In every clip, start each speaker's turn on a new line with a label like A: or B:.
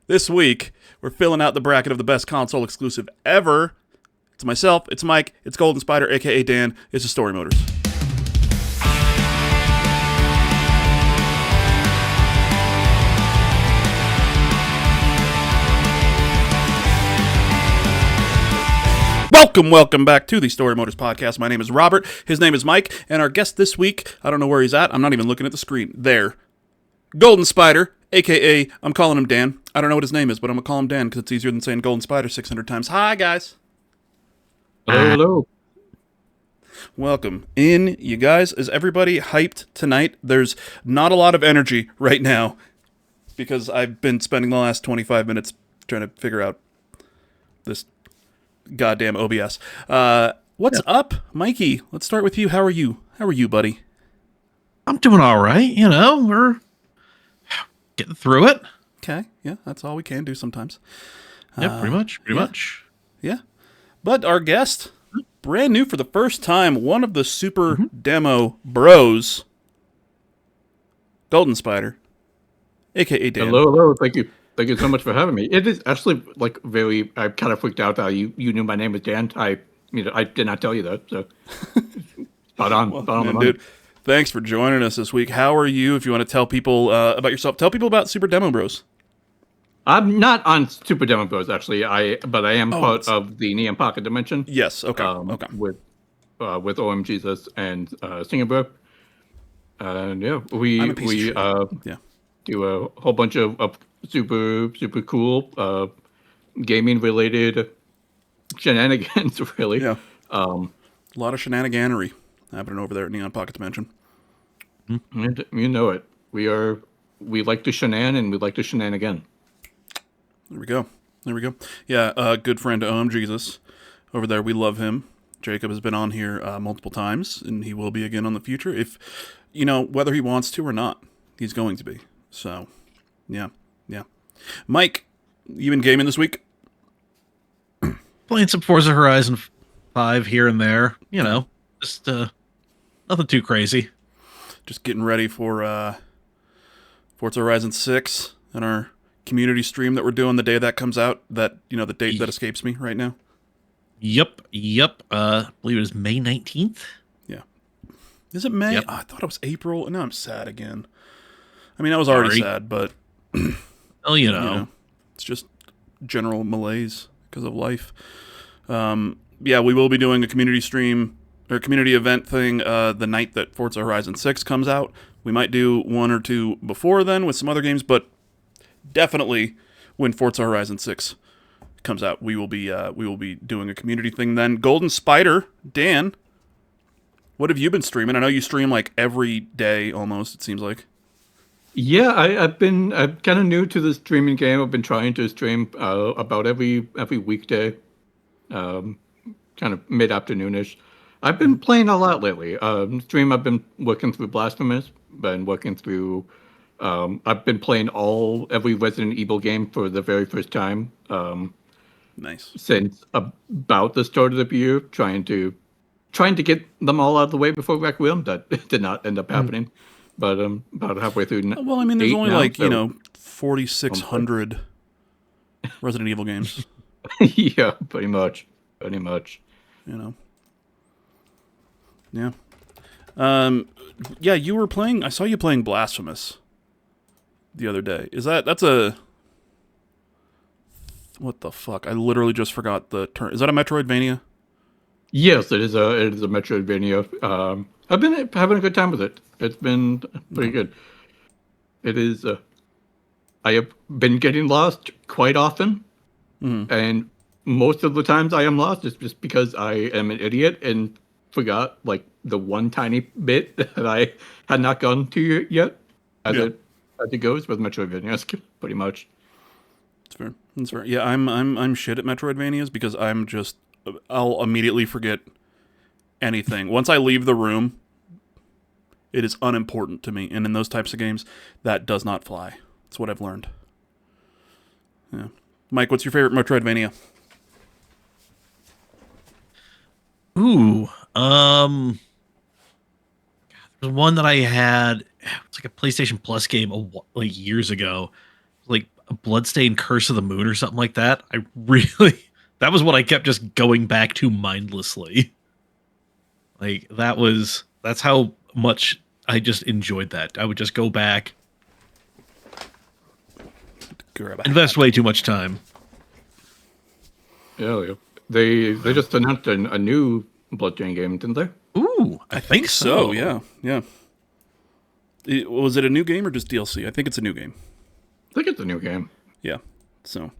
A: This week, we're filling out the bracket of the best console exclusive ever. It's myself, it's Mike, it's Golden Spider, aka Dan, it's the Storymoders. Welcome back to the Storymoders podcast. My name is Robert, his name is Mike, and our guest this week, I don't know where he's at, I'm not even looking at the screen. There. Golden Spider, aka, I'm calling him Dan. I don't know what his name is, but I'm going to call him Dan because it's easier than saying Golden Spider 600 times. Hi, guys.
B: Hello.
A: Welcome in, you guys. Is everybody hyped tonight? There's not a lot of energy right now because I've been spending the last 25 minutes trying to figure out this goddamn OBS. What's up, Mikey? Let's start with you. How are you? How are you, buddy?
B: I'm doing all right. We're getting through it.
A: Okay, yeah, that's all we can do sometimes.
B: Yeah, pretty much.
A: Yeah. But our guest, brand new for the first time, one of the super demo bros, Golden Spider, aka Dan.
C: Hello. Thank you so much for having me. It is actually I kind of freaked out that you knew my name was Dan. I did not tell you that. So spot on the money.
A: Dude, thanks for joining us this week. How are you? If you want to tell people about yourself, tell people about Super Demo Bros.
C: I'm not on Super Demo Bros actually. But I am part of the Neon Pocket Dimension.
A: Yes. Okay. Okay.
C: With OMGesus and Singer Bro. We do a whole bunch of super cool gaming related shenanigans. Really.
A: Yeah. A lot of shenaniganery happening over there at Neon Pocket Dimension.
C: And you know it. We like to shenan and we like to shenan again.
A: There we go. Yeah, good friend OMGesus over there. We love him. Jacob has been on here multiple times, and he will be again on the future. If, whether he wants to or not, he's going to be. So, yeah. Mike, you been gaming this week?
B: Playing some Forza Horizon 5 here and there. Just nothing too crazy.
A: Just getting ready for Forza Horizon 6 and our community stream that we're doing the day that comes out. That the date that escapes me right now.
B: Yep. I believe it is May 19th.
A: Yeah. Is it May?
B: Yep.
A: Oh, I thought it was April, and now I'm sad again. I mean, I was already sad, but
B: well,
A: it's just general malaise because of life. Yeah, we will be doing a community stream or community event thing the night that Forza Horizon 6 comes out. We might do one or two before then with some other games, but definitely when Forza Horizon 6 comes out, we will be doing a community thing then. Golden Spider, Dan, what have you been streaming? I know you stream like every day almost, it seems like.
C: Yeah, I'm kind of new to the streaming game. I've been trying to stream about every weekday, kind of mid-afternoon-ish. I've been playing a lot lately. I've been working through Blasphemous, I've been playing every Resident Evil game for the very first time.
A: Nice.
C: Since about the start of the year, trying to get them all out of the way before Requiem. That did not end up happening. But about halfway through.
A: Well, I mean, there's only 4,600 Resident Evil games.
C: Yeah, pretty much.
A: Yeah. Yeah, you were playing. I saw you playing Blasphemous the other day. That's a? What the fuck? I literally just forgot the term. Is that a Metroidvania?
C: Yes, it is a Metroidvania. I've been having a good time with it. It's been pretty good. It is. I have been getting lost quite often, and most of the times I am lost is just because I am an idiot and forgot the one tiny bit that I had not gone to yet. As it goes with Metroidvania, pretty much.
A: That's fair. Yeah, I'm shit at Metroidvanias because I'll immediately forget anything. Once I leave the room, it is unimportant to me. And in those types of games, that does not fly. That's what I've learned. Yeah. Mike, what's your favorite Metroidvania?
B: Ooh, there's one that I had. It's like a PlayStation Plus game years ago. Like Bloodstained Curse of the Moon or something like that. I really that was what I kept just going back to mindlessly. Like that's how much I just enjoyed that. I would just go back, invest way too much time.
C: Yeah. They just announced a new Bloodstained game, didn't they?
B: Ooh, I think so.
A: Yeah. Was it a new game or just DLC? I think it's a new game.
C: I think it's a new game.
A: Yeah. So,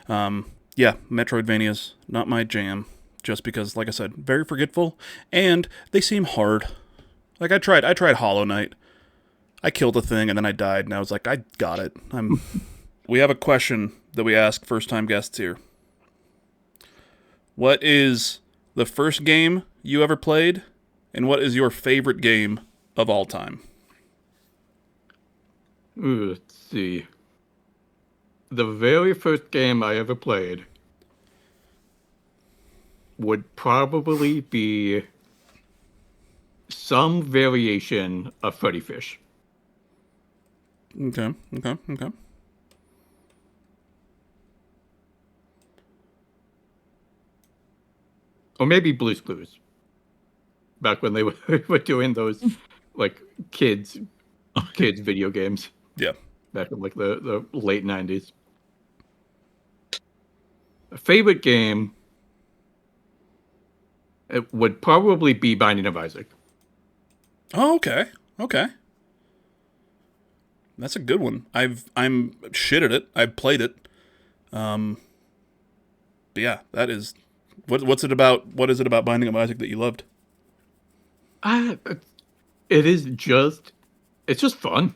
A: yeah, Metroidvanias, not my jam. Just because, like I said, very forgetful, and they seem hard. Like I tried Hollow Knight. I killed a thing and then I died, and I was like, I got it. We have a question that we ask first-time guests here. What is the first game you ever played, and what is your favorite game of all time?
C: Ooh, let's see. The very first game I ever played would probably be some variation of Freddy Fish.
A: Okay.
C: Or maybe Blue's Clues. Back when they were doing those like kids video games.
A: Yeah.
C: Back in like the late 90s. A favorite game, it would probably be Binding of Isaac.
A: Oh, okay. That's a good one. I'm shit at it. I've played it. But yeah, that is what's it about? What is it about Binding of Isaac that you loved?
C: It's just fun.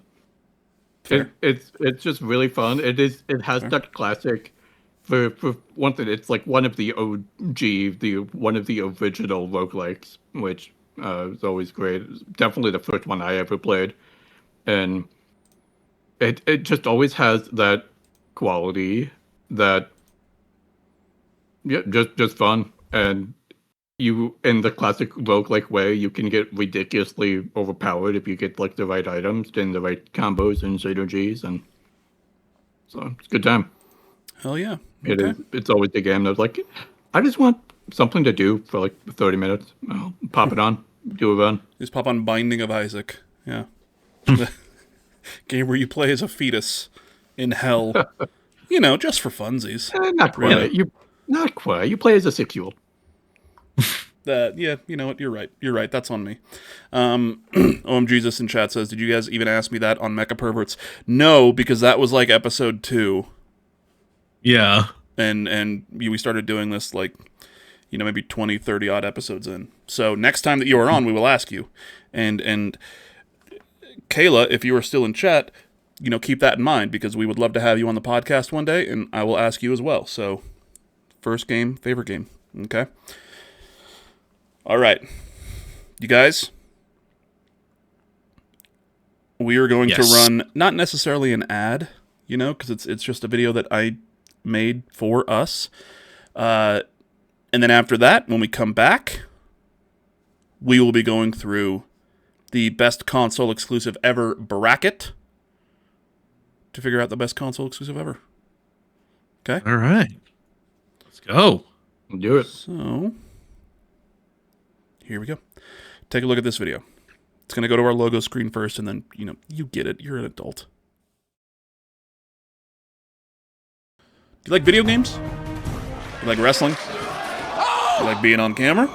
C: It's just really fun. It has that classic. For one thing, it's like one of the one of the original roguelikes, which is always great. It's definitely the first one I ever played, and it just always has that quality that just fun. And you, in the classic roguelike way, you can get ridiculously overpowered if you get like the right items and the right combos and synergies, and so it's a good time.
A: Hell yeah.
C: Okay. It is. It's always the game that's like, I just want something to do for like 30 minutes. I'll pop it on, do a run.
A: Just pop on Binding of Isaac. Yeah. The game where you play as a fetus in hell. Just for funsies.
C: Not quite. Really. Not quite. You play as a 6-year-old.
A: Yeah, you know what? You're right. That's on me. Jesus in chat says, did you guys even ask me that on Mecha Perverts? No, because that was like episode 2.
B: Yeah.
A: And we started doing this like, maybe 20, 30 odd episodes in. So next time that you are on, we will ask you. And Kayla, if you are still in chat, keep that in mind, because we would love to have you on the podcast one day, and I will ask you as well. So first game, favorite game. Okay. All right. You guys, we are going to run not necessarily an ad, because it's just a video that I made for us. And then after that, when we come back, we will be going through the best console exclusive ever bracket to figure out the best console exclusive ever. Okay?
B: All right. Let's go.
C: Do it.
A: So, here we go. Take a look at this video. It's going to go to our logo screen first, and then, you get it. You're an adult. Do you like video games? You like wrestling? You like being on camera?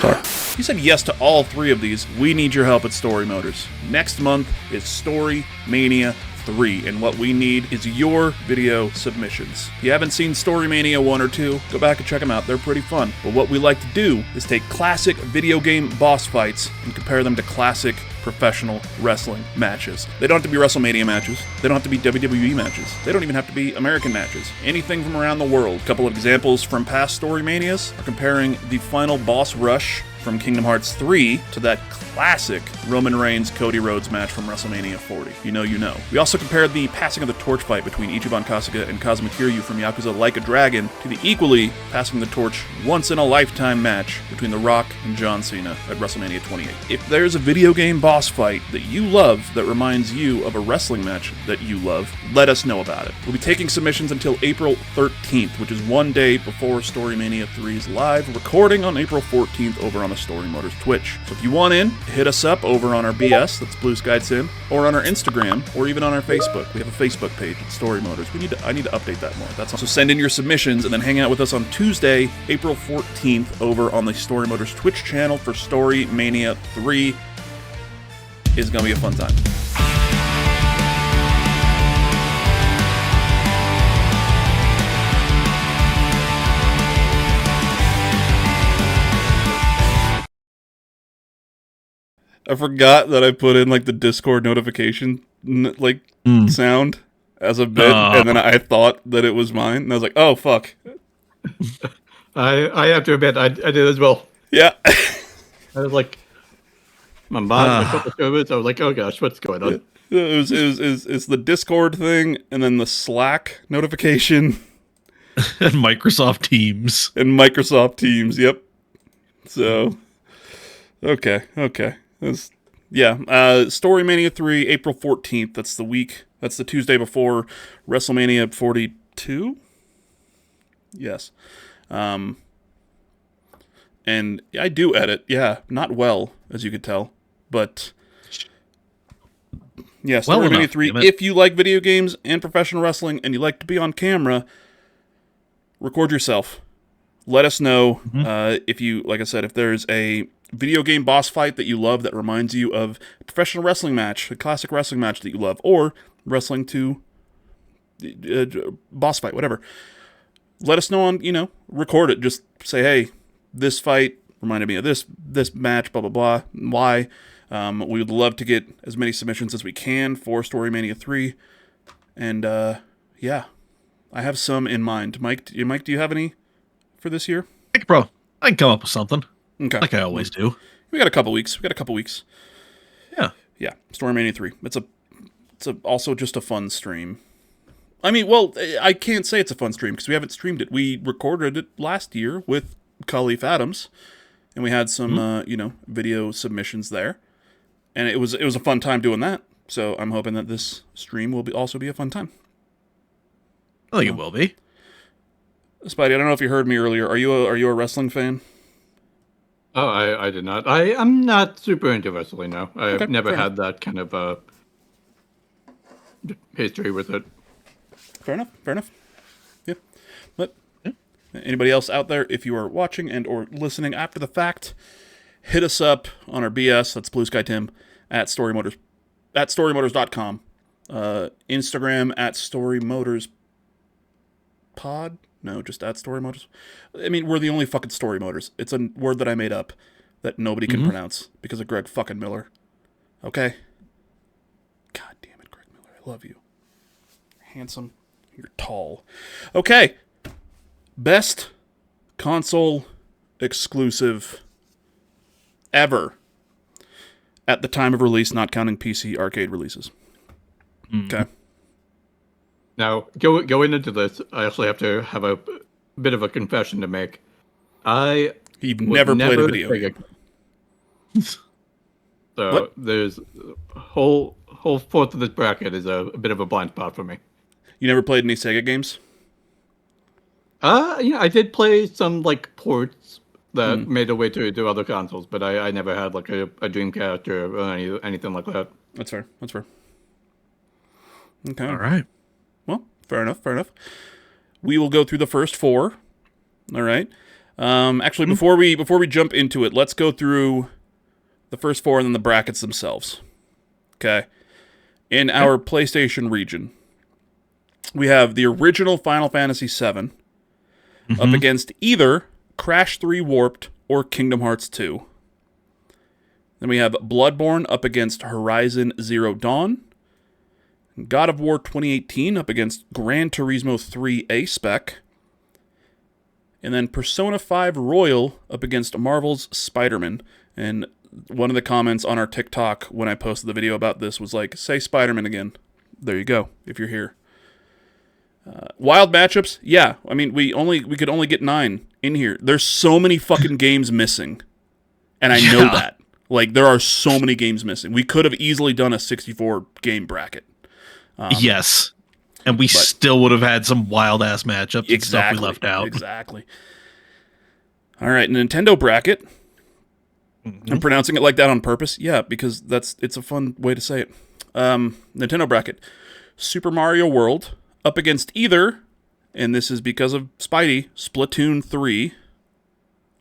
A: Sorry. You said yes to all 3 of these. We need your help at Storymoders. Next month is Story Mania 3, and what we need is your video submissions. If you haven't seen Story Mania 1 or 2, go back and check them out. They're pretty fun. But what we like to do is take classic video game boss fights and compare them to classic professional wrestling matches. They don't have to be WrestleMania matches. They don't have to be WWE matches. They don't even have to be American matches. Anything from around the world. A couple of examples from past Story Manias are comparing the final boss rush from Kingdom Hearts 3 to that classic Roman Reigns-Cody Rhodes match from WrestleMania 40. You know. We also compared the passing of the torch fight between Ichiban Kasuga and Kazuma Kiryu from Yakuza Like a Dragon to the equally passing the torch once-in-a-lifetime match between The Rock and John Cena at WrestleMania 28. If there's a video game boss boss fight that you love that reminds you of a wrestling match that you love, let us know about it. We'll be taking submissions until April 13th, which is one day before Storymania 3 is live, recording on April 14th over on the Storymoders Twitch. So if you want in, hit us up over on our BS, that's Blue Sky Sim, or on our Instagram, or even on our Facebook. We have a Facebook page at Storymoders. I need to update that more. That's all. So send in your submissions and then hang out with us on Tuesday, April 14th, over on the Storymoders Twitch channel for Storymania 3. It's going to be a fun time. I forgot that I put in like the Discord notification sound as a bit, and then I thought that it was mine, and I was like, "Oh fuck!"
C: I have to admit, I did as well.
A: Yeah,
C: I was like, my mind was a couple of I was like, "Oh gosh, what's going on?"
A: It's the Discord thing, and then the Slack notification,
B: and Microsoft Teams.
A: Yep. So, okay. Storymania 3, April 14th. That's the week. That's the Tuesday before WrestleMania 42. Yes. And I do edit. Yeah, not well, as you could tell. But yeah, Storymania 3. If you like video games and professional wrestling and you like to be on camera, record yourself. Let us know if you, like I said, if there's a video game boss fight that you love that reminds you of a professional wrestling match, a classic wrestling match that you love, or wrestling to boss fight, whatever. Let us know on, record it. Just say, hey, this fight reminded me of this match, blah, blah, blah. Why? We would love to get as many submissions as we can for Storymania 3. And, yeah, I have some in mind. Mike, do you have any for this year?
B: Bro, I can come up with something.
A: Okay.
B: Like I always do.
A: We got a couple weeks.
B: Yeah.
A: Yeah, Storymania 3. It's also just a fun stream. I mean, well, I can't say it's a fun stream because we haven't streamed it. We recorded it last year with Khalif Adams, and we had some, video submissions there, and it was a fun time doing that. So I'm hoping that this stream will also be a fun time.
B: I think it will be.
A: Spidey, I don't know if you heard me earlier. Are you a wrestling fan?
C: Oh, I did not. I'm not super into wrestling now. I've never had
A: enough.
C: that kind of history with it.
A: Fair enough. Yeah. But anybody else out there, if you are watching and or listening after the fact, hit us up on our BS. That's Blue Sky Tim at Storymoders at storymoders.com. Instagram at StoryModersPod. No, just at Storymoders. I mean, we're the only fucking Storymoders. It's a word that I made up that nobody can pronounce because of Greg fucking Miller. Okay? God damn it, Greg Miller. I love you. You're handsome. You're tall. Okay. Best console exclusive ever at the time of release, not counting PC arcade releases. Okay.
C: Now, going into this, I actually have to have a bit of a confession to make.
A: You've never played a video game.
C: So
A: what?
C: There's whole fourth of this bracket is a bit of a blind spot for me.
A: You never played any Sega games?
C: I did play some ports that made their way to other consoles, but I never had a Dreamcast or anything like that.
A: That's fair. Okay.
B: All right.
A: Well, fair enough. We will go through the first four. All right. Actually, before we jump into it, let's go through the first four and then the brackets themselves. Okay. In our PlayStation region, we have the original Final Fantasy VII up against either Crash 3 Warped or Kingdom Hearts 2. Then we have Bloodborne up against Horizon Zero Dawn. God of War 2018 up against Gran Turismo 3 A-Spec. And then Persona 5 Royal up against Marvel's Spider-Man. And one of the comments on our TikTok when I posted the video about this was like, say Spider-Man again. There you go, if you're here. Wild matchups, yeah. I mean, we could only get 9 in here. There's so many fucking games missing. And I know that. Like, there are so many games missing. We could have easily done a 64 game bracket.
B: Yes. And we still would have had some wild ass matchups and stuff we left out.
A: Exactly. All right, Nintendo bracket. I'm pronouncing it like that on purpose. Yeah, because it's a fun way to say it. Nintendo bracket. Super Mario World up against either, and this is because of Spidey, Splatoon 3,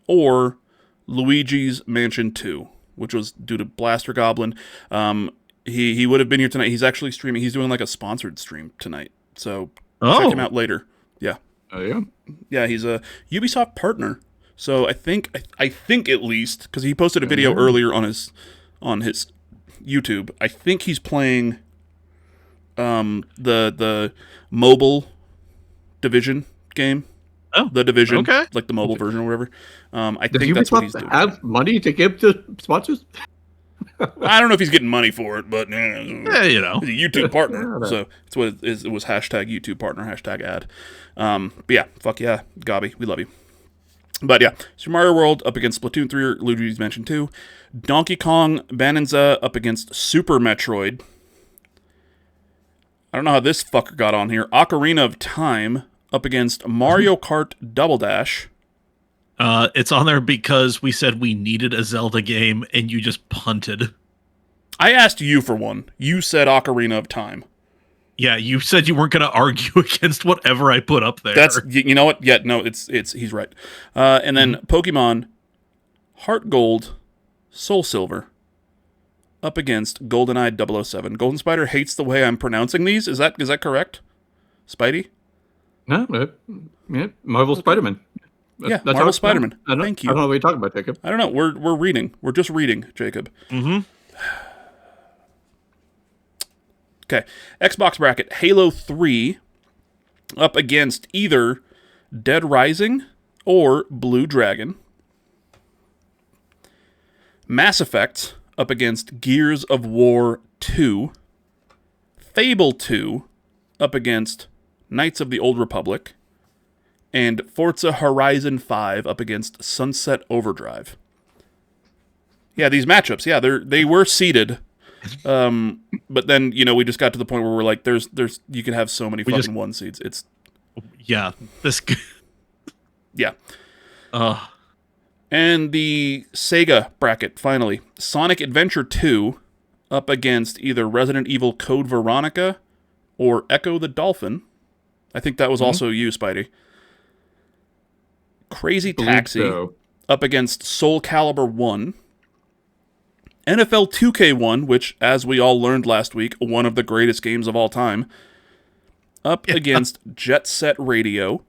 A: or Luigi's Mansion 2, which was due to Blaster Goblin. He would have been here tonight. He's actually streaming. He's doing like a sponsored stream tonight. So check him out later. Yeah.
C: Oh, yeah?
A: Yeah, he's a Ubisoft partner. So I think at least, because he posted a video earlier on his YouTube, I think he's playing the mobile Division game.
B: Oh,
A: the Division,
B: okay.
A: Like the mobile version or whatever. I
C: Does
A: think that's what he's
C: Ubisoft
A: doing.
C: have money to give to sponsors?
A: I don't know if he's getting money for it, but
B: Yeah, you know.
A: he's a YouTube partner, so it's what it is. It was hashtag YouTube partner, hashtag ad. But yeah, fuck yeah, Gobby, we love you. But yeah, Super Mario World up against Splatoon 3 or Luigi's Mansion 2. Donkey Kong Bonanza up against Super Metroid. I don't know how this fucker got on here. Ocarina of Time up against Mario Kart Double Dash.
B: It's on there because we said we needed a Zelda game, and you just punted.
A: I asked you for one. You said Ocarina of Time.
B: Yeah, you said you weren't going to argue against whatever I put up there.
A: That's, you know what? Yeah, no, it's he's right. And then Pokemon Heart Gold Soul Silver up against GoldenEye 007. Golden Spider hates the way I'm pronouncing these. Is that correct? Spidey?
C: No, yeah, Marvel Spider-Man.
A: Yeah, Marvel Spider-Man. Thank you.
C: I don't know what you're talking about, Jacob.
A: I don't know. We're reading. We're just reading, Jacob.
B: Mm-hmm.
A: Okay. Xbox bracket. Halo 3 up against either Dead Rising or Blue Dragon. Mass Effect up against Gears of War 2. Fable 2 up against Knights of the Old Republic. And Forza Horizon 5 up against Sunset Overdrive. Yeah, these matchups, yeah, they were seeded. But then, we just got to the point where we're like, there's you can have so many fucking one seeds. It's
B: this
A: yeah. And the Sega bracket, finally. Sonic Adventure 2 up against either Resident Evil Code Veronica or Echo the Dolphin. I think that was also you, Spidey. Crazy Taxi up against Soul Calibur 1. NFL 2K1, which, as we all learned last week, one of the greatest games of all time, up against Jet Set Radio.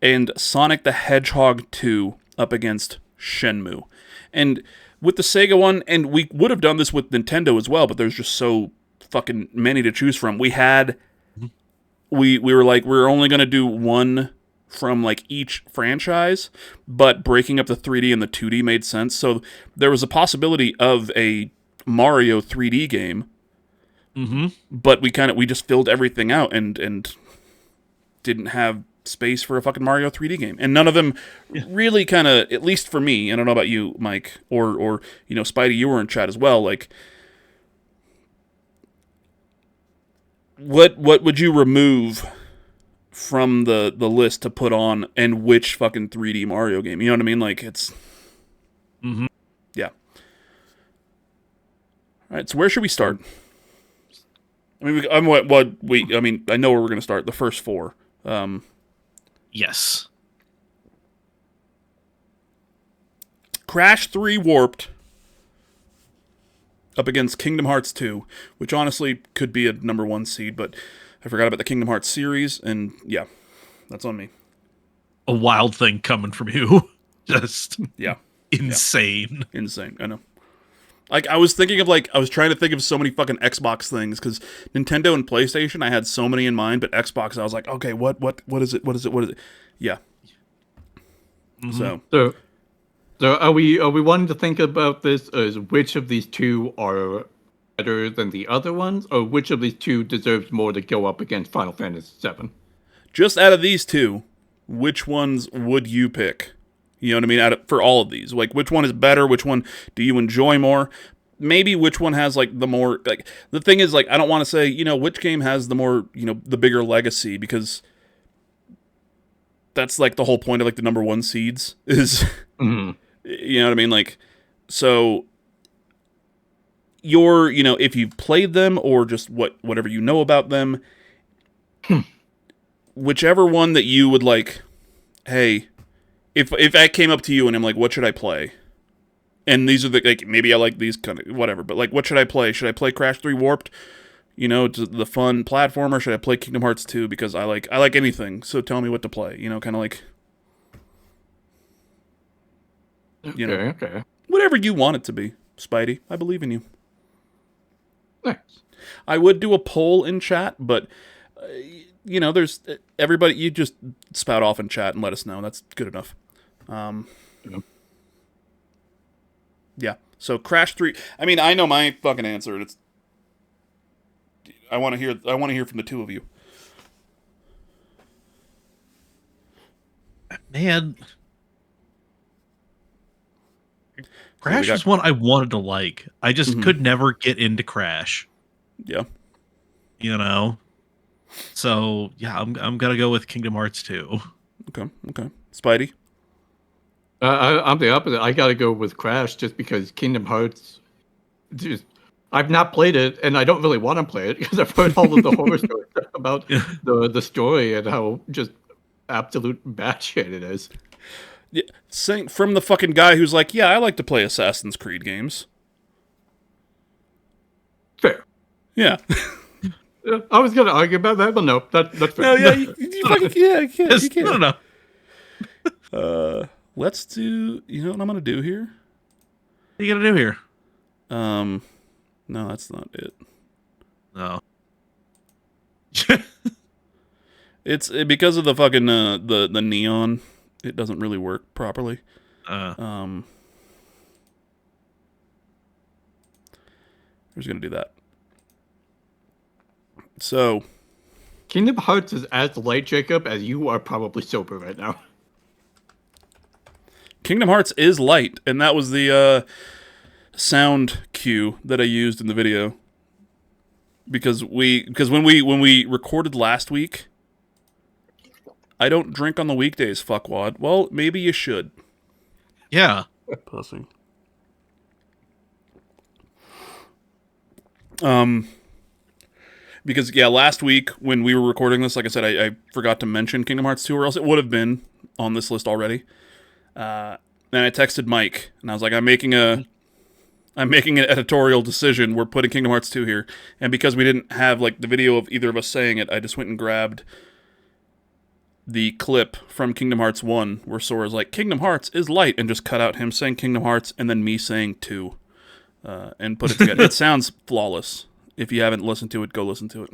A: And Sonic the Hedgehog 2 up against Shenmue. And with the Sega one, and we would have done this with Nintendo as well, but there's just so fucking many to choose from. We were like, we're only going to do one from like each franchise, but breaking up the 3D and the 2D made sense. So there was a possibility of a Mario 3D game, but we just filled everything out and didn't have space for a fucking Mario 3D game. And none of them really kind of, at least for me, I don't know about you, Mike, or Spidey, you were in chat as well, like, what would you remove from the list to put on, and which fucking 3D Mario game? You know what I mean? Like, it's... Yeah. All right, so where should we start? I mean, I know where we're going to start. The first four.
B: Yes.
A: Crash 3 Warped up against Kingdom Hearts 2, which honestly could be a number one seed, but I forgot about the Kingdom Hearts series, and yeah, that's on me.
B: A wild thing coming from you. Just insane.
A: Yeah. Insane, I know. Like, I was trying to think of so many fucking Xbox things, because Nintendo and PlayStation, I had so many in mind, but Xbox, I was like, okay, what is it? What is it? Yeah.
C: So are we wanting to think about this as which of these two are better than the other ones, or which of these two deserves more to go up against Final Fantasy VII?
A: Just out of these two, which ones would you pick? You know what I mean? For all of these, like which one is better? Which one do you enjoy more? Maybe which one has like the more like the thing is like I don't want to say which game has the more the bigger legacy because that's like the whole point of like the number one seeds is you know what I mean like so if you've played them or just whatever you know about them, whichever one that you would like, hey, if I came up to you and I'm like, what should I play? And these are like maybe I like these kind of whatever, but like what should I play? Should I play Crash 3 Warped? The fun platformer. Should I play Kingdom Hearts 2 because I like anything? So tell me what to play. Kind of like
C: Okay.
A: whatever you want it to be. Spidey, I believe in you.
C: Thanks.
A: I would do a poll in chat, but there's everybody. You just spout off in chat and let us know. That's good enough. Yeah. So Crash 3. I mean, I know my fucking answer, and it's. I want to hear from the two of you.
B: Man, Crash was one I wanted to like. I just could never get into Crash.
A: Yeah.
B: So yeah, I'm gonna go with Kingdom Hearts 2.
A: Okay. Spidey.
C: I'm the opposite. I gotta go with Crash just because Kingdom Hearts. I've not played it, and I don't really want to play it because I've heard all of the horror stories about the story and how just absolute batshit it is.
A: Yeah, saying from the fucking guy who's like, yeah, I like to play Assassin's Creed games.
C: Fair.
A: Yeah.
C: I was gonna argue about that, but no, that's fair.
A: No, yeah, you fucking you can't.
B: No.
A: Let's do. You know what I'm gonna do here?
B: What are you gonna do here?
A: No, that's not it.
B: No.
A: It's because of the fucking the neon. It doesn't really work properly. We're just gonna do that. So,
C: Kingdom Hearts is as light, Jacob, as you are probably sober right now.
A: Kingdom Hearts is light, and that was the sound cue that I used in the video. Because when we recorded last week, I don't drink on the weekdays, fuckwad. Well, maybe you should.
B: Yeah.
A: Pussy. Because, yeah, last week when we were recording this, like I said, I forgot to mention Kingdom Hearts 2, or else it would have been on this list already. And I texted Mike, and I was like, I'm making an editorial decision. We're putting Kingdom Hearts 2 here. And because we didn't have, like, the video of either of us saying it, I just went and grabbed the clip from Kingdom Hearts 1, where Sora's like, Kingdom Hearts is light, and just cut out him saying Kingdom Hearts, and then me saying 2, and put it together. It sounds flawless. If you haven't listened to it, go listen to it.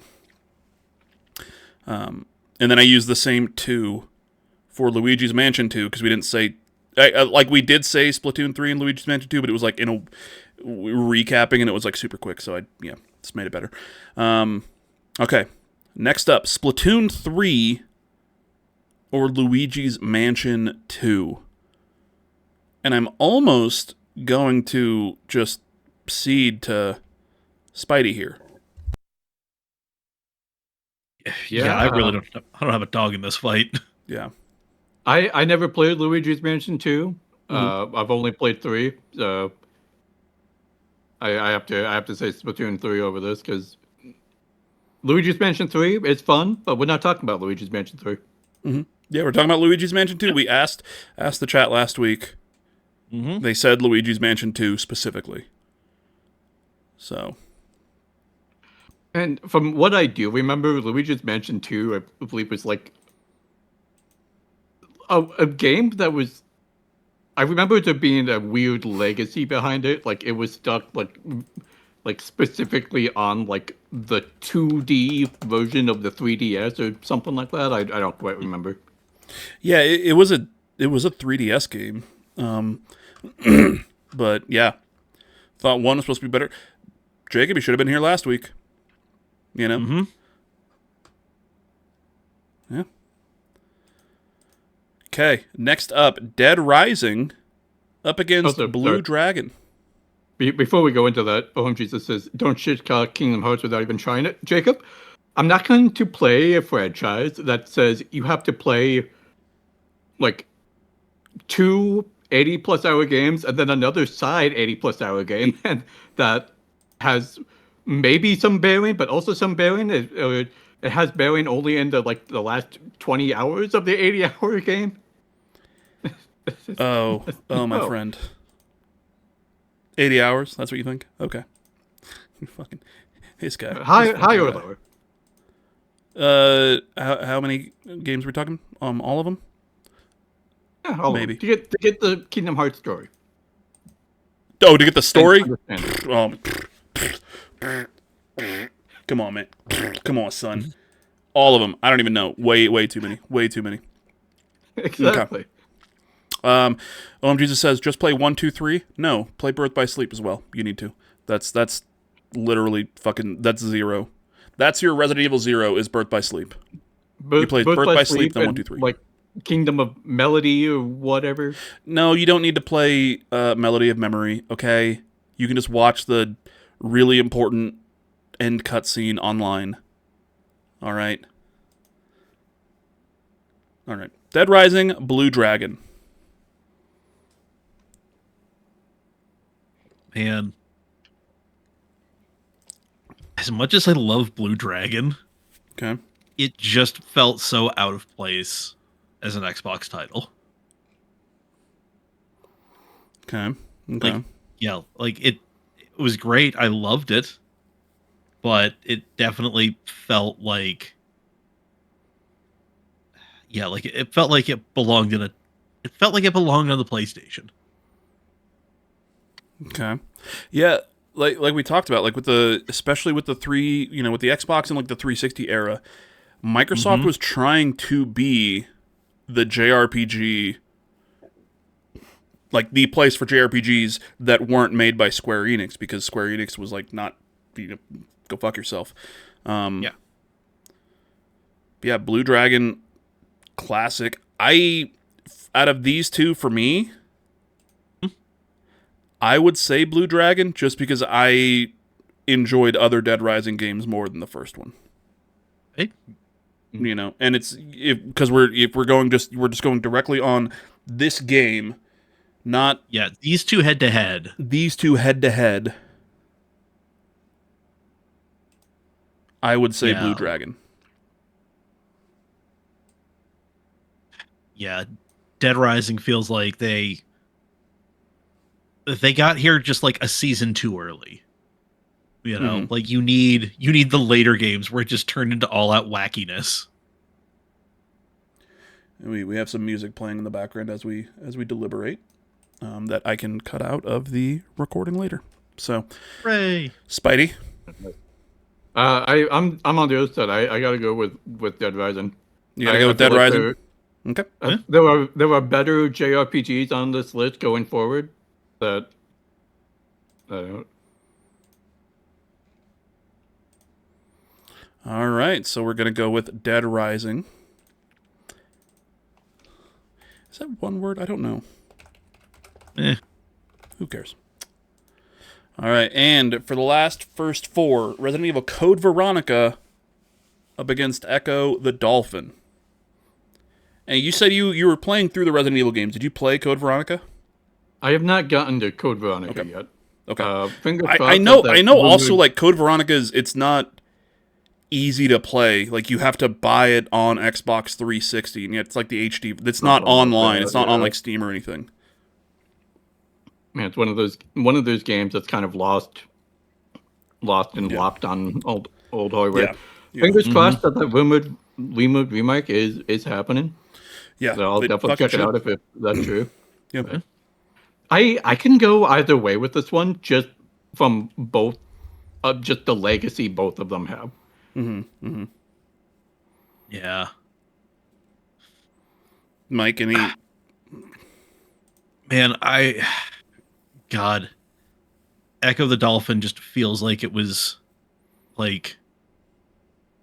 A: And then I used the same 2 for Luigi's Mansion 2, because we didn't say... like, we did say Splatoon 3 and Luigi's Mansion 2, but it was, like, in a... We were recapping, and it was, like, super quick, so just made it better. Okay. Next up, Splatoon 3 or Luigi's Mansion 2. And I'm almost going to just cede to Spidey here.
B: Yeah, I really don't have a dog in this fight.
A: Yeah.
C: I never played Luigi's Mansion 2. I've only played 3. So I have to say Splatoon 3 over this because Luigi's Mansion 3 is fun, but we're not talking about Luigi's Mansion 3.
A: Mm-hmm. Yeah, we're talking about Luigi's Mansion 2. We asked the chat last week. Mm-hmm. They said Luigi's Mansion 2 specifically. So.
C: And from what I do remember, Luigi's Mansion 2, I believe, was like a game that was... I remember there being a weird legacy behind it. Like, it was stuck, like specifically on, like, the 2D version of the 3DS or something like that. I don't quite remember.
A: Yeah, it was a 3DS game. But, yeah. Thought 1 was supposed to be better. Jacob, you should have been here last week. You know? Mm-hmm. Yeah. Okay, next up, Dead Rising up against
C: Also,
A: Blue Dragon.
C: Before we go into that, OMG says, don't shit Kingdom Hearts without even trying it. Jacob, I'm not going to play a franchise that says you have to play like 2 80-plus hour games and then another side 80-plus hour game and that has maybe some bearing, but also some bearing. It has bearing only in the last 20 hours of the 80-hour game.
A: Oh, my friend. 80 hours? That's what you think? Okay. You fucking... Hey, Scott.
C: High or lower?
A: How many games are we talking? All of them?
C: Yeah, all
A: maybe.
C: of them. To get the Kingdom Hearts story.
A: Oh, to get the story?
C: Understand.
A: Come on, man. Come on, son. All of them. I don't even know. Way too many. Way too many.
C: Exactly.
A: Okay. Jesus says, just play 1, 2, 3. No, play Birth by Sleep as well. You need to. That's literally fucking... That's 0. That's your Resident Evil 0 is Birth by Sleep. You play Birth by Sleep, then 1, 2, 3.
C: Like Kingdom of Melody or whatever.
A: No, you don't need to play Melody of Memory, okay? You can just watch the really important end cutscene online. All right. Dead Rising, Blue Dragon.
B: Man. As much as I love Blue Dragon,
A: Okay.
B: it just felt so out of place as an Xbox title.
A: Okay.
B: It was great. I loved it. But it definitely felt like... Yeah, like it felt like it belonged in a... It felt like it belonged on the PlayStation.
A: Okay. Yeah, like we talked about, like especially with the with the Xbox and like the 360 era, Microsoft was trying to be the JRPG, like the place for JRPGs that weren't made by Square Enix, because Square Enix was like, not, go fuck yourself. Yeah, Blue Dragon, classic. Out of these two, for me, I would say Blue Dragon, just because I enjoyed other Dead Rising games more than the first one.
B: Hey.
A: And it's because we're just going directly on this game, not
B: these two head to head.
A: These two head to head. I would say Blue Dragon.
B: Yeah, Dead Rising feels like they got here just like a season too early. Like you need the later games where it just turned into all out wackiness.
A: We have some music playing in the background as we deliberate, that I can cut out of the recording later. So,
B: hooray,
A: Spidey.
C: I'm on the other side. I gotta go with Dead Rising.
A: You gotta go with Dead Rising. Okay.
C: There are better JRPGs on this list going forward. That
A: All right, so we're gonna go with Dead Rising. Is that one word? I don't know. Who cares? All right, and for the first 4, Resident Evil Code Veronica up against Echo the Dolphin. And you said you were playing through the Resident Evil games. Did you play Code Veronica?
C: I have not gotten to Code Veronica yet.
A: Okay.
C: I
A: know. Also, like Code Veronica it's not easy to play. Like you have to buy it on Xbox 360, and it's like the HD. It's not online. It's not on like Steam or anything.
C: Man, it's one of those games that's kind of lost and lopped on old hardware.
A: Yeah.
C: Fingers crossed that rumored remake is happening.
A: Yeah,
C: so I'll definitely check it out if that's true.
A: Yeah.
C: I can go either way with this one, just from both, just the legacy both of them have.
B: Yeah.
A: Mike, any...
B: Man, God. Echo the Dolphin just feels like it was, like,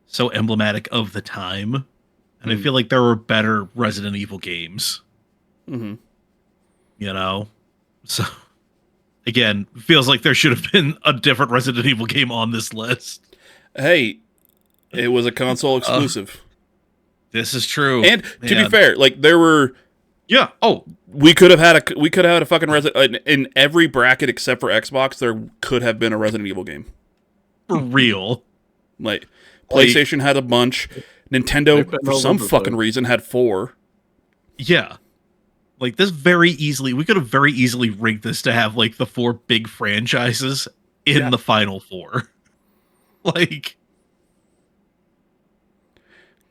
B: so emblematic of the time. And I feel like there were better Resident Evil games.
A: Mm-hmm.
B: You know? So, again, feels like there should have been a different Resident Evil game on this list.
A: Hey, it was a console exclusive.
B: This is true.
A: And to be fair, like there were
B: Yeah. Oh,
A: we could have had a fucking Resident in every bracket except for Xbox, there could have been a Resident Evil game.
B: for real.
A: Like PlayStation had a bunch. Nintendo, for some fucking reason, had 4.
B: Yeah. Like this we could have very easily rigged this to have like the 4 big franchises in the final 4. Like,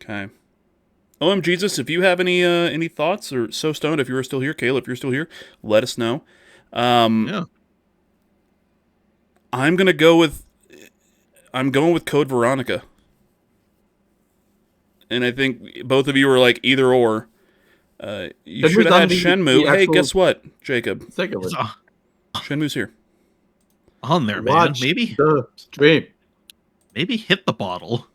A: okay. Jesus, if you have any thoughts, or So Stoned, if you were still here, Caleb, if you're still here, let us know.
B: yeah.
A: I'm going with Code Veronica. And I think both of you were like either or. You should have had Shenmue. Hey, guess what, Jacob? Shenmue's here.
B: On there, man.
C: Watch
B: Maybe
C: the stream.
B: Maybe hit the bottle.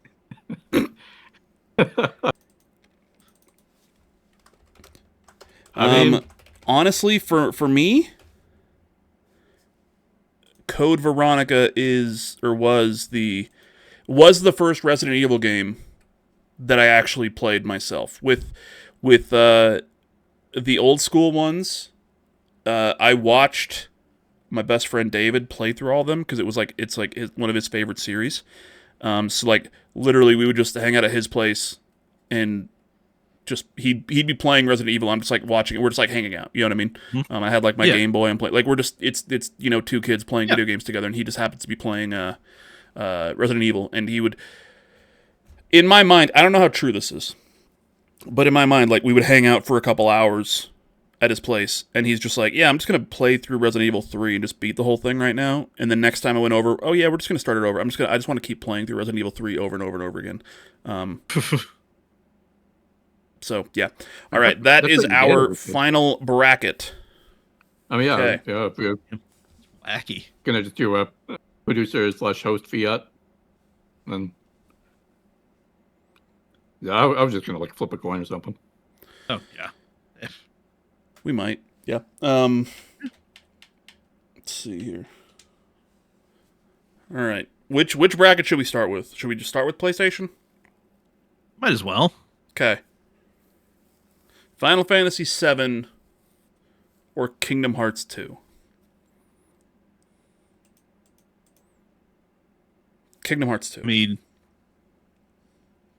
C: I mean,
A: honestly, for me, Code Veronica was the first Resident Evil game that I actually played myself with the old school ones. I watched my best friend David play through all of them because it's one of his favorite series. So like literally we would just hang out at his place and just he'd be playing Resident Evil. I'm just like watching it. We're just like hanging out. You know what I mean?
B: Mm-hmm.
A: I had like my Game Boy and play like we're just it's two kids playing video games together, and he just happens to be playing Resident Evil, and he would. In my mind, I don't know how true this is, but in my mind, like we would hang out for a couple hours at his place, and he's just like, "Yeah, I'm just gonna play through Resident Evil 3 and just beat the whole thing right now." And then next time I went over, "Oh yeah, we're just gonna start it over. I just want to keep playing through Resident Evil 3 over and over and over again." So yeah, all right, that is our final bracket.
C: I mean, yeah,
A: Okay.
C: yeah. If we're
B: Wacky.
C: gonna just do a producer/host fiat, then yeah, I was just gonna like flip a coin or something.
B: Oh yeah.
A: We might, yeah. Let's see here. All right, which bracket should we start with? Should we just start with PlayStation?
B: Might as well.
A: Okay. Final Fantasy VII or Kingdom Hearts 2? Kingdom Hearts 2.
B: I mean,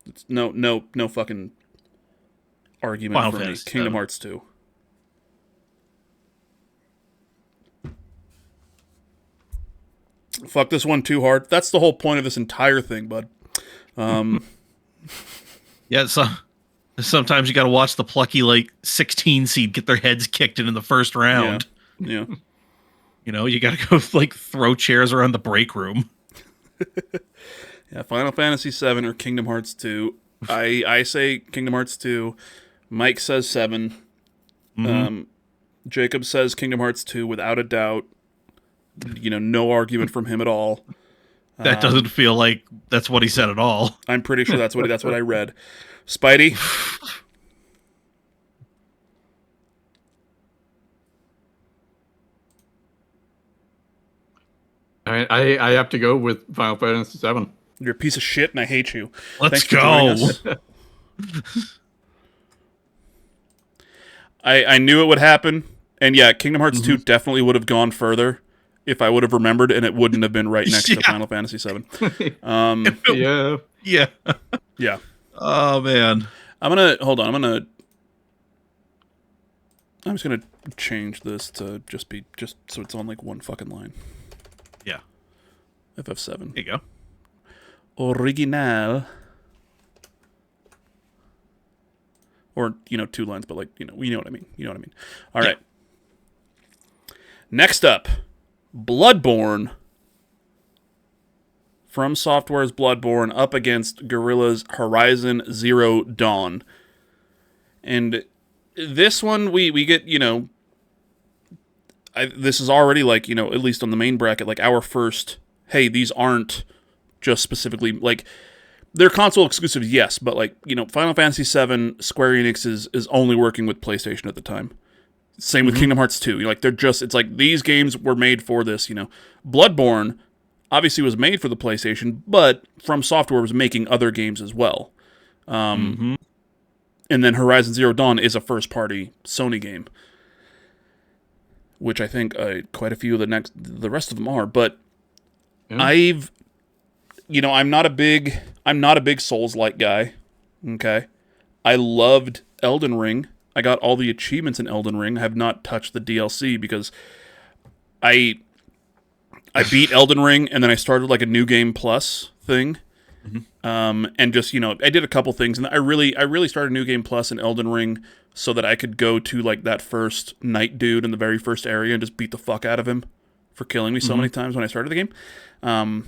A: It's no fucking argument
B: Final
A: for me.
B: Fantasy
A: Kingdom
B: VII.
A: Hearts 2. Fuck this one too hard. That's the whole point of this entire thing, bud.
B: yeah, so sometimes you got to watch the plucky like 16 seed get their heads kicked in the first round.
A: Yeah.
B: You know, you got to go like throw chairs around the break room.
A: Yeah, Final Fantasy VII or Kingdom Hearts 2. I say Kingdom Hearts 2. Mike says 7.
B: Mm-hmm.
A: Jacob says Kingdom Hearts 2 without a doubt. You know, no argument from him at all.
B: That doesn't feel like that's what he said at all.
A: I'm pretty sure that's what I read. Spidey?
C: I have to go with Final Fantasy VII.
A: You're a piece of shit and I hate you.
B: Let's
A: Thanks for joining
B: go.
A: us. I knew it would happen. And yeah, Kingdom Hearts 2 definitely would have gone further if I would have remembered, and it wouldn't have been right next to Final Fantasy VII.
C: Yeah.
B: Yeah.
A: Yeah.
B: Oh man.
A: I'm just gonna change this to just so it's on like one fucking line.
B: Yeah.
A: FF7.
B: There you go.
A: Original. Or, 2 lines, but like, you know what I mean. You know what I mean. All right. Next up, Bloodborne. From Software's Bloodborne up against Guerrilla's Horizon Zero Dawn. And this one, we get, this is already like, at least on the main bracket, like our first, hey, these aren't just specifically, like, they're console exclusives, yes, but like, you know, Final Fantasy VII, Square Enix is only working with PlayStation at the time. Same with Kingdom Hearts 2. Like, they're just, it's like these games were made for this, you know. Bloodborne obviously was made for the PlayStation, but From Software was making other games as well. And then Horizon Zero Dawn is a first-party Sony game, which I think quite a few of the rest of them are. But yeah. I'm not a big Souls-like guy. Okay, I loved Elden Ring. I got all the achievements in Elden Ring. I have not touched the DLC because I beat Elden Ring and then I started like a New Game Plus thing. And just, you know, I did a couple things, and I really started New Game Plus in Elden Ring so that I could go to like that first night dude in the very first area and just beat the fuck out of him for killing me so many times when I started the game. And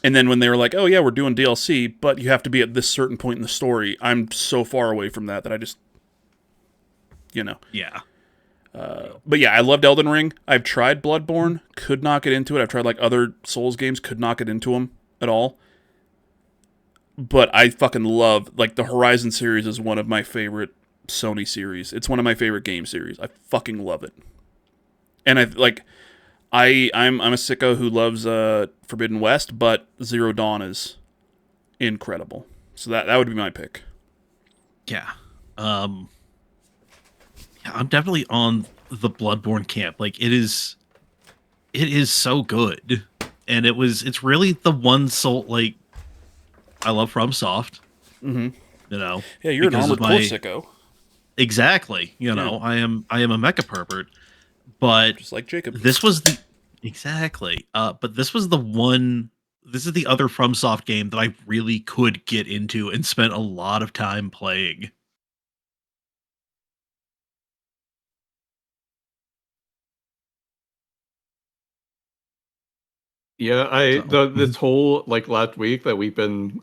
A: then when they were like, oh yeah, we're doing DLC, but you have to be at this certain point in the story, I'm so far away from that I just, you know.
B: Yeah.
A: But yeah, I loved Elden Ring. I've tried Bloodborne, could not get into it. I've tried like other Souls games, could not get into them at all. But I fucking love, like, the Horizon series is one of my favorite Sony series. It's one of my favorite game series. I fucking love it. And I'm a sicko who loves Forbidden West, but Zero Dawn is incredible. So that would be my pick.
B: Yeah. I'm definitely on the Bloodborne camp. Like, it is so good. And it's really the one soul, like, I love FromSoft. You know.
A: Yeah, you're an Armored Core sicko.
B: Exactly. You know, I am a mecha pervert. But
A: just like Jacob.
B: This was the exactly. But this is the other FromSoft game that I really could get into and spent a lot of time playing.
C: Yeah, this whole like last week that we've been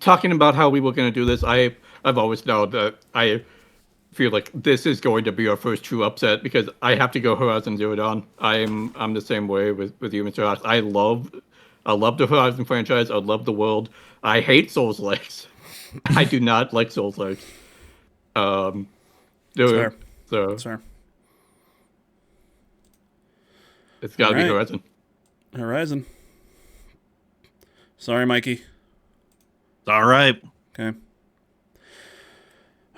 C: talking about how we were going to do this, I've always known that I feel like this is going to be our first true upset because I have to go Horizon Zero Dawn. I'm the same way with you, Mr. Haas. I love the Horizon franchise. I love the world. I hate Souls-likes. I do not like Souls-likes.
A: Sorry.
C: So
A: Sorry.
C: It's got to be Horizon.
A: Horizon. Sorry, Mikey.
B: All right.
A: Okay.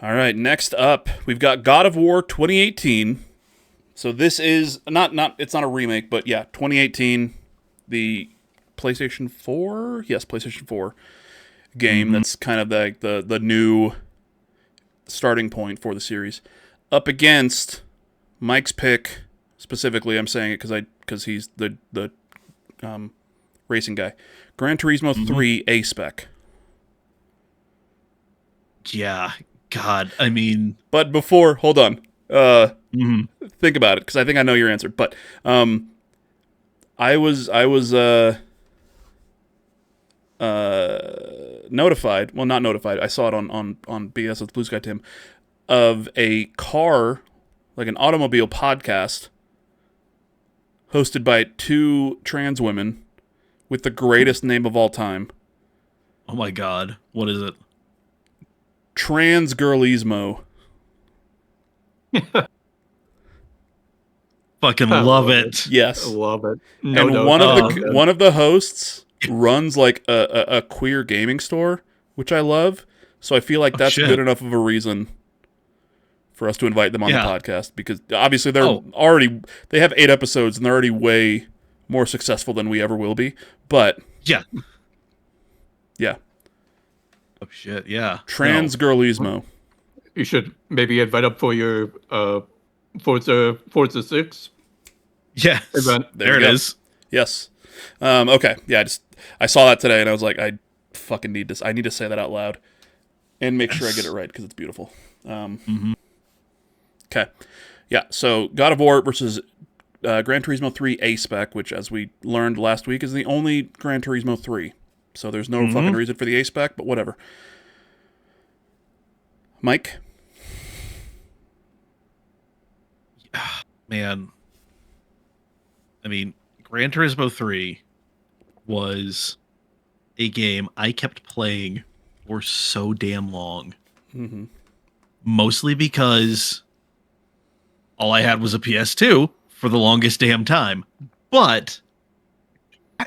A: All right, next up, we've got God of War 2018. So this is not it's not a remake, but yeah, 2018, the PlayStation 4? Yes, PlayStation 4 game that's kind of the new starting point for the series. Up against Mike's pick, specifically, I'm saying it because he's the racing guy. Gran Turismo 3 A-Spec.
B: Yeah, God, I mean...
A: But before, hold on. Think about it, because I think I know your answer. But I was notified. Well, not notified. I saw it on BS with Blue Sky Tim of a car, like an automobile podcast, hosted by two trans women with the greatest name of all time.
B: Oh my God, what is it?
A: Trans Girlismo.
B: Fucking love it.
A: Yes,
C: I love it.
A: One of the hosts runs like a queer gaming store, which I love. So I feel like that's good enough of a reason for us to invite them on the podcast, because obviously they have 8 episodes and they're already way more successful than we ever will be. But yeah.
B: Oh shit, yeah.
A: Trans Girlismo.
C: You should maybe invite up for your Forza 6.
B: Yes.
C: Event.
B: There it is.
A: Yes. Okay. Yeah, I saw that today and I was like, I fucking need this. I need to say that out loud and make sure I get it right because it's beautiful. Okay. Yeah, so God of War versus Gran Turismo 3 A-Spec, which, as we learned last week, is the only Gran Turismo 3. So there's no fucking reason for the A-Spec, but whatever. Mike?
B: Man. I mean, Gran Turismo 3 was a game I kept playing for so damn long.
A: Mm-hmm.
B: Mostly because all I had was a PS2 for the longest damn time. But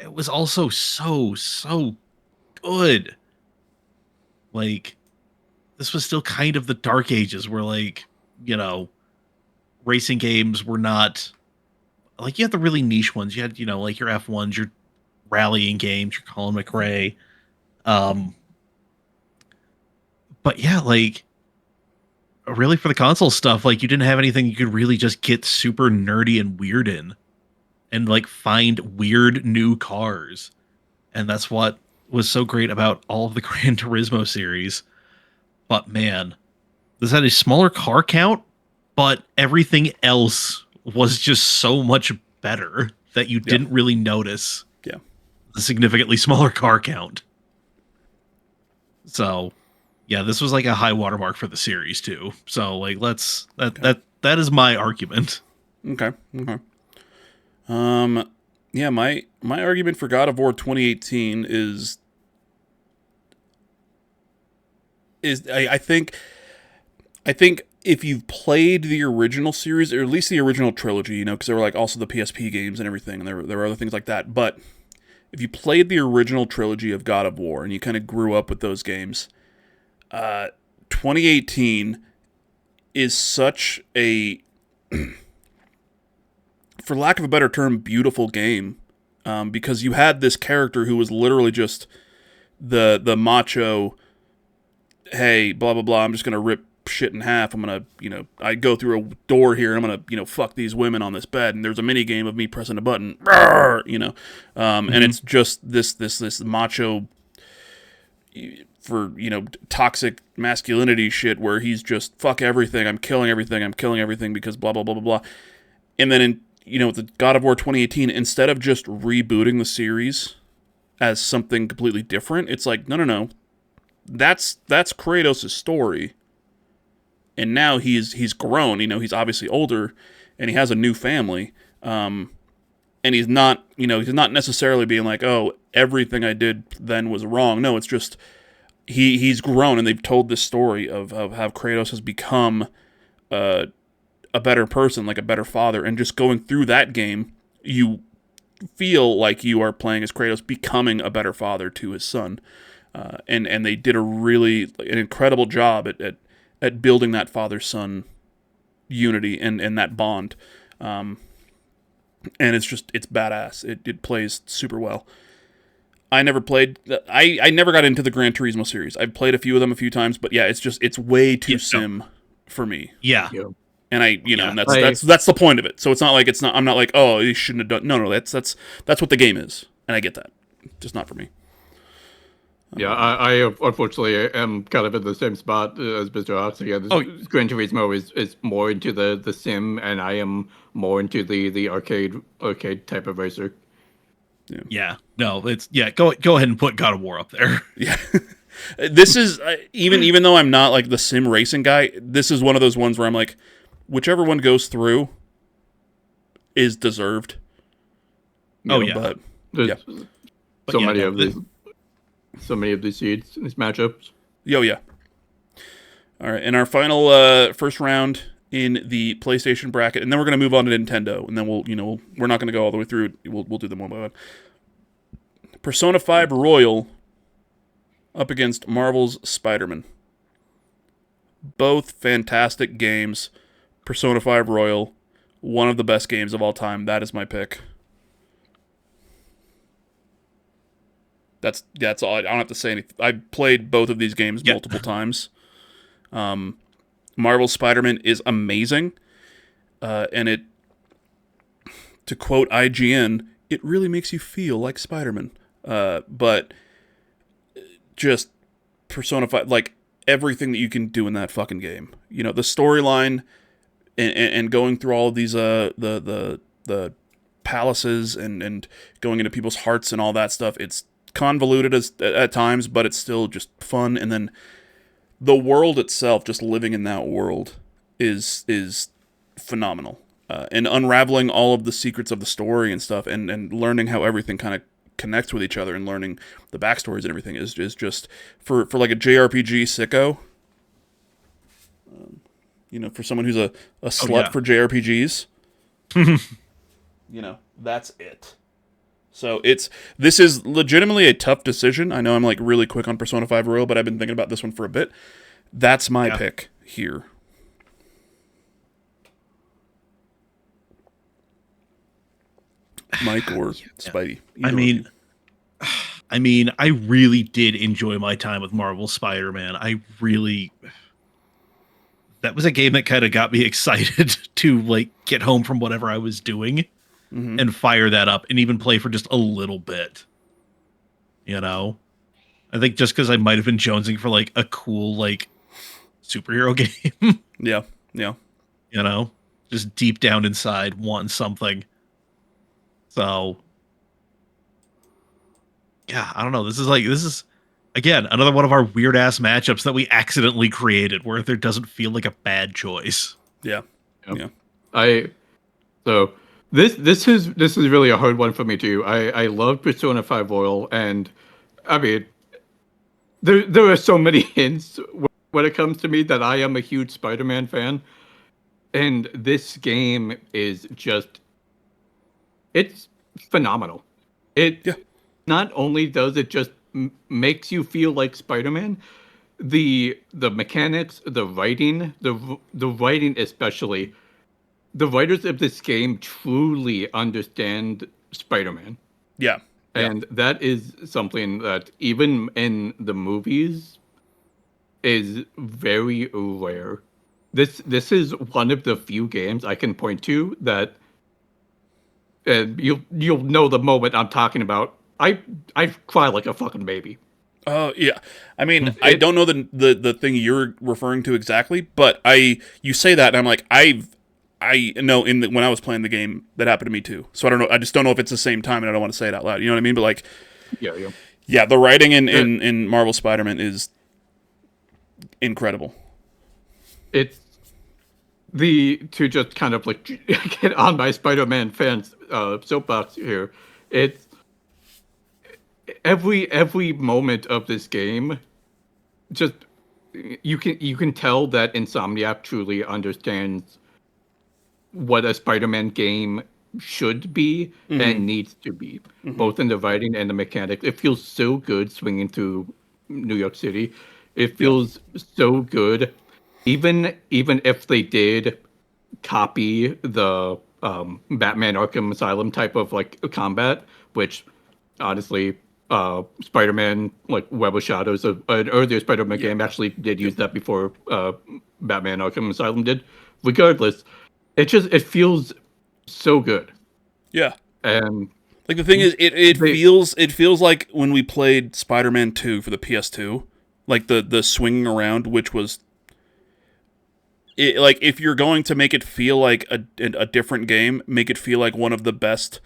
B: it was also so good. Like, this was still kind of the dark ages where, like, you know, racing games were not like, you had the really niche ones. You had, you know, like your F1s, your rallying games, your Colin McRae. But yeah, like, really for the console stuff, like, you didn't have anything you could really just get super nerdy and weird in and like find weird new cars. And that's what was so great about all of the Gran Turismo series. But man, this had a smaller car count, but everything else was just so much better that you didn't really notice the significantly smaller car count. So, yeah, this was like a high watermark for the series too. So, like, that is my argument.
A: Okay. Yeah, my argument for God of War 2018 is I think if you've played the original series, or at least the original trilogy, you know, because there were like also the PSP games and everything, and there were other things like that. But if you played the original trilogy of God of War and you kind of grew up with those games, 2018 is such a, for lack of a better term, beautiful game, because you had this character who was literally just the macho, hey, blah, blah, blah, I'm just going to rip shit in half. I'm going to, I go through a door here and I'm going to, fuck these women on this bed. And there's a mini game of me pressing a button, and it's just this macho for, toxic masculinity shit where he's just fuck everything. I'm killing everything because blah, blah, blah, blah, blah. And then the God of War 2018, instead of just rebooting the series as something completely different, it's like, no. That's Kratos' story. And now he's grown, he's obviously older and he has a new family. And he's not necessarily being like, oh, everything I did then was wrong. No, it's just he's grown, and they've told this story of how Kratos has become a better person, like a better father. And just going through that game, you feel like you are playing as Kratos becoming a better father to his son. And they did an incredible job at building that father-son unity and that bond. And it's badass. It plays super well. I never got into the Gran Turismo series. I've played a few of them a few times, but yeah, it's way too sim for me.
B: Yeah.
A: And and that's the point of it. So it's not like I'm not like, oh, you shouldn't have done. No, that's what the game is, and I get that. Just not for me.
C: Yeah, I unfortunately am kind of in the same spot as Mr. Ox. Yeah, Gran Turismo is more into the sim, and I am more into the arcade type of racer.
B: Yeah. No, it's go ahead and put God of War up there.
A: Yeah. This is even though I'm not like the sim racing guy, this is one of those ones where I'm like, whichever one goes through is deserved.
B: Oh yeah.
C: But so many of these seeds in these matchups.
A: Yo, yeah. All right, and our final first round in the PlayStation bracket, and then we're going to move on to Nintendo, and then we're not going to go all the way through. We'll do them one by one. Persona 5 Royal up against Marvel's Spider-Man. Both fantastic games. Persona 5 Royal, one of the best games of all time. That is my pick. That's all. I don't have to say anything. I've played both of these games multiple times. Marvel's Spider-Man is amazing. And it, to quote IGN, it really makes you feel like Spider-Man. But just Persona 5, like everything that you can do in that fucking game. The storyline and going through all of these the palaces and going into people's hearts and all that stuff. It's convoluted at times, but it's still just fun. And then the world itself, just living in that world, is phenomenal. And unraveling all of the secrets of the story and stuff, and learning how everything kind of connect with each other and learning the backstories and everything is just for like a JRPG sicko. For someone who's a slut for JRPGs, that's it. So this is legitimately a tough decision. I know I'm like really quick on Persona 5 Royal, but I've been thinking about this one for a bit. That's my pick here. Mike or Spidey.
B: I mean, I really did enjoy my time with Marvel Spider-Man. That was a game that kind of got me excited to like get home from whatever I was doing and fire that up and even play for just a little bit. I think just because I might have been jonesing for like a cool like superhero game.
A: Yeah.
B: Just deep down inside want something. So yeah, I don't know. This is again another one of our weird ass matchups that we accidentally created where there doesn't feel like a bad choice.
A: Yeah.
C: So this is really a hard one for me too. I love Persona 5 Royal, and I mean there are so many hints when it comes to me that I am a huge Spider-Man fan, and this game is just it's phenomenal. Not only does it just makes you feel like Spider-Man, the mechanics, the writing, the writing especially, the writers of this game truly understand Spider-Man.
A: Yeah.
C: And that is something that even in the movies is very rare. This is one of the few games I can point to that you'll know the moment I'm talking about. I cry like a fucking baby.
A: Oh yeah, I mean, I don't know the thing you're referring to exactly, but you say that, and I'm like, I know when I was playing the game, that happened to me too. So I don't know. I just don't know if it's the same time, and I don't want to say it out loud. You know what I mean? But like, yeah. The writing in Marvel Spider-Man is incredible.
C: It's to just kind of like get on my Spider-Man fans soapbox here. It's every moment of this game, just you can tell that Insomniac truly understands what a Spider-Man game should be and needs to be, both in the writing and the mechanics. It feels so good swinging through New York City. It feels so good, even if they did copy the Batman Arkham Asylum type of like combat, which honestly, Spider-Man like Web of Shadows, an earlier Spider-Man game actually did use that before Batman Arkham Asylum did. Regardless, it feels so good.
A: Yeah.
C: And
A: like the thing is, it feels like when we played Spider-Man 2 for the PS2, like the swinging around, which was like if you're going to make it feel like a different game, make it feel like one of the best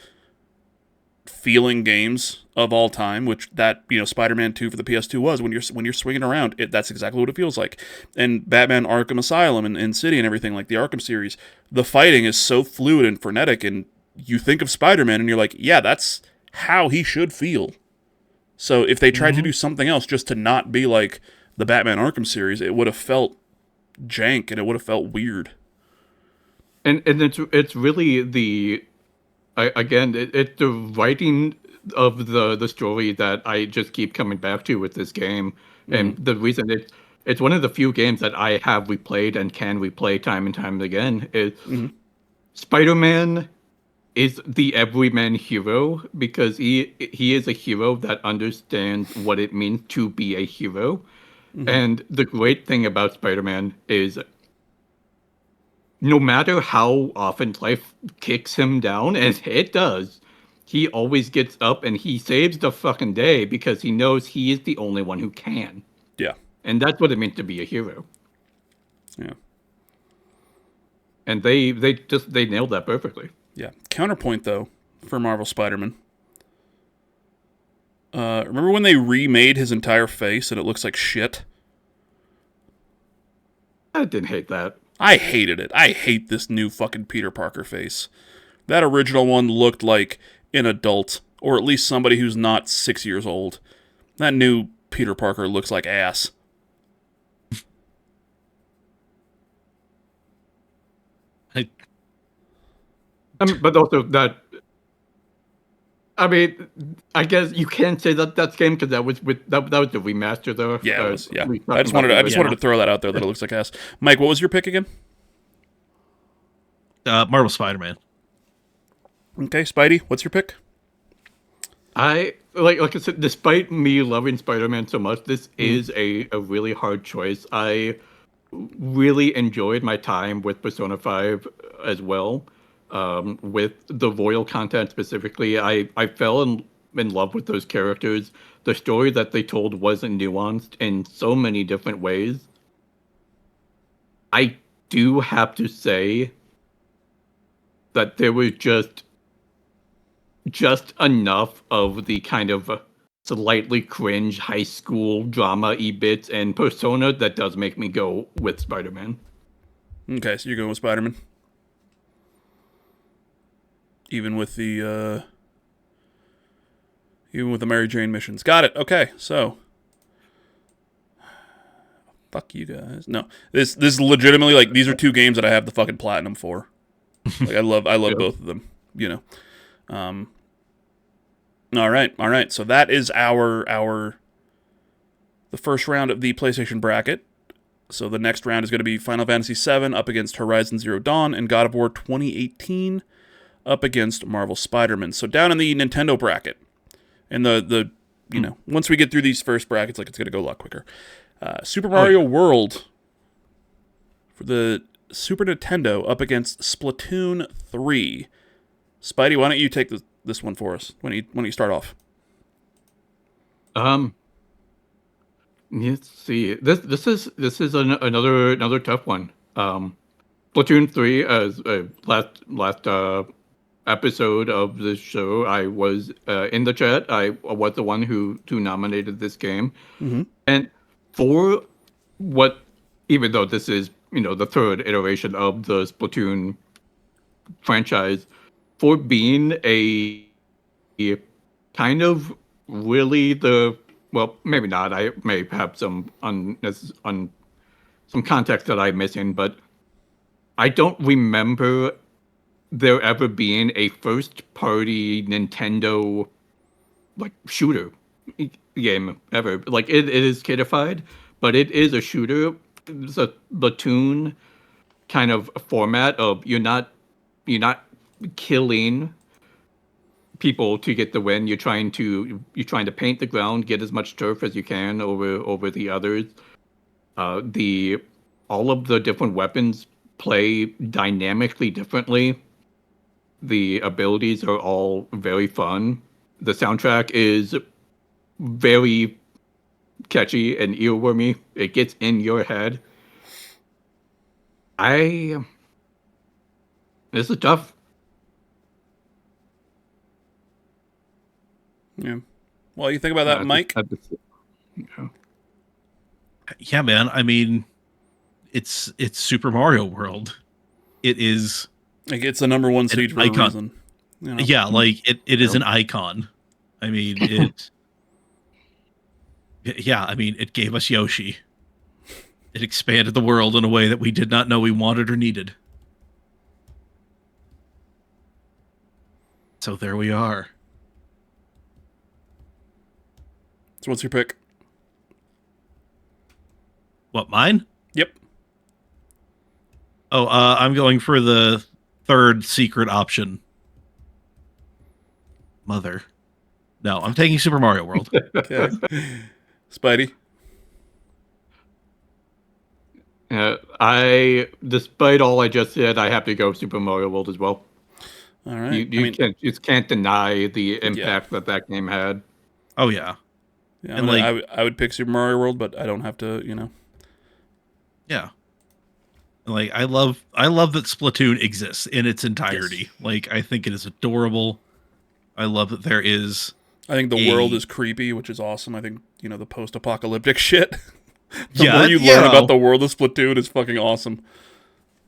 A: feeling games of all time, which that Spider-Man 2 for the PS2 was. When you're swinging around, that's exactly what it feels like. And Batman Arkham Asylum and City and everything, like the Arkham series, the fighting is so fluid and frenetic, and you think of Spider-Man and you're like, yeah, that's how he should feel. So if they tried to do something else just to not be like the Batman Arkham series, it would have felt jank and it would have felt weird.
C: And it's really the the writing of the story that I just keep coming back to with this game, and the reason it's one of the few games that I have replayed and can replay time and time again is Spider-Man is the everyman hero because he is a hero that understands what it means to be a hero. And the great thing about Spider-Man is no matter how often life kicks him down, and it does, he always gets up and he saves the fucking day because he knows he is the only one who can.
A: Yeah.
C: And that's what it means to be a hero.
A: Yeah.
C: And they nailed that perfectly.
A: Yeah. Counterpoint, though, for Marvel Spider-Man. Remember when they remade his entire face and it looks like shit?
C: I didn't hate that.
A: I hated it. I hate this new fucking Peter Parker face. That original one looked like an adult or at least somebody who's not 6 years old. That new Peter Parker looks like ass.
C: But also that, I mean, I guess you can say that that's game because that was that was the remaster though.
A: Yeah, it was. Yeah,
C: we
A: I just
C: talked
A: wanted
C: about
A: to throw that out there that it looks like ass. Mike, what was your pick again?
B: Marvel Spider-Man.
A: Okay, Spidey, what's your pick?
C: I like I said, despite me loving Spider-Man so much, this is a really hard choice. I really enjoyed my time with Persona 5 as well. With the Royal content specifically, I fell in love with those characters. The story that they told wasn't nuanced in so many different ways. I do have to say that there was just enough of the kind of slightly cringe high school drama-y bits and Persona that does make me go with Spider-Man.
A: Okay, so you're going with Spider-Man. Even with the Mary Jane missions. Got it. Okay, so fuck you guys. No. This is legitimately like these are two games that I have the fucking platinum for. Like I love both of them, you know. All right. So that is the first round of the PlayStation bracket. So the next round is going to be Final Fantasy VII up against Horizon Zero Dawn and God of War 2018 up against Marvel Spider-Man. So down in the Nintendo bracket, and the you know, once we get through these first brackets, like it's going to go a lot quicker. Super Mario World for the Super Nintendo up against Splatoon 3. Spidey, why don't you take this one for us? When you start off?
C: Let's see. This is another tough one. Splatoon 3, as last episode of this show, I was in the chat. I was the one who nominated this game, and for what, even though this is the third iteration of the Splatoon franchise, for being a kind of really well, maybe not. I may have some some context that I'm missing, but I don't remember there ever being a first-party Nintendo like shooter game ever. Like it is kiddified, but it is a shooter. It's a Splatoon kind of format of you're not killing people to get the win. You're trying to paint the ground, get as much turf as you can over the others. All of the different weapons play dynamically differently. The abilities are all very fun. The soundtrack is very catchy and earwormy. It gets in your head. This is tough.
A: Yeah. Well, you think about that, Mike?
B: Yeah, man. I mean, it's Super Mario World. It is
A: like it's the number one seed for a reason. You know?
B: Yeah, like it is an icon. I mean, it gave us Yoshi. It expanded the world in a way that we did not know we wanted or needed. So there we are.
A: So what's your pick?
B: What, mine?
A: Yep.
B: Oh, I'm going for the third secret option. Mother. No, I'm taking Super Mario World.
A: Okay. Spidey?
C: Despite all I just said, I have to go Super Mario World as well.
A: All right.
C: You can't deny the impact that game had.
B: Oh yeah.
A: Yeah, and I would pick Super Mario World, but I don't have to,
B: Yeah. Like I love that Splatoon exists in its entirety. Yes. Like I think it is adorable. I love that there is.
A: I think the world is creepy, which is awesome. I think the post-apocalyptic shit. The more you learn about the world of Splatoon is fucking awesome.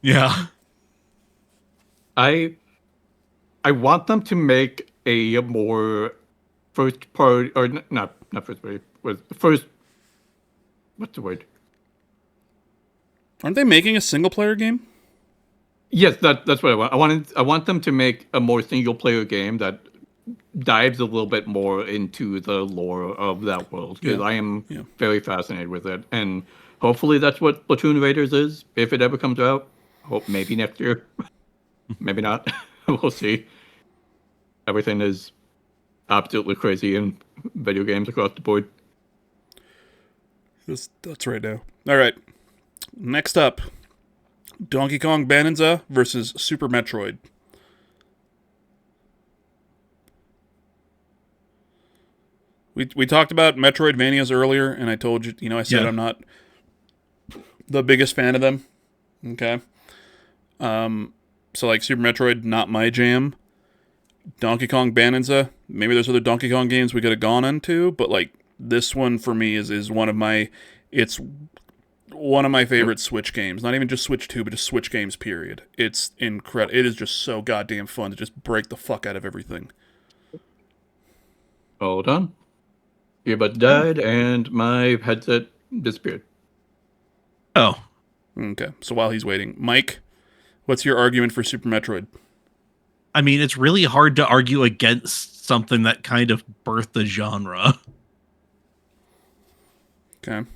B: Yeah.
C: I want them to make a more first party, or not first party, was the first. What's the word?
A: Aren't they making a single player game?
C: Yes, that's what I want. I want them to make a more single player game that dives a little bit more into the lore of that world, because
A: Yeah.
C: I am
A: Yeah.
C: very fascinated with it, and hopefully that's what Platoon Raiders is if it ever comes out. Hope maybe next year, maybe not. We'll see. Everything is absolutely crazy in video games across the board.
A: That's right now. All right. Next up, Donkey Kong Bonanza versus Super Metroid. We talked about Metroidvanias earlier, and I told you, I said I'm not the biggest fan of them. Okay. So like Super Metroid, not my jam. Donkey Kong Bonanza, maybe there's other Donkey Kong games we could have gone into, but like this one for me is one of my favorite Switch games. Not even just Switch 2, but just Switch games, period. It's incredible. It is just so goddamn fun to just break the fuck out of everything.
C: Hold on. Earbud died and my headset disappeared.
B: Oh,
A: Okay, so while he's waiting, Mike, what's your argument for Super Metroid?
B: I mean, it's really hard to argue against something that kind of birthed the genre.
A: Okay.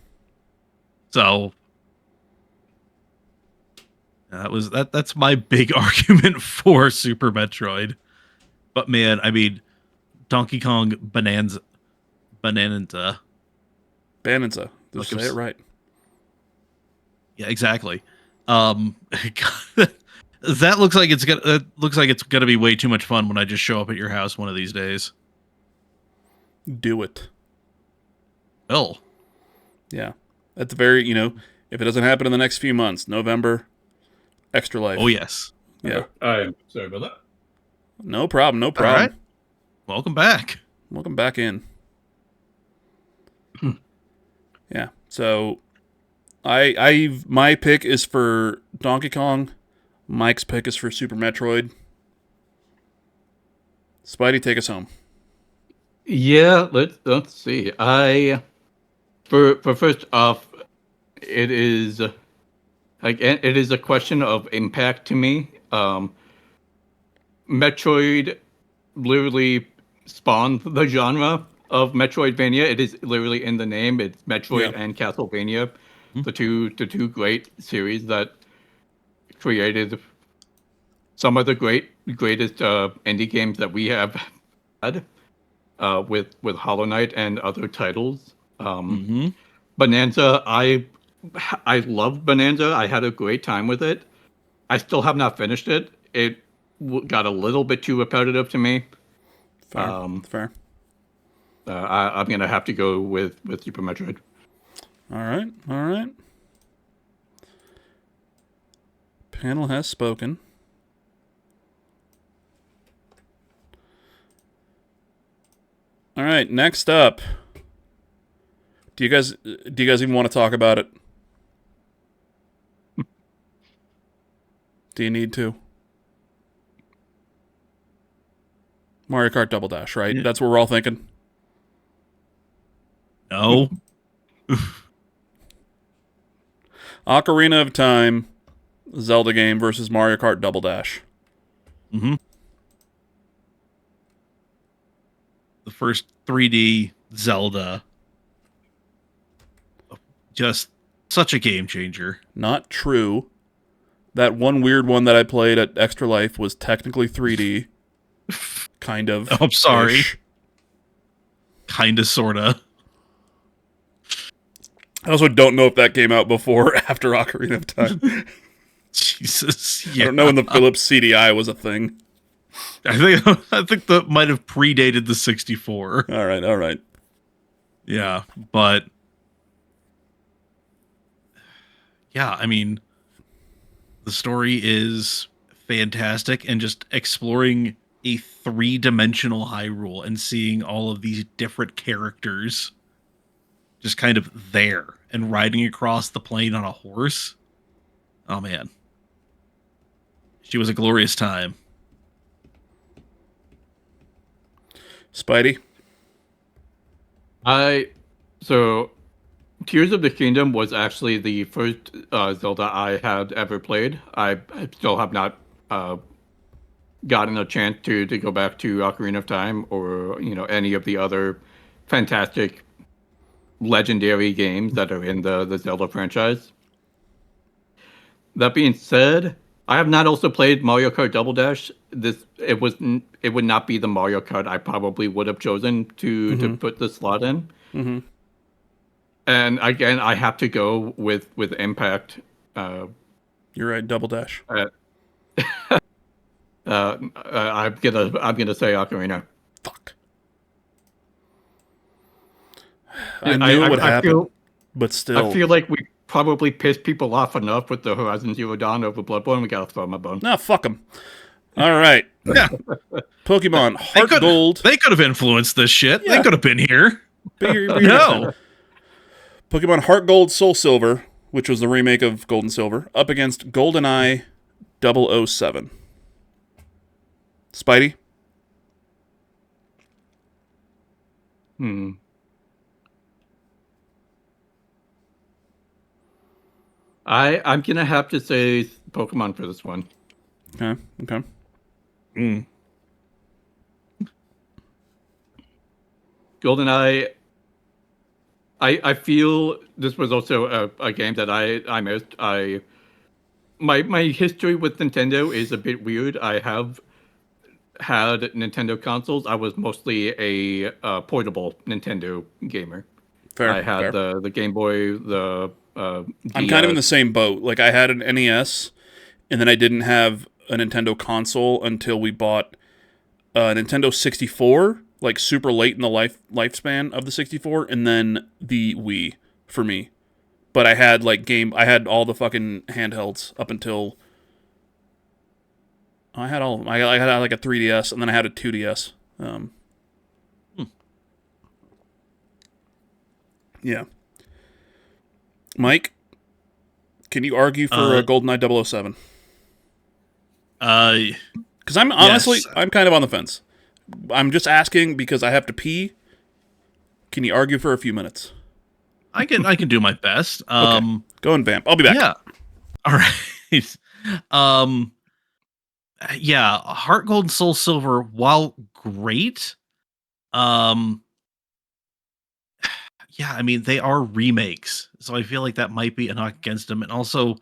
B: So that's my big argument for Super Metroid. But man, I mean, Donkey Kong Bonanza.
A: Bonanza. Just say it right.
B: Yeah, exactly. That looks like it's gonna be way too much fun when I just show up at your house one of these days.
A: Do it.
B: Oh.
A: Yeah. At the very, if it doesn't happen in the next few months, November, Extra Life.
B: Oh yes.
A: Yeah.
C: I'm sorry about that.
A: No problem.
B: All right. Welcome back.
A: Welcome back in. Yeah. So my pick is for Donkey Kong. Mike's pick is for Super Metroid. Spidey, take us home.
C: Yeah, let's see. For first off, it is a question of impact to me. Metroid literally spawned the genre of Metroidvania. It is literally in the name. It's Metroid and Castlevania, the two great series that created some of the greatest indie games that we have had, with Hollow Knight and other titles. Bonanza, I loved Bonanza. I had a great time with it. I still have not finished it. It got a little bit too repetitive to me.
A: Fair.
C: I'm gonna have to go with Super Metroid.
A: All right. Panel has spoken. All right, next up. Do you guys even want to talk about it? Do you need to? Mario Kart Double Dash, right?
B: Yeah.
A: That's what we're all thinking.
B: No.
A: Ocarina of Time, Zelda game versus Mario Kart Double Dash.
B: The first 3D Zelda. Just such a game changer.
A: Not true. That one weird one that I played at Extra Life was technically 3D. Kind of.
B: Oh, I'm sorry.
A: Ish.
B: Kinda, sorta.
A: I also don't know if that came out before or after Ocarina of Time.
B: Jesus. Yeah.
A: I don't know when the Philips CDI was a thing.
B: I think that might have predated the 64.
A: All right.
B: Yeah, but yeah, I mean, the story is fantastic, and just exploring a 3-dimensional Hyrule and seeing all of these different characters just kind of there and riding across the plain on a horse. Oh man. She was a glorious time.
A: Spidey?
C: So Tears of the Kingdom was actually the first Zelda I had ever played. I still have not gotten a chance to go back to Ocarina of Time or any of the other fantastic legendary games that are in the Zelda franchise. That being said, I have not also played Mario Kart Double Dash. It would not be the Mario Kart I probably would have chosen to put the slot in.
A: Mm-hmm.
C: And again, I have to go with Impact.
A: You're right. Double Dash.
C: I'm gonna say Ocarina.
A: Fuck. I knew it would happen, but still.
C: I feel like we probably pissed people off enough with the Horizon Zero Dawn over Bloodborne. We gotta throw them a bone.
A: No, fuck them. All right.
B: Yeah.
A: Pokemon Heart Gold.
B: They could have influenced this shit.
A: Yeah.
B: They could have been here.
A: No. Pokemon Heart Gold Soul Silver, which was the remake of Gold and Silver, up against GoldenEye 007. Spidey?
C: I'm gonna have to say Pokemon for this one.
A: Okay.
C: GoldenEye. I feel this was also a game that I missed. My history with Nintendo is a bit weird. I have had Nintendo consoles. I was mostly a portable Nintendo gamer.
A: Fair.
C: I had the Game Boy, the
A: I'm kind of in the same boat. Like, I had an NES, and then I didn't have a Nintendo console until we bought a Nintendo 64, like super late in the lifespan of the 64, and then the Wii for me. But I had I had all the fucking handhelds up until I had all of them. I had like a 3DS, and then I had a 2DS. Yeah. Mike, can you argue for GoldenEye 007? Because I'm honestly,
B: yes.
A: I'm kind of on the fence. I'm just asking because I have to pee. Can you argue for a few minutes?
B: I can do my best.
A: Okay. Go and vamp. I'll be back.
B: Yeah. All right. Yeah, Heart Gold and Soul Silver, while great, yeah, I mean, they are remakes, so I feel like that might be a knock against them. And also,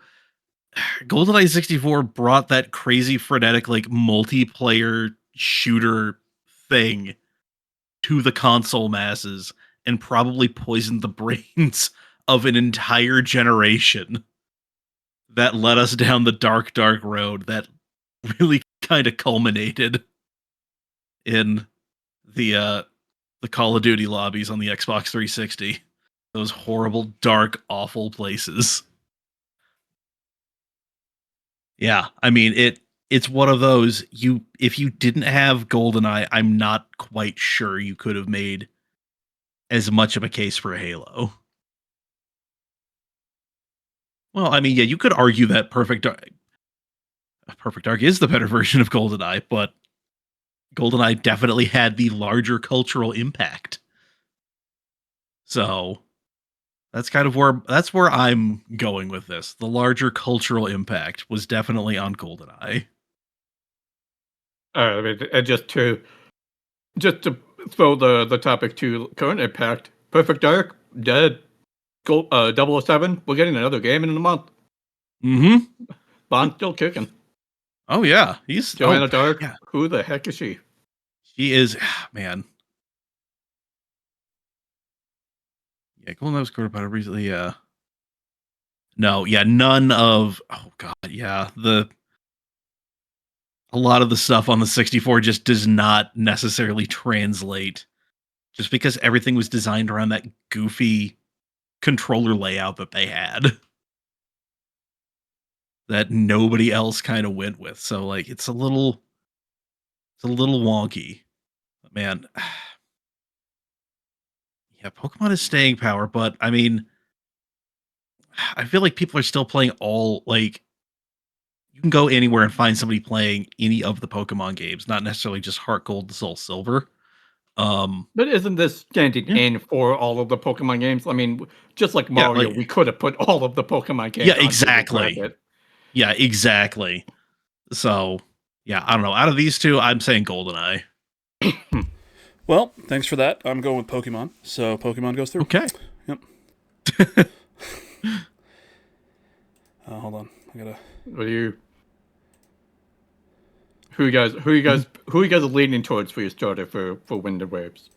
B: GoldenEye 64 brought that crazy frenetic, like, multiplayer shooter thing to the console masses and probably poisoned the brains of an entire generation that led us down the dark, dark road that really kind of culminated in the Call of Duty lobbies on the Xbox 360. Those horrible, dark, awful places. Yeah, I mean it's one of those if you didn't have GoldenEye, I'm not quite sure you could have made as much of a case for Halo. Well, I mean, yeah, you could argue that Perfect Dark is the better version of GoldenEye, but GoldenEye definitely had the larger cultural impact. So that's kind of where I'm going with this. The larger cultural impact was definitely on GoldenEye.
C: I mean, and just to throw the topic to current impact, Perfect Dark dead. 007. We're getting another game in a month.
B: Mm-hmm.
C: Bond's still kicking.
B: Oh yeah, he's
C: Joanna Dark.
B: Yeah.
C: Who the heck is she?
B: She is, man. Yeah, GoldenEye was scored about it recently. No, yeah, none of. Oh god, yeah. A lot of the stuff on the 64 just does not necessarily translate, just because everything was designed around that goofy controller layout that they had that nobody else kind of went with. So like it's a little wonky. But man, yeah, Pokemon is staying power, but I mean, I feel like people are still playing you can go anywhere and find somebody playing any of the Pokemon games, not necessarily just Heart Gold and Soul Silver.
C: But isn't this standing
B: Yeah.
C: in for all of the Pokemon games? I mean, just like
B: Yeah,
C: Mario,
B: like-
C: we could have put all of the Pokemon games
B: Yeah,
C: onto the
B: exactly.
C: bracket.
B: Yeah, exactly. So, yeah, I don't know. Out of these two, I'm saying GoldenEye.
A: Well, thanks for that. I'm going with Pokemon. So Pokemon goes through.
B: Okay.
A: Yep. Hold on. I gotta.
C: What do you? Who you guys are leaning towards for your starter for Wind and Waves?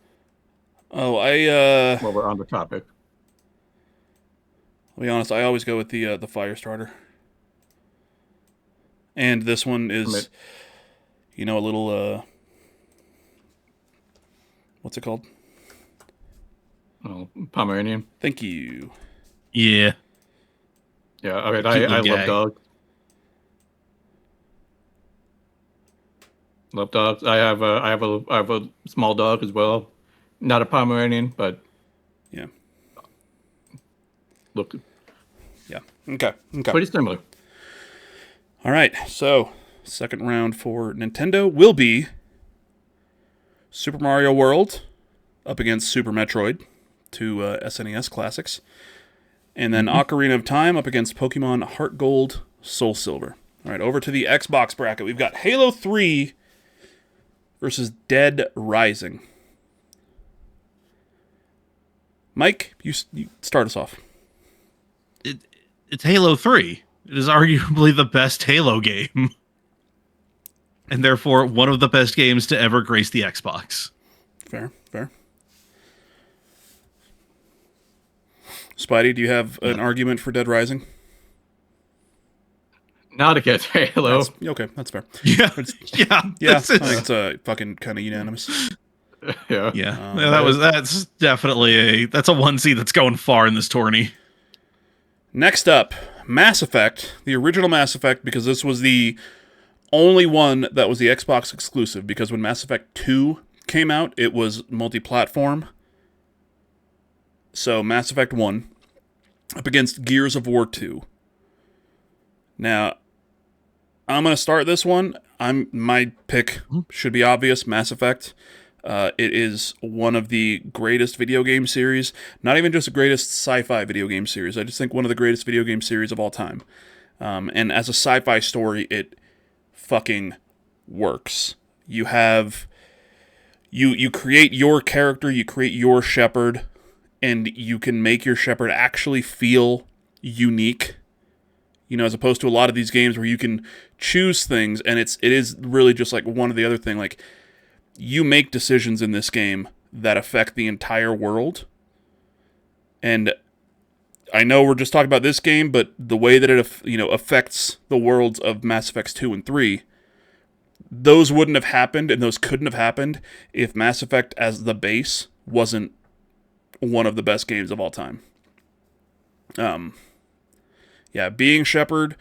A: Oh,
C: While we're on the topic.
A: I'll be honest. I always go with the fire starter. And this one is, a little what's it called?
C: Oh, Pomeranian.
A: Thank you.
B: Yeah.
C: Yeah, I mean,
B: Cute
C: I
B: little
C: love
B: guy.
C: dogs. Love dogs. I have a small dog as well. Not a Pomeranian, but
A: Yeah.
C: look
A: Yeah. Okay.
C: pretty similar.
A: All right. So, second round for Nintendo will be Super Mario World up against Super Metroid, two SNES classics. And then Ocarina of Time up against Pokemon Heart Gold, Soul Silver. All right, over to the Xbox bracket. We've got Halo 3 versus Dead Rising. Mike, you start us off.
B: It's Halo 3. It is arguably the best Halo game. And therefore, one of the best games to ever grace the Xbox.
A: Fair. Spidey, do you have an argument for Dead Rising?
C: Not against Halo.
A: Okay, that's fair.
B: Yeah.
A: Yeah,
B: this
A: I
B: is-
A: think it's fucking kind of unanimous.
C: Yeah.
B: Yeah, that's definitely that's a 1C that's going far in this tourney.
A: Next up, Mass Effect, the original Mass Effect, because this was the only one that was the Xbox exclusive, because when Mass Effect 2 came out, it was multi-platform. So Mass Effect 1 up against Gears of War 2. Now, I'm going to start this one. My pick should be obvious, Mass Effect. It is one of the greatest video game series. Not even just the greatest sci-fi video game series. I just think one of the greatest video game series of all time. And as a sci-fi story, it fucking works. You have... You create your character, you create your Shepard, and you can make your Shepard actually feel unique. As opposed to a lot of these games where you can choose things, and it is really just like one or the other thing. Like, you make decisions in this game that affect the entire world. And I know we're just talking about this game, but the way that it affects the worlds of Mass Effects 2 and 3, those wouldn't have happened, and those couldn't have happened if Mass Effect as the base wasn't one of the best games of all time. Being Shepard,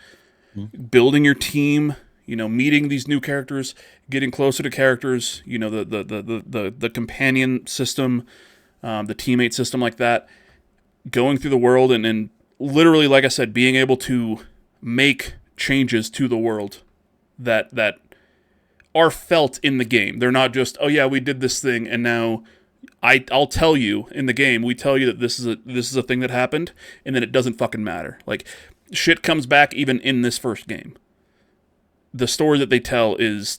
A: building your team, meeting these new characters, getting closer to characters, the companion system, the teammate system like that, going through the world and literally, like I said, being able to make changes to the world that are felt in the game. They're not just, oh yeah, we did this thing and now I'll tell you in the game, we tell you that this is a thing that happened, and then it doesn't fucking matter. Like, shit comes back even in this first game. The story that they tell is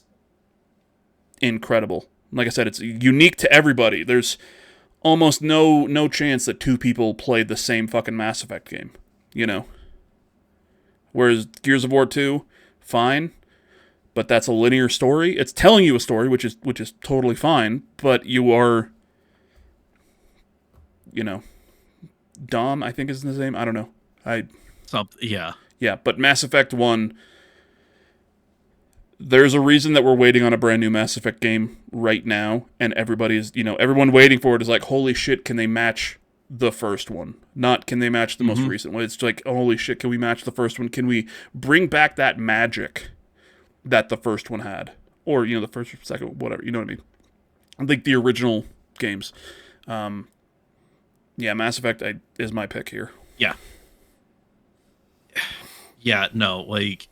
A: incredible. Like I said, it's unique to everybody. There's almost no chance that two people played the same fucking Mass Effect game, Whereas Gears of War 2, fine, but that's a linear story. It's telling you a story, which is totally fine, but you are, Dom, I think is his name. I don't know.
B: Yeah.
A: Yeah, but Mass Effect 1, there's a reason that we're waiting on a brand new Mass Effect game right now, and everybody's, everyone waiting for it is like, holy shit, can they match the first one? Not can they match the most recent one. It's like, holy shit, can we match the first one? Can we bring back that magic that the first one had? Or, the first or second, whatever, you know what I mean? I think the original games. Mass Effect is my pick here.
B: Yeah. Yeah, no, like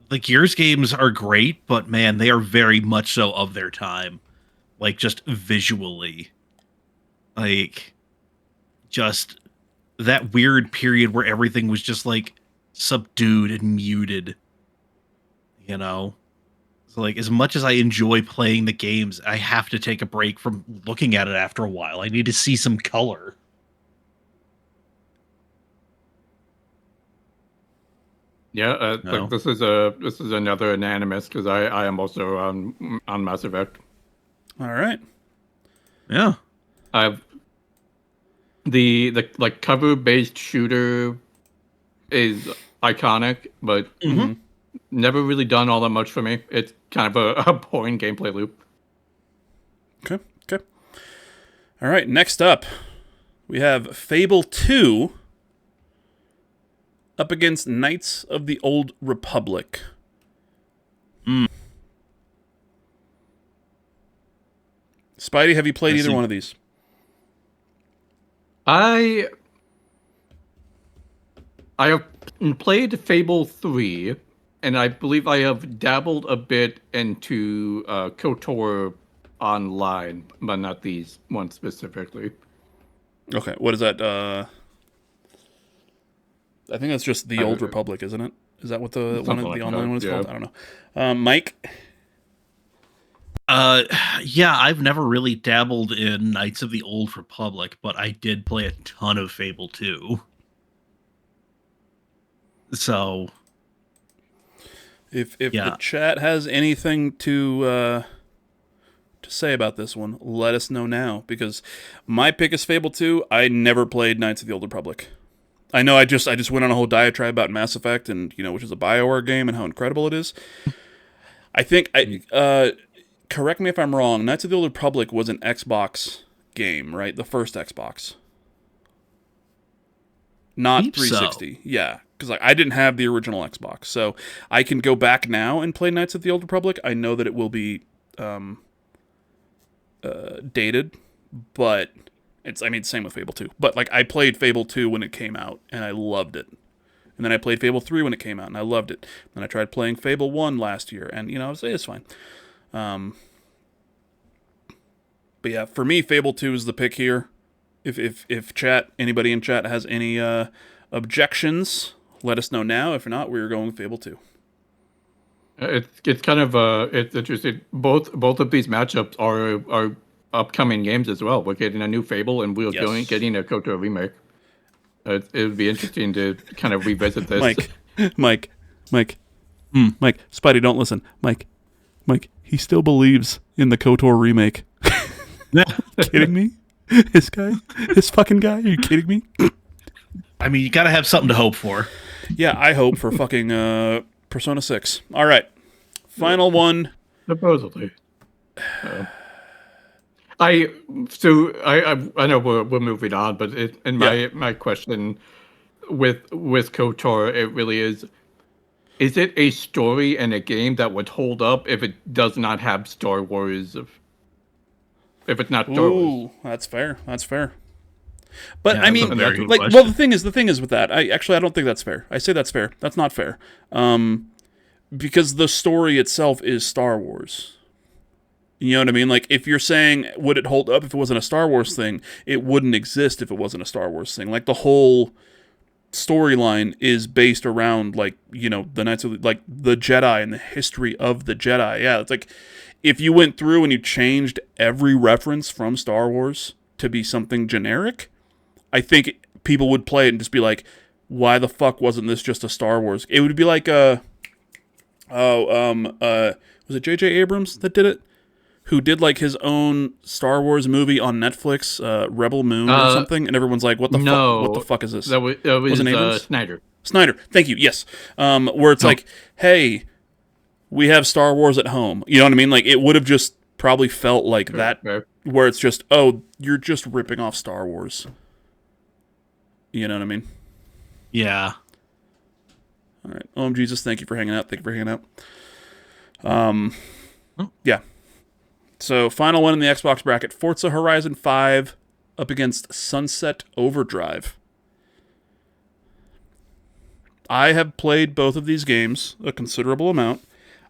B: the Gears games are great, but man, they are very much so of their time. like just visually, like just that weird period where everything was just like subdued and muted, you know. So like as much as I enjoy playing the games, I have to take a break from looking at it after a while. I need to see some color.
C: Yeah,
B: No.
C: like this is another unanimous because I am also on Mass Effect.
A: All right.
B: Yeah.
C: I've the like cover based shooter is iconic, but never really done all that much for me. It's kind of a boring gameplay loop.
A: Okay. Okay. All right. Next up, we have Fable 2 up against Knights of the Old Republic. Spidey, have you played either one of these?
C: I have played Fable 3, and I believe I have dabbled a bit into KOTOR online, but not these ones specifically.
A: Okay. What is that? I think that's just the Old Republic, isn't it? Is that what the one,
C: Something like
A: the online
C: that,
A: one is
C: yeah.
A: called? I don't know. Mike?
B: Yeah, I've never really dabbled in Knights of the Old Republic, but I did play a ton of Fable 2. So
A: If the chat has anything to say about this one, let us know now, because my pick is Fable 2. I never played Knights of the Old Republic. I know I just went on a whole diatribe about Mass Effect and, which is a BioWare game and how incredible it is. I think correct me if I'm wrong, Knights of the Old Republic was an Xbox game, right? The first Xbox. Not 360. So. Yeah, because I didn't have the original Xbox. So I can go back now and play Knights of the Old Republic. I know that it will be dated, but same with Fable 2. But I played Fable 2 when it came out, and I loved it. And then I played Fable 3 when it came out, and I loved it. Then I tried playing Fable 1 last year, and it's fine. But yeah, for me, Fable 2 is the pick here. If anybody in chat has any objections, let us know now. If not, we're going with Fable 2.
C: It's kind of it's interesting. Both of these matchups are upcoming games as well. We're getting a new Fable, and we're getting a KOTOR remake. It would be interesting to kind of revisit this.
A: Mike, Spidey, don't listen. Mike, he still believes in the KOTOR remake. Kidding me? This fucking guy? Are you kidding me?
B: I mean, you gotta have something to hope for.
A: Yeah, I hope for fucking Persona 6. All right, final one.
C: Supposedly. I know we're moving on, but my question with KOTOR, it really is it a story and a game that would hold up if it does not have Star Wars? If it's not Star Wars?
A: That's fair. But
B: yeah,
A: the thing is with that, I don't think that's fair. I say that's fair. That's not fair. Because the story itself is Star Wars. You know what I mean? If you're saying, would it hold up if it wasn't a Star Wars thing? It wouldn't exist if it wasn't a Star Wars thing. The whole storyline is based around, the Knights of the Jedi and the history of the Jedi. Yeah, it's if you went through and you changed every reference from Star Wars to be something generic, I think people would play it and just be like, why the fuck wasn't this just a Star Wars? It would be like, was it J.J. Abrams that did it? Who did his own Star Wars movie on Netflix, Rebel Moon or something, and everyone's like, what the fuck is this?
C: That was Snyder.
A: Snyder, thank you, yes. Where it's hey, we have Star Wars at home. You know what I mean? It would have just probably felt like that, where it's just, you're just ripping off Star Wars. You know what I mean?
B: Yeah.
A: All right. Jesus, thank you for hanging out. Yeah. So, final one in the Xbox bracket, Forza Horizon 5 up against Sunset Overdrive. I have played both of these games a considerable amount.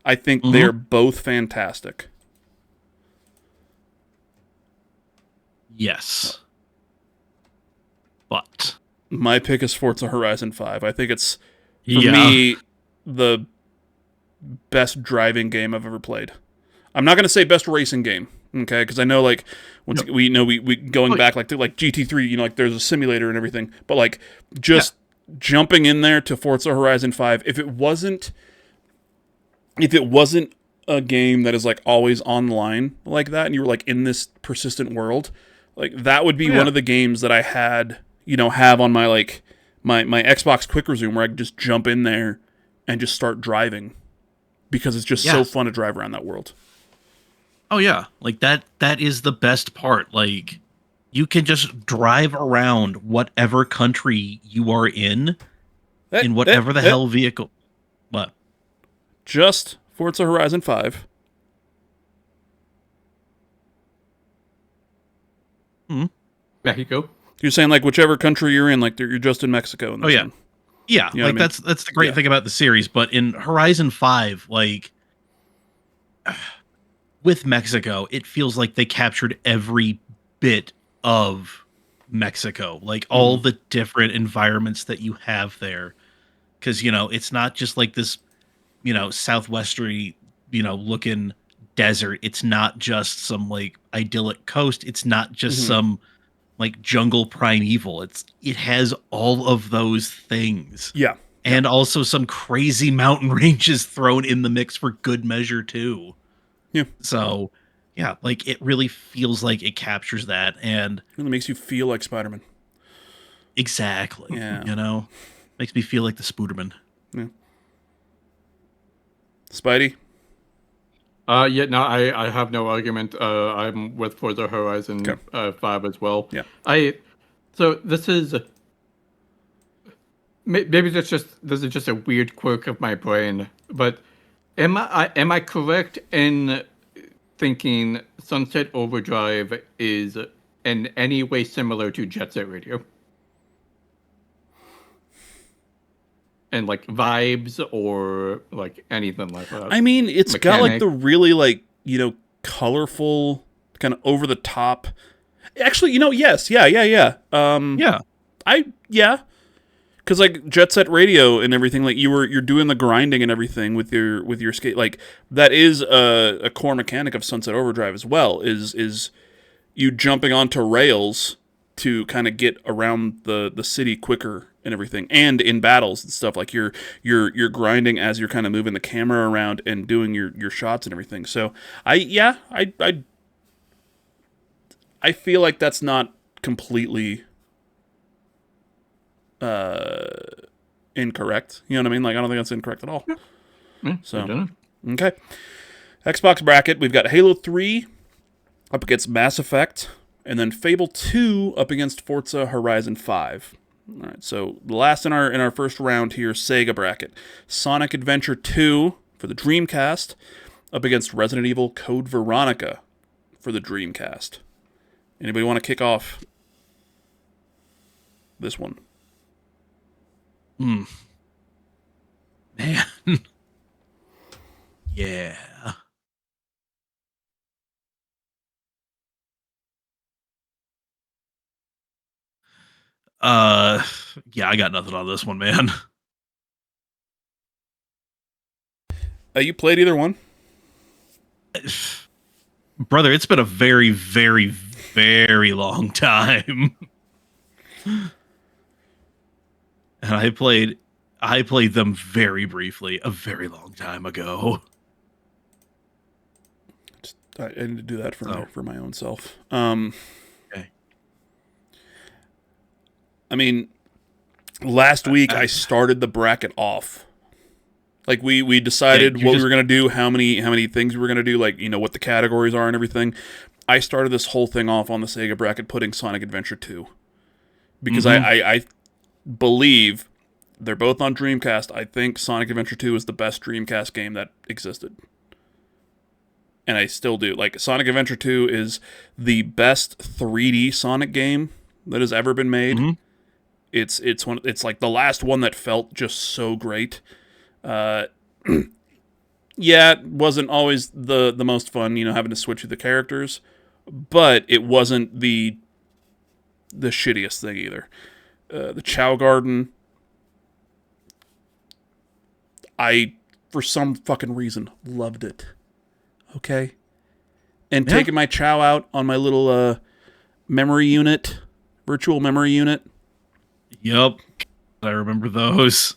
A: I think they are both fantastic.
B: Yes. But
A: My pick is Forza Horizon 5. I think it's, for
B: yeah.
A: me, the best driving game I've ever played. I'm not going to say best racing game, okay? Because I know, like, once we going back, like, to, like, GT3, you know, like, there's a simulator and everything. But, like, just jumping in there to Forza Horizon 5, if it wasn't a game that is, like, always online like that, and you were, like, in this persistent world, like, that would be one of the games that I had, you know, have on my, like, my Xbox Quick Resume, where I could just jump in there and just start driving, because it's just so fun to drive around that world.
B: Oh yeah, like that is the best part. Like, you can just drive around whatever country you are in whatever the hell vehicle. What?
A: Just Forza Horizon 5.
C: Mexico.
A: You're saying, like, whichever country you're in, like, you're just in Mexico. In this one.
B: Yeah,
A: You know
B: like
A: what I mean?
B: that's the great thing about the series. But in Horizon 5, like, with Mexico, it feels like they captured every bit of Mexico, like all the different environments that you have there. Because, you know, it's not just like this, you know, southwesterly, you know, looking desert. It's not just some, like, idyllic coast. It's not just some, like, jungle primeval. It has all of those things.
A: Yeah.
B: And also some crazy mountain ranges thrown in the mix for good measure too.
A: Yeah.
B: So, yeah, like, it really feels like it captures that, and
A: It really makes you feel like Spider-Man.
B: exactly.
A: Yeah.
B: You know, makes me feel like the Spooderman.
A: Yeah. Spidey?
C: I have no argument. I'm with Forza Horizon 5 as well.
A: Yeah.
C: So this is maybe this is just a weird quirk of my brain, but am I correct in thinking Sunset Overdrive is in any way similar to Jet Set Radio? And, like, vibes or, like, anything like that.
A: I mean, it's got, like, the really, like, you know, colorful, kind of over the top. Actually, you know, yes, yeah.
B: Yeah.
A: Because, like, Jet Set Radio and everything, like, you're doing the grinding and everything with your skate. Like, that is a core mechanic of Sunset Overdrive as well. Is you jumping onto rails to kind of get around the city quicker and everything, and in battles and stuff, like you're grinding as you're kind of moving the camera around and doing your shots and everything. So I feel like that's not completely incorrect. You know what I mean? Like, I don't think that's incorrect at all. So okay, Xbox bracket, we've got Halo 3 up against Mass Effect, and then Fable 2 up against Forza Horizon 5. All right, so the last in our first round here, Sega bracket. Sonic Adventure 2 for the Dreamcast up against Resident Evil Code Veronica for the Dreamcast. Anybody want to kick off this one?
B: Man. Yeah. Yeah, I got nothing on this one, man.
A: You played either one?
B: Brother, it's been a very, very, very long time. And I played them very briefly a very long time ago.
A: I need to do that for my own self.
B: Okay.
A: I mean, last week I started the bracket off. Like, we decided what we were going to do, how many things we were going to do, like, you know, what the categories are and everything. I started this whole thing off on the Sega bracket putting Sonic Adventure 2. Because I believe they're both on Dreamcast. I think Sonic Adventure 2 is the best Dreamcast game that existed. And I still do. Like, Sonic Adventure 2 is the best 3D Sonic game that has ever been made. Mm-hmm. It's like the last one that felt just so great. Yeah, it wasn't always the most fun, you know, having to switch through the characters, but it wasn't the the shittiest thing either. The Chow Garden, I, for some fucking reason, loved it. Okay? And taking my Chow out on my little memory unit, virtual memory unit.
B: Yep. I remember those.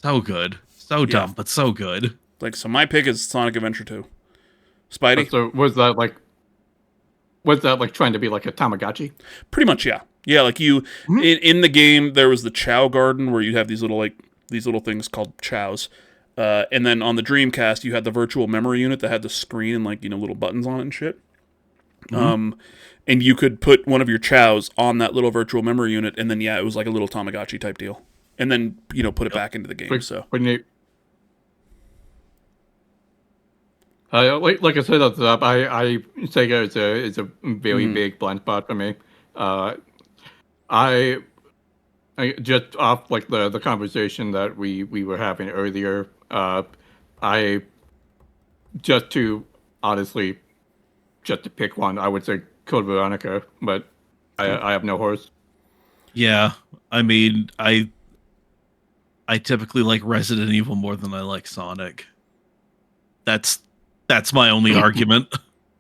B: So good. So dumb, but so good.
A: Like, so my pick is Sonic Adventure 2. Spidey?
C: So was that like trying to be like a Tamagotchi?
A: Pretty much, yeah. Yeah, like you, in the game, there was the Chow Garden where you have these little things called Chows. And then on the Dreamcast, you had the virtual memory unit that had the screen and like, little buttons on it and shit. And you could put one of your Chows on that little virtual memory unit, and then it was like a little Tamagotchi type deal. And then, put it back into the game.
C: Like,
A: So
C: when you, like I said at the top, I Sega is a very big blind spot for me. I just off like the conversation that we were having earlier. I just to honestly, just to pick one, I would say Code Veronica, but I have no horse.
B: Yeah, I mean, I typically like Resident Evil more than I like Sonic. That's my only argument.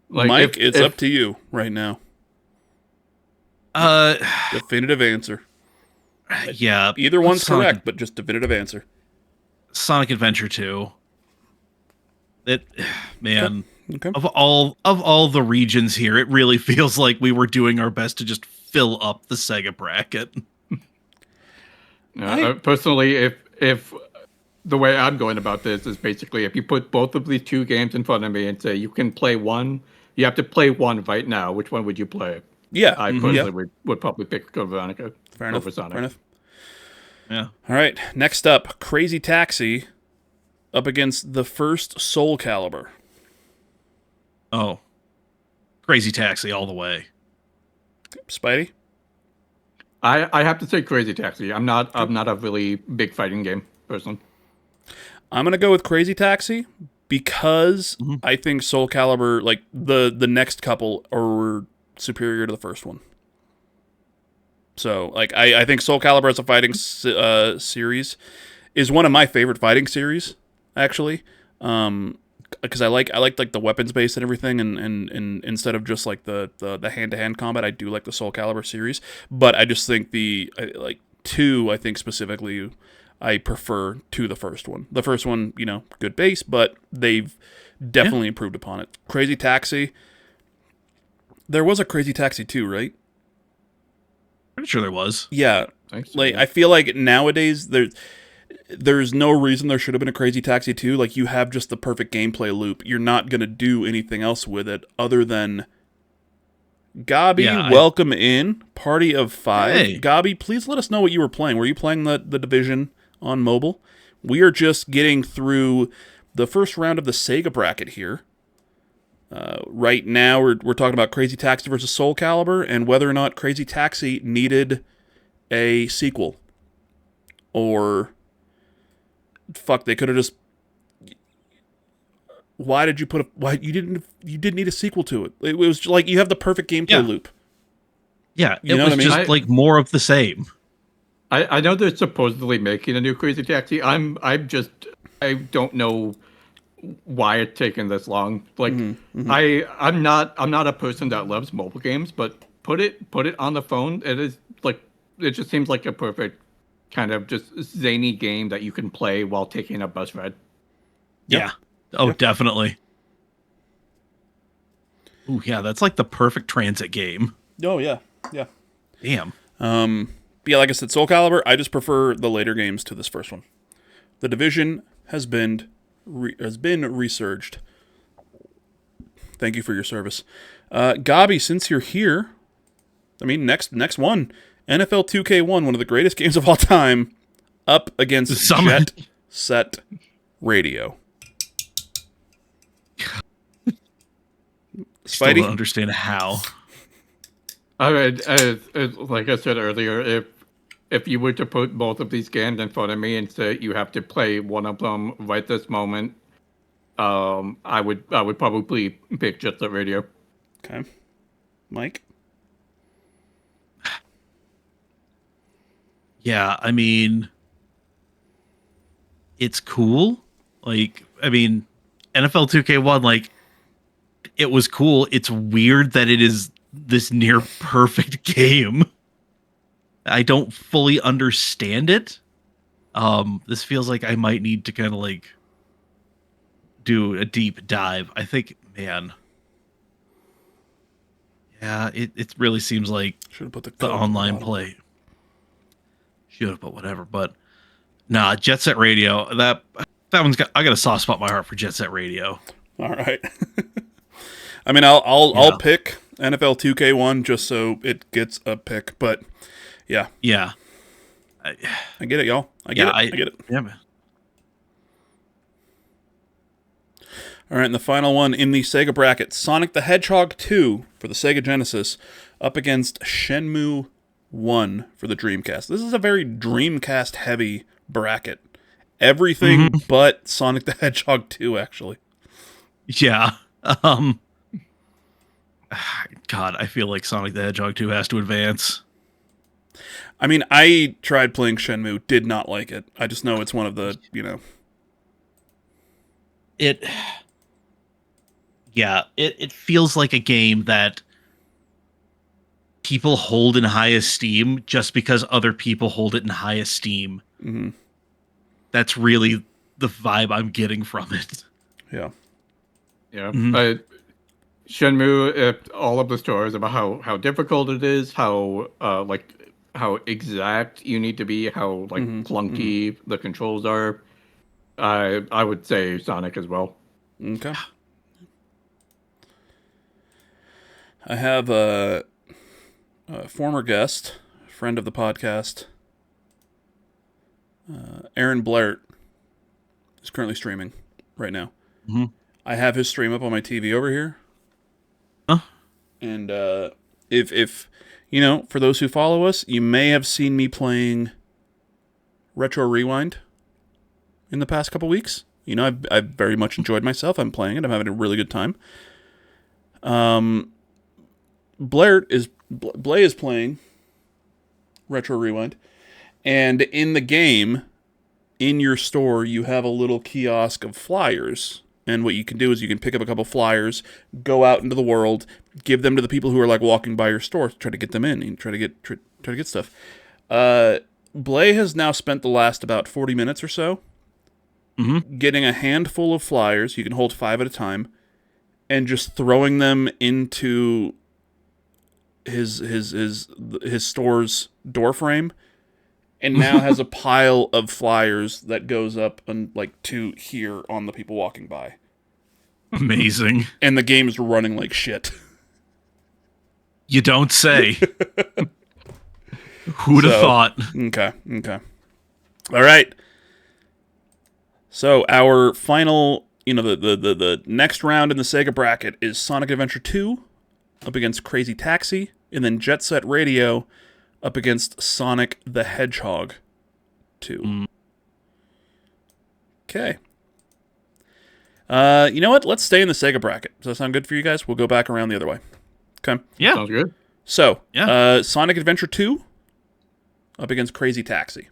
A: Like Mike, it's up to you right now. Definitive answer.
B: Yeah.
A: Either one's correct, but just definitive answer.
B: Sonic Adventure 2. Man,
A: Okay.
B: of all the regions here, it really feels like we were doing our best to just fill up the Sega bracket.
C: Personally, if the way I'm going about this is basically if you put both of these two games in front of me and say you can play one, you have to play one right now. Which one would you play?
A: Yeah,
C: I personally would probably pick Code Veronica over Sonic.
A: Fair enough.
B: Yeah.
A: All right. Next up, Crazy Taxi up against the first Soul Calibur.
B: Oh, Crazy Taxi all the way.
A: Spidey?
C: I have to say Crazy Taxi. I'm not a really big fighting game person.
A: I'm gonna go with Crazy Taxi because I think Soul Calibur, like the next couple, are superior to the first one. So, like, I think Soul Calibur as a fighting series is one of my favorite fighting series, actually. Because I like the weapons base and everything, and instead of just like the hand-to-hand combat, I do like the Soul Calibur series. But I just think like 2, I think specifically, I prefer to the first one. The first one, good base, but they've definitely improved upon it. Crazy Taxi. There was a Crazy Taxi 2, right?
B: Pretty sure there was.
A: Yeah.
C: Thanks,
A: like I feel like nowadays there's no reason there should have been a Crazy Taxi 2. Like, you have just the perfect gameplay loop. You're not going to do anything else with it other than Gabi, welcome in. Party of 5.
B: Hey.
A: Gabi, please let us know what you were playing. Were you playing the Division on mobile? We are just getting through the first round of the Sega bracket here. Right now, we're talking about Crazy Taxi versus Soul Calibur and whether or not Crazy Taxi needed a sequel. Or, fuck, they could have just... Why did you put you didn't need a sequel to it? It was like you have the perfect gameplay loop.
B: Yeah,
A: you
B: it
A: know
B: was
A: what I mean?
B: just like more of the same.
C: I know they're supposedly making a new Crazy Taxi. I don't know why it's taken this long. Like I'm not a person that loves mobile games, but put it on the phone. It is like it just seems like a perfect kind of just zany game that you can play while taking a bus ride.
B: Yeah. Oh, definitely. Oh, yeah, that's like the perfect transit game.
A: Oh, yeah. Yeah.
B: Damn.
A: Yeah, like I said, Soul Calibur, I just prefer the later games to this first one. The Division has been resurged. Thank you for your service. Gabi, since you're here, I mean, next one, NFL 2K1, one of the greatest games of all time, up against Jet Set Radio.
B: Still
A: Spidey?
B: don't understand how.
C: I mean, like I said earlier, if you were to put both of these games in front of me and say you have to play one of them right this moment, I would probably pick Jet Set Radio.
A: Okay. Mike?
B: Yeah, I mean, it's cool. Like, I mean, NFL 2K1, like, it was cool. It's weird that it is this near perfect game. I don't fully understand it. This feels like I might need to kind of like do a deep dive. I think, man, yeah, it really seems like
A: Should have put the
B: the
A: code at the
B: online
A: bottom.
B: play. Should have, but whatever. But nah, Jet Set Radio. That one's got. I got a soft spot in my heart for Jet Set Radio.
A: All right. I mean, I'll
B: Yeah.
A: pick NFL 2K1 just so it gets a pick, but yeah,
B: Yeah,
A: I get it, y'all. I get it. I get it.
B: Yeah, man.
A: All right, and the final one in the Sega bracket, Sonic the Hedgehog 2 for the Sega Genesis up against Shenmue 1 for the Dreamcast. This is a very Dreamcast heavy bracket. Everything but Sonic the Hedgehog 2 actually.
B: Yeah. God, I feel like Sonic the Hedgehog 2 has to advance.
A: I mean, I tried playing Shenmue, did not like it. I just know it's one of the,
B: It feels like a game that people hold in high esteem just because other people hold it in high esteem.
A: Mm-hmm.
B: That's really the vibe I'm getting from it.
A: Yeah.
C: Yeah. Shenmue, all of the stories about how difficult it is, how how exact you need to be, how clunky the controls are. I would say Sonic as well.
A: Okay. I have a former guest, friend of the podcast, Aaron Blair, is currently streaming right now.
B: Mm-hmm.
A: I have his stream up on my TV over here.
B: Huh?
A: And if for those who follow us, you may have seen me playing Retro Rewind in the past couple weeks. I've very much enjoyed myself. I'm playing it. I'm having a really good time. Blay is playing Retro Rewind, and in the game, in your store, you have a little kiosk of flyers. And what you can do is you can pick up a couple flyers, go out into the world, give them to the people who are like walking by your store, try to get them in, and try to get stuff. Blay has now spent the last about 40 minutes or so getting a handful of flyers. You can hold 5 at a time, and just throwing them into his store's door frame, and now has a pile of flyers that goes up and to here on the people walking by.
B: Amazing.
A: And the game's running like shit.
B: You don't say. Who'd have thought?
A: Okay. All right. So our final, the next round in the Sega bracket is Sonic Adventure 2 up against Crazy Taxi, and then Jet Set Radio up against Sonic the Hedgehog 2. Okay. You know what? Let's stay in the Sega bracket. Does that sound good for you guys? We'll go back around the other way. Okay.
B: Yeah.
C: Sounds good.
A: So,
B: Yeah.
A: Sonic Adventure 2 up against Crazy Taxi.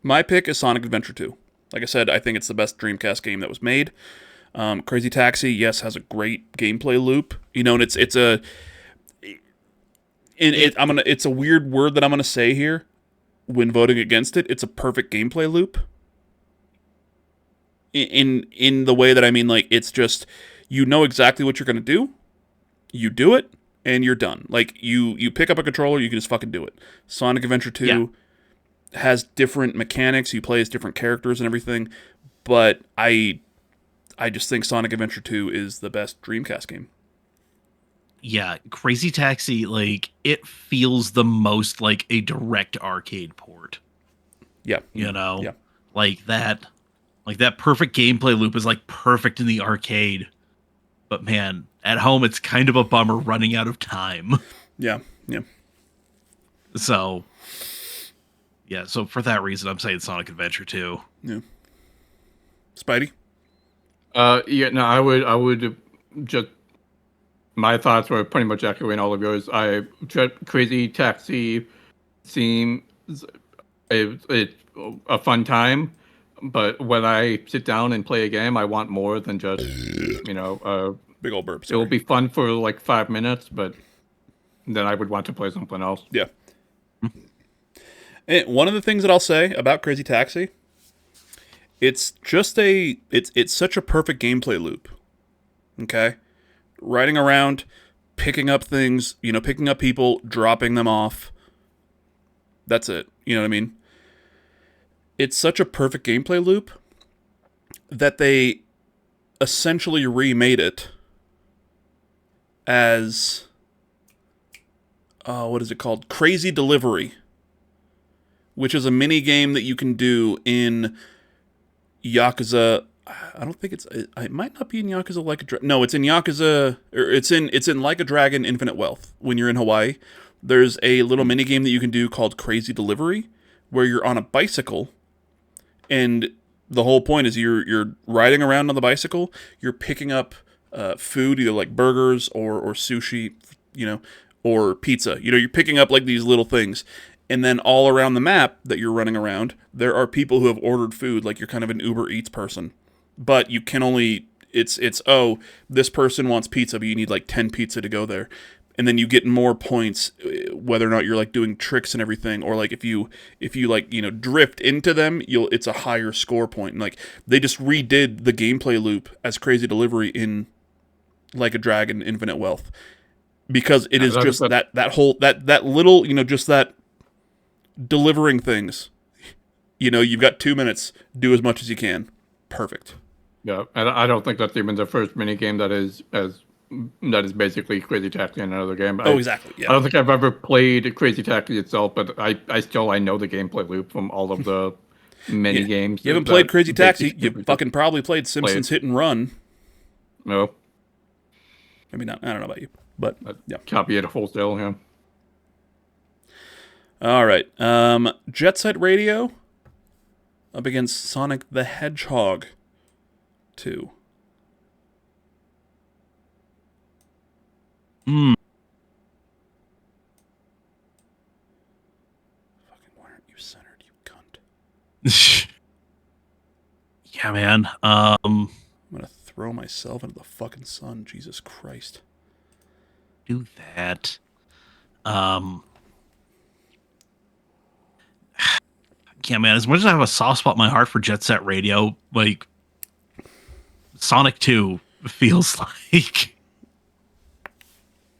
A: My pick is Sonic Adventure 2. Like I said, I think it's the best Dreamcast game that was made. Crazy Taxi, yes, has a great gameplay loop. And it's a weird word that I'm gonna say here when voting against it. It's a perfect gameplay loop. In the way that I mean, it's just you know exactly what you're gonna do, you do it, and you're done. You pick up a controller, you can just fucking do it. Sonic Adventure 2 has different mechanics. You play as different characters and everything, but I just think Sonic Adventure 2 is the best Dreamcast game.
B: Yeah, Crazy Taxi, it feels the most like a direct arcade port.
A: Yeah.
B: Yeah. That perfect gameplay loop is perfect in the arcade. But man, at home it's kind of a bummer running out of time.
A: Yeah.
B: So for that reason I'm saying Sonic Adventure 2.
A: Yeah. Spidey?
C: I would just, my thoughts were pretty much echoing all of yours. Crazy Taxi seems it's a fun time, but when I sit down and play a game, I want more than just
A: Big old burp.
C: it will
A: Sorry.
C: be fun for like 5 minutes, but then I would want to play something else.
A: Yeah. And one of the things that I'll say about Crazy Taxi, it's just it's such a perfect gameplay loop. Okay? Riding around, picking up things, picking up people, dropping them off. That's it. You know what I mean? It's such a perfect gameplay loop that they essentially remade it as what is it called? Crazy Delivery, which is a mini game that you can do in Yakuza. I don't think it might not be in Yakuza Like a Dragon. No, it's in Yakuza, or it's in Like a Dragon Infinite Wealth. When you're in Hawaii, there's a little mini game that you can do called Crazy Delivery, where you're on a bicycle, and the whole point is you're riding around on the bicycle. You're picking up food, either like burgers or sushi, or pizza. You're picking up like these little things. And then all around the map that you're running around, there are people who have ordered food, like you're kind of an Uber Eats person. But you can only, it's this person wants pizza, but you need like 10 pizza to go there. And then you get more points whether or not you're like doing tricks and everything, or like if you like drift into them, it's a higher score point. And like they just redid the gameplay loop as Crazy Delivery in Like a Dragon Infinite Wealth, because it is just that whole that little just that delivering things. You've got 2 minutes, do as much as you can. Perfect.
C: Yeah, and I don't think that's even the first mini game that is basically Crazy Taxi in another game.
A: Exactly. Yeah.
C: I don't think I've ever played Crazy Taxi itself, but I know the gameplay loop from all of the mini games.
A: You haven't played Crazy Taxi, you fucking probably played Simpsons Hit and Run.
C: No.
A: Maybe not. I don't know about you, but yeah.
C: Copy it wholesale, yeah.
A: All right. Jet Set Radio up against Sonic the Hedgehog 2. Fucking, why aren't you centered, you cunt?
B: Yeah, man.
A: I'm gonna throw myself into the fucking sun. Jesus Christ.
B: Do that. Yeah, man. As much as I have a soft spot in my heart for Jet Set Radio, like Sonic 2 feels like.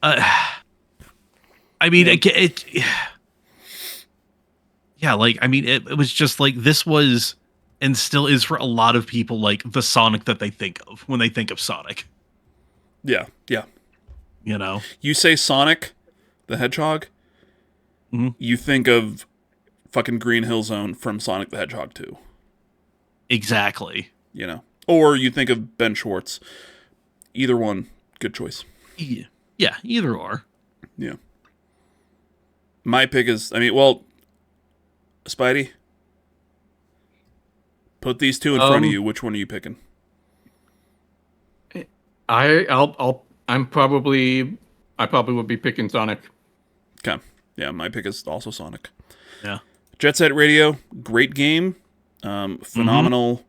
B: I mean, it was just like this was and still is for a lot of people like the Sonic that they think of when they think of Sonic.
A: Yeah, yeah.
B: You
A: say Sonic the Hedgehog, you think of fucking Green Hill Zone from Sonic the Hedgehog 2.
B: Exactly.
A: Or you think of Ben Schwartz. Either one, good choice.
B: Yeah, either or.
A: Yeah. My pick is, Spidey, put these two in front of you. Which one are you picking?
C: I probably would be picking Sonic.
A: Okay. Yeah, my pick is also Sonic.
B: Yeah.
A: Jet Set Radio, great game. Phenomenal.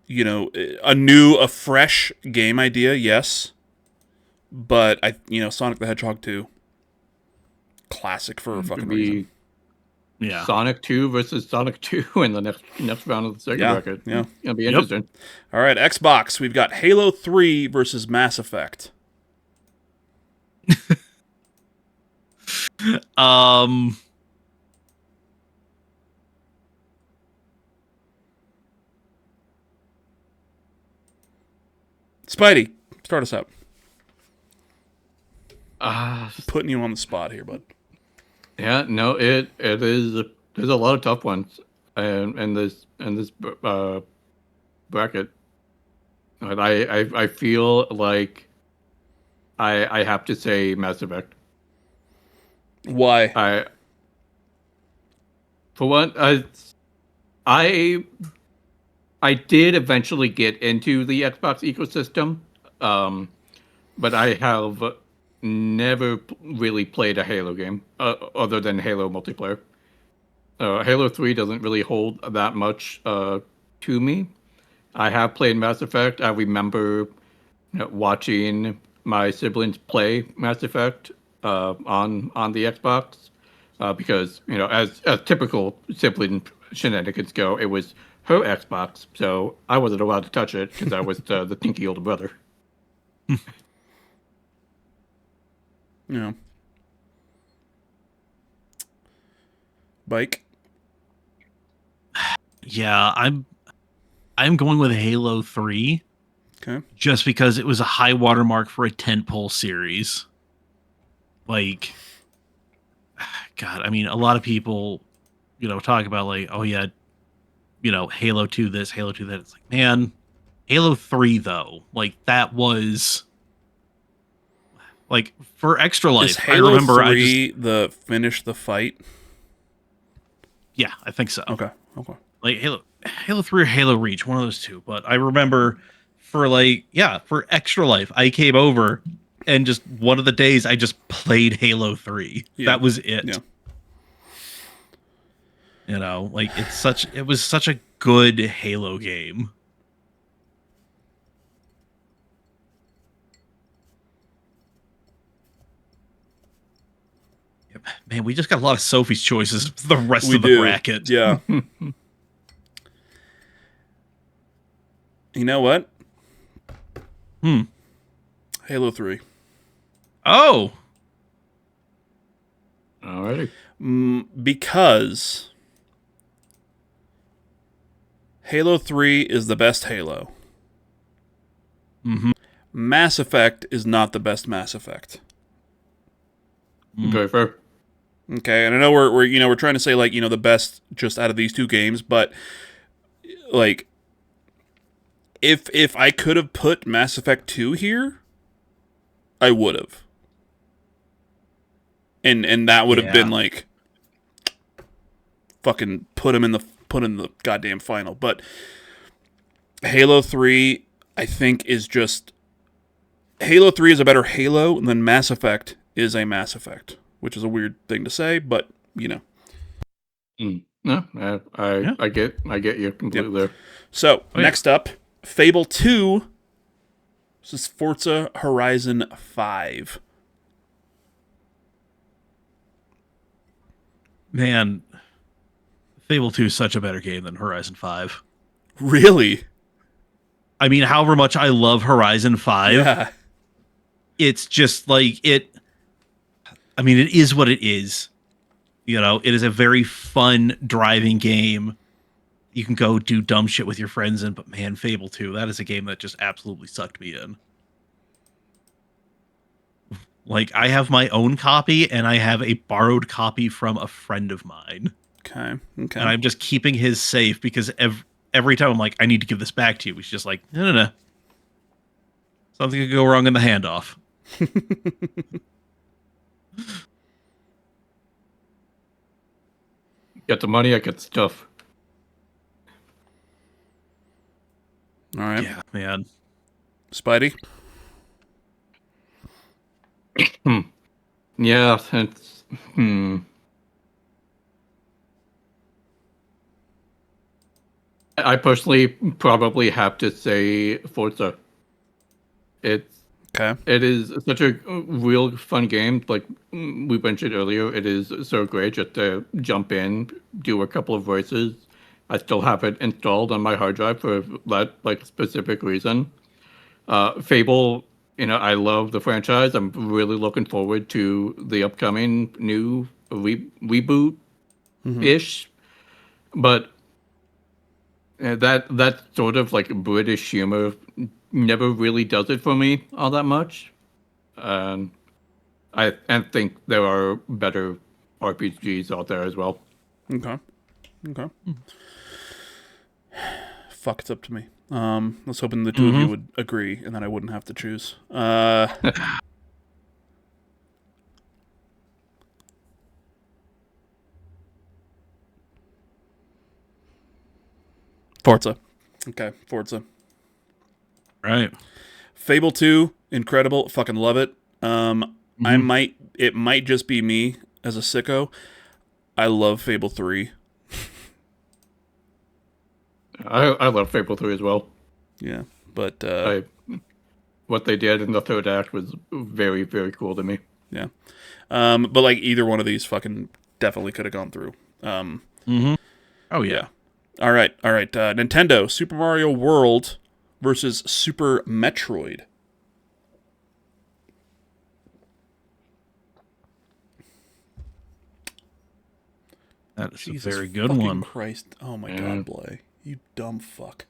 A: A fresh game idea, yes. But Sonic the Hedgehog 2, classic for a fucking reason.
B: Yeah.
C: Sonic 2 versus Sonic 2 in the next round of the second bracket.
A: Yeah.
C: It'll be interesting.
A: All right, Xbox, we've got Halo 3 versus Mass Effect. Spidey, start us out. Putting you on the spot here, bud.
C: Yeah, no, it is. There's a lot of tough ones, in this bracket. But I feel like I have to say Mass Effect.
A: Why?
C: For one, I did eventually get into the Xbox ecosystem, but I have never really played a Halo game other than Halo multiplayer. Halo 3 doesn't really hold that much to me. I have played Mass Effect. I remember watching my siblings play Mass Effect on the Xbox because as typical sibling shenanigans go, it was her Xbox, so I wasn't allowed to touch it because I was the tinky older brother.
A: Yeah. Bike.
B: Yeah, I'm going with Halo 3
A: Okay.
B: just because it was a high watermark for a tentpole series. Like, God, I mean, a lot of people, talk about like, oh yeah, Halo 2 this, Halo 2 that. It's like, man, Halo 3 though, like that was like for Extra Life.
A: Is Halo
B: I remember
A: 3 the finish the fight?
B: Yeah, I think so.
A: Okay.
B: Like Halo 3 or Halo Reach, one of those two. But I remember for Extra Life, I came over and just one of the days I just played Halo 3.
A: Yeah.
B: That was it.
A: Yeah.
B: Like it was such a good Halo game. Yep. Man, we just got a lot of Sophie's choices for the rest of the bracket.
A: Yeah. You know what? Halo 3.
B: Oh.
C: Alrighty.
A: Because Halo 3 is the best Halo.
B: Mm-hmm.
A: Mass Effect is not the best Mass Effect.
C: Very fair.
A: Okay, and I know we're trying to say like the best just out of these two games, but like if I could have put Mass Effect 2 here, I would have. And that would have been like fucking put in the goddamn final. But Halo 3 I think is just Halo 3 is a better Halo than Mass Effect is a Mass Effect, which is a weird thing to say, but
C: No, I get you completely there.
A: So, next up, Fable 2. This is Forza Horizon 5.
B: Man, Fable 2 is such a better game than Horizon 5.
A: Really?
B: I mean, however much I love Horizon 5,
A: Yeah.
B: It's just like it. I mean, it is what it is. It is a very fun driving game. You can go do dumb shit with your friends in, but man, Fable 2, that is a game that just absolutely sucked me in. Like, I have my own copy, and I have a borrowed copy from a friend of mine.
A: Okay.
B: And I'm just keeping his safe because every time I'm like, I need to give this back to you, he's just like, no. Something could go wrong in the handoff.
C: Get the money, I get the stuff.
A: All right.
B: Yeah, man.
A: Spidey?
C: Yeah, it's I personally probably have to say Forza. It is such a real fun game. Like we mentioned earlier, it is so great just to jump in, do a couple of races. I still have it installed on my hard drive for that specific reason. Fable, I love the franchise. I'm really looking forward to the upcoming new reboot ish. But that sort of British humor never really does it for me all that much. I think there are better RPGs out there as well.
A: Okay. Fuck, it's up to me. I was hoping the two of you would agree, and then I wouldn't have to choose. Forza. Okay, Forza.
B: Right.
A: Fable 2, incredible. Fucking love it. it might just be me as a sicko. I love Fable 3.
C: I love Fable 3 as well.
A: Yeah, but
C: what they did in the third act was very, very cool to me.
A: yeah. But like either one of these fucking definitely could have gone through.
B: Oh yeah.
A: All right. Nintendo Super Mario World versus Super Metroid.
B: That is
A: Jesus
B: a very good
A: fucking
B: one.
A: Christ. Oh my god, Blay. You dumb fuck.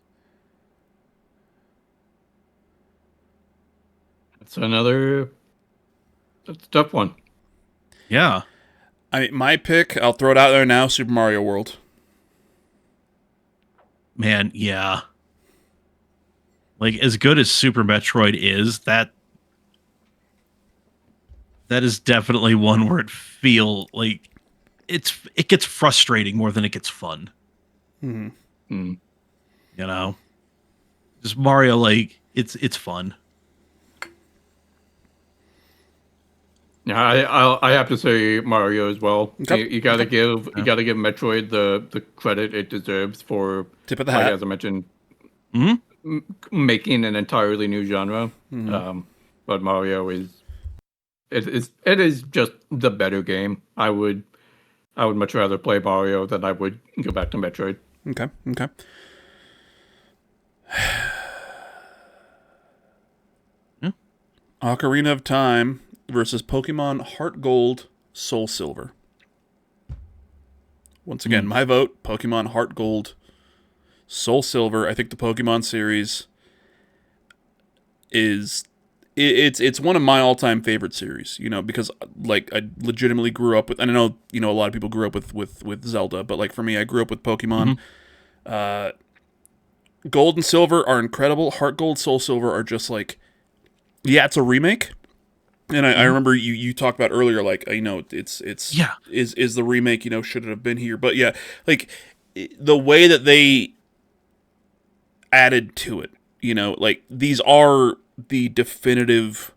C: That's a tough one.
B: Yeah.
A: I mean, my pick, I'll throw it out there now, Super Mario World.
B: Man, yeah. Like, as good as Super Metroid is, that is definitely one where it feel like it gets frustrating more than it gets fun. You know? Just Mario, like, it's fun.
C: Yeah, I have to say Mario as well.
A: Okay.
C: You gotta give Metroid the credit it deserves for,
A: Tip of the
C: like,
A: hat.
C: as I mentioned,
B: Mm-hmm.
C: making an entirely new genre. But Mario it is just the better game. I would much rather play Mario than I would go back to Metroid.
A: Okay. Ocarina of Time versus Pokemon Heart Gold, Soul Silver. Once again, my vote, Pokemon Heart Gold, Soul Silver. I think the Pokemon series is it's one of my all-time favorite series, you know, because like I legitimately grew up with, and I know, you know, a lot of people grew up with Zelda, but like for me, I grew up with Pokemon. Gold and Silver are incredible. Heart Gold, Soul Silver are just like, yeah, it's a remake. And I remember you talked about earlier, like, you know, it's
B: Yeah.
A: is the remake, you know, should it have been here? But yeah, like the way that they added to it, you know, like these are the definitive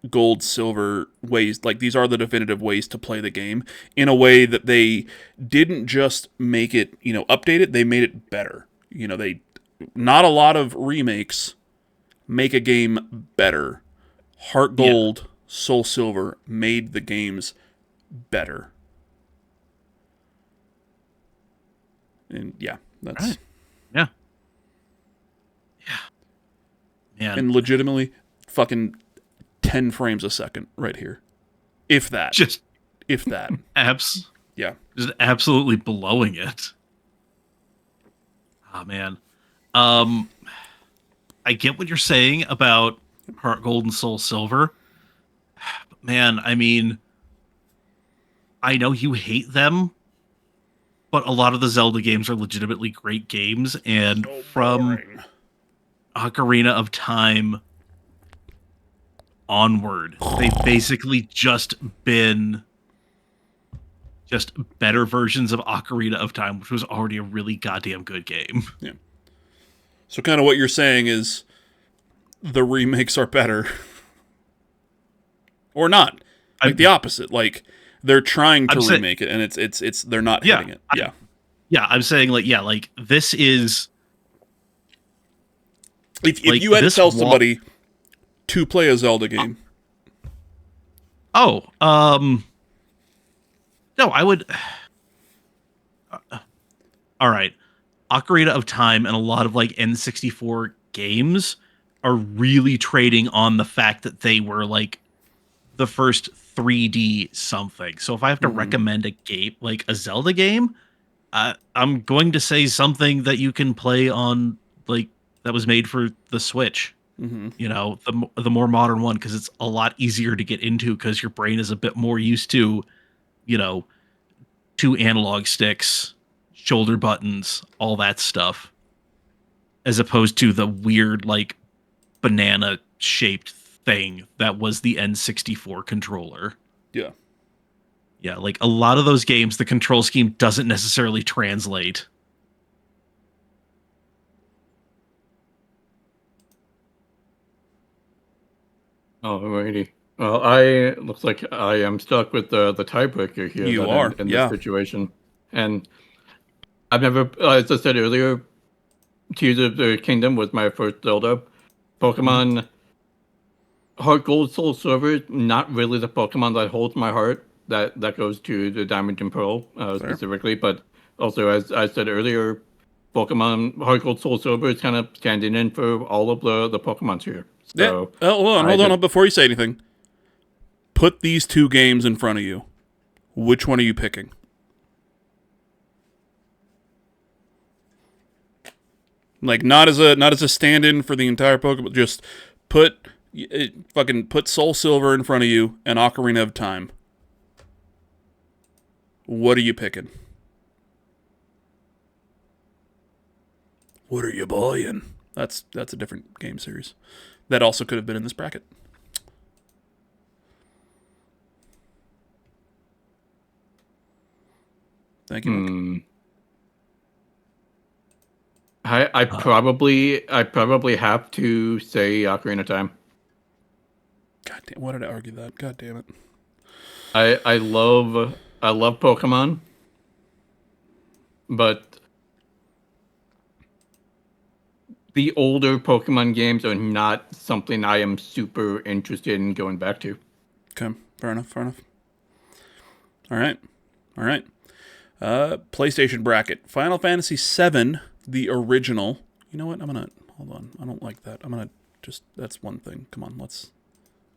A: gold, silver ways. Like these are the definitive ways to play the game in a way that they didn't just make it, you know, update it. They made it better. You know, not a lot of remakes make a game better. Heart Gold, Soul Silver made the games better. And yeah, that's...
B: Right. Yeah. Man.
A: And legitimately, fucking 10 frames a second right here. If that.
B: Just
A: If that. Yeah.
B: Just absolutely blowing it. Oh, man. I get what you're saying about Heart Gold and Soul Silver. But man, I mean, I know you hate them, but a lot of the Zelda games are legitimately great games, and
A: So
B: from
A: boring.
B: Ocarina of Time onward, they've basically just been just better versions of Ocarina of Time, which was already a really goddamn good game.
A: Yeah. So kind of what you're saying is the remakes are better. Or not. Like the opposite. Like they're trying to remake it and it's they're not hitting it. Yeah.
B: Yeah, I'm saying like this is
A: If
B: like,
A: you had to
B: this
A: tell somebody to play a Zelda game.
B: No, I would. All right, Ocarina of Time and a lot of like N64 games are really trading on the fact that they were like the first 3D something. So if I have to recommend a game, like a Zelda game, I'm going to say something that you can play on, like, that was made for the Switch. You know, the more modern one, because it's a lot easier to get into because your brain is a bit more used to, you know, 2 analog sticks, shoulder buttons, all that stuff, as opposed to the weird like banana shaped thing that was the N64 controller.
A: Yeah.
B: Yeah, like a lot of those games, the control scheme doesn't necessarily translate.
C: Alrighty. Well, looks like I am stuck with the tiebreaker here.
A: You
C: then
A: are,
C: in
A: yeah.
C: this situation, and I've never, as I said earlier, Tears of the Kingdom was my first Zelda. Pokemon Heart Gold Soul Silver, not really the Pokemon that holds my heart. That goes to the Diamond and Pearl specifically, but also as I said earlier, Pokemon Heart Gold Soul Silver is kind of standing in for all of the Pokemons here.
A: Yeah.
C: So
A: Hold on. Before you say anything, put these two games in front of you. Which one are you picking? Like not as a stand-in for the entire Pokemon. Just put Soul Silver in front of you and Ocarina of Time. What are you picking? What are you buying? That's a different game series. That also could have been in this bracket. Thank you, Mike.
C: I probably have to say Ocarina of Time.
A: God damn! Why did I argue that? God damn it!
C: I love Pokemon, but the older Pokemon games are not something I am super interested in going back to.
A: Okay, fair enough. All right. PlayStation bracket: Final Fantasy VII, the original. You know what? Hold on. I don't like that. That's one thing. Come on,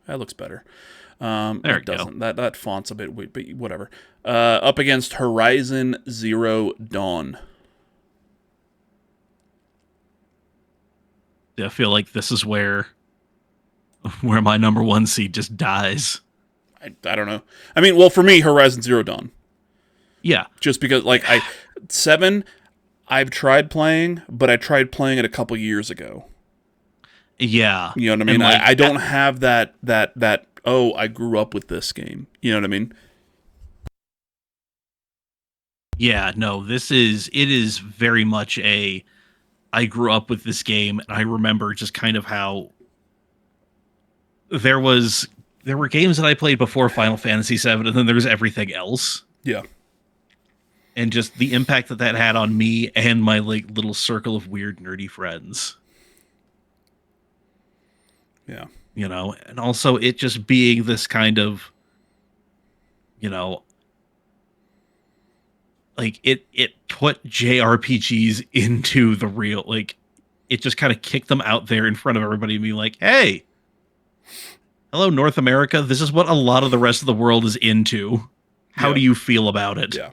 A: that looks better.
B: There it
A: doesn't. That font's a bit weird, but whatever. Up against Horizon Zero Dawn.
B: I feel like this is where my number one seed just dies.
A: I don't know. I mean, well, for me, Horizon Zero Dawn.
B: Yeah.
A: Just because, like, 7, I've tried playing, but I tried playing it a couple years ago.
B: Yeah.
A: You know what I mean?
B: Like,
A: I don't have that, I grew up with this game. You know what I mean?
B: Yeah, no, it is very much I grew up with this game, and I remember just kind of how there were games that I played before Final Fantasy VII, and then there was everything else.
A: Yeah.
B: And just the impact that had on me and my like little circle of weird nerdy friends.
A: Yeah.
B: You know, and also it just being this kind of, you know, like it put JRPGs into the real, like it just kind of kicked them out there in front of everybody and be like, hey, hello, North America. This is what a lot of the rest of the world is into. How do you feel about it?
A: Yeah.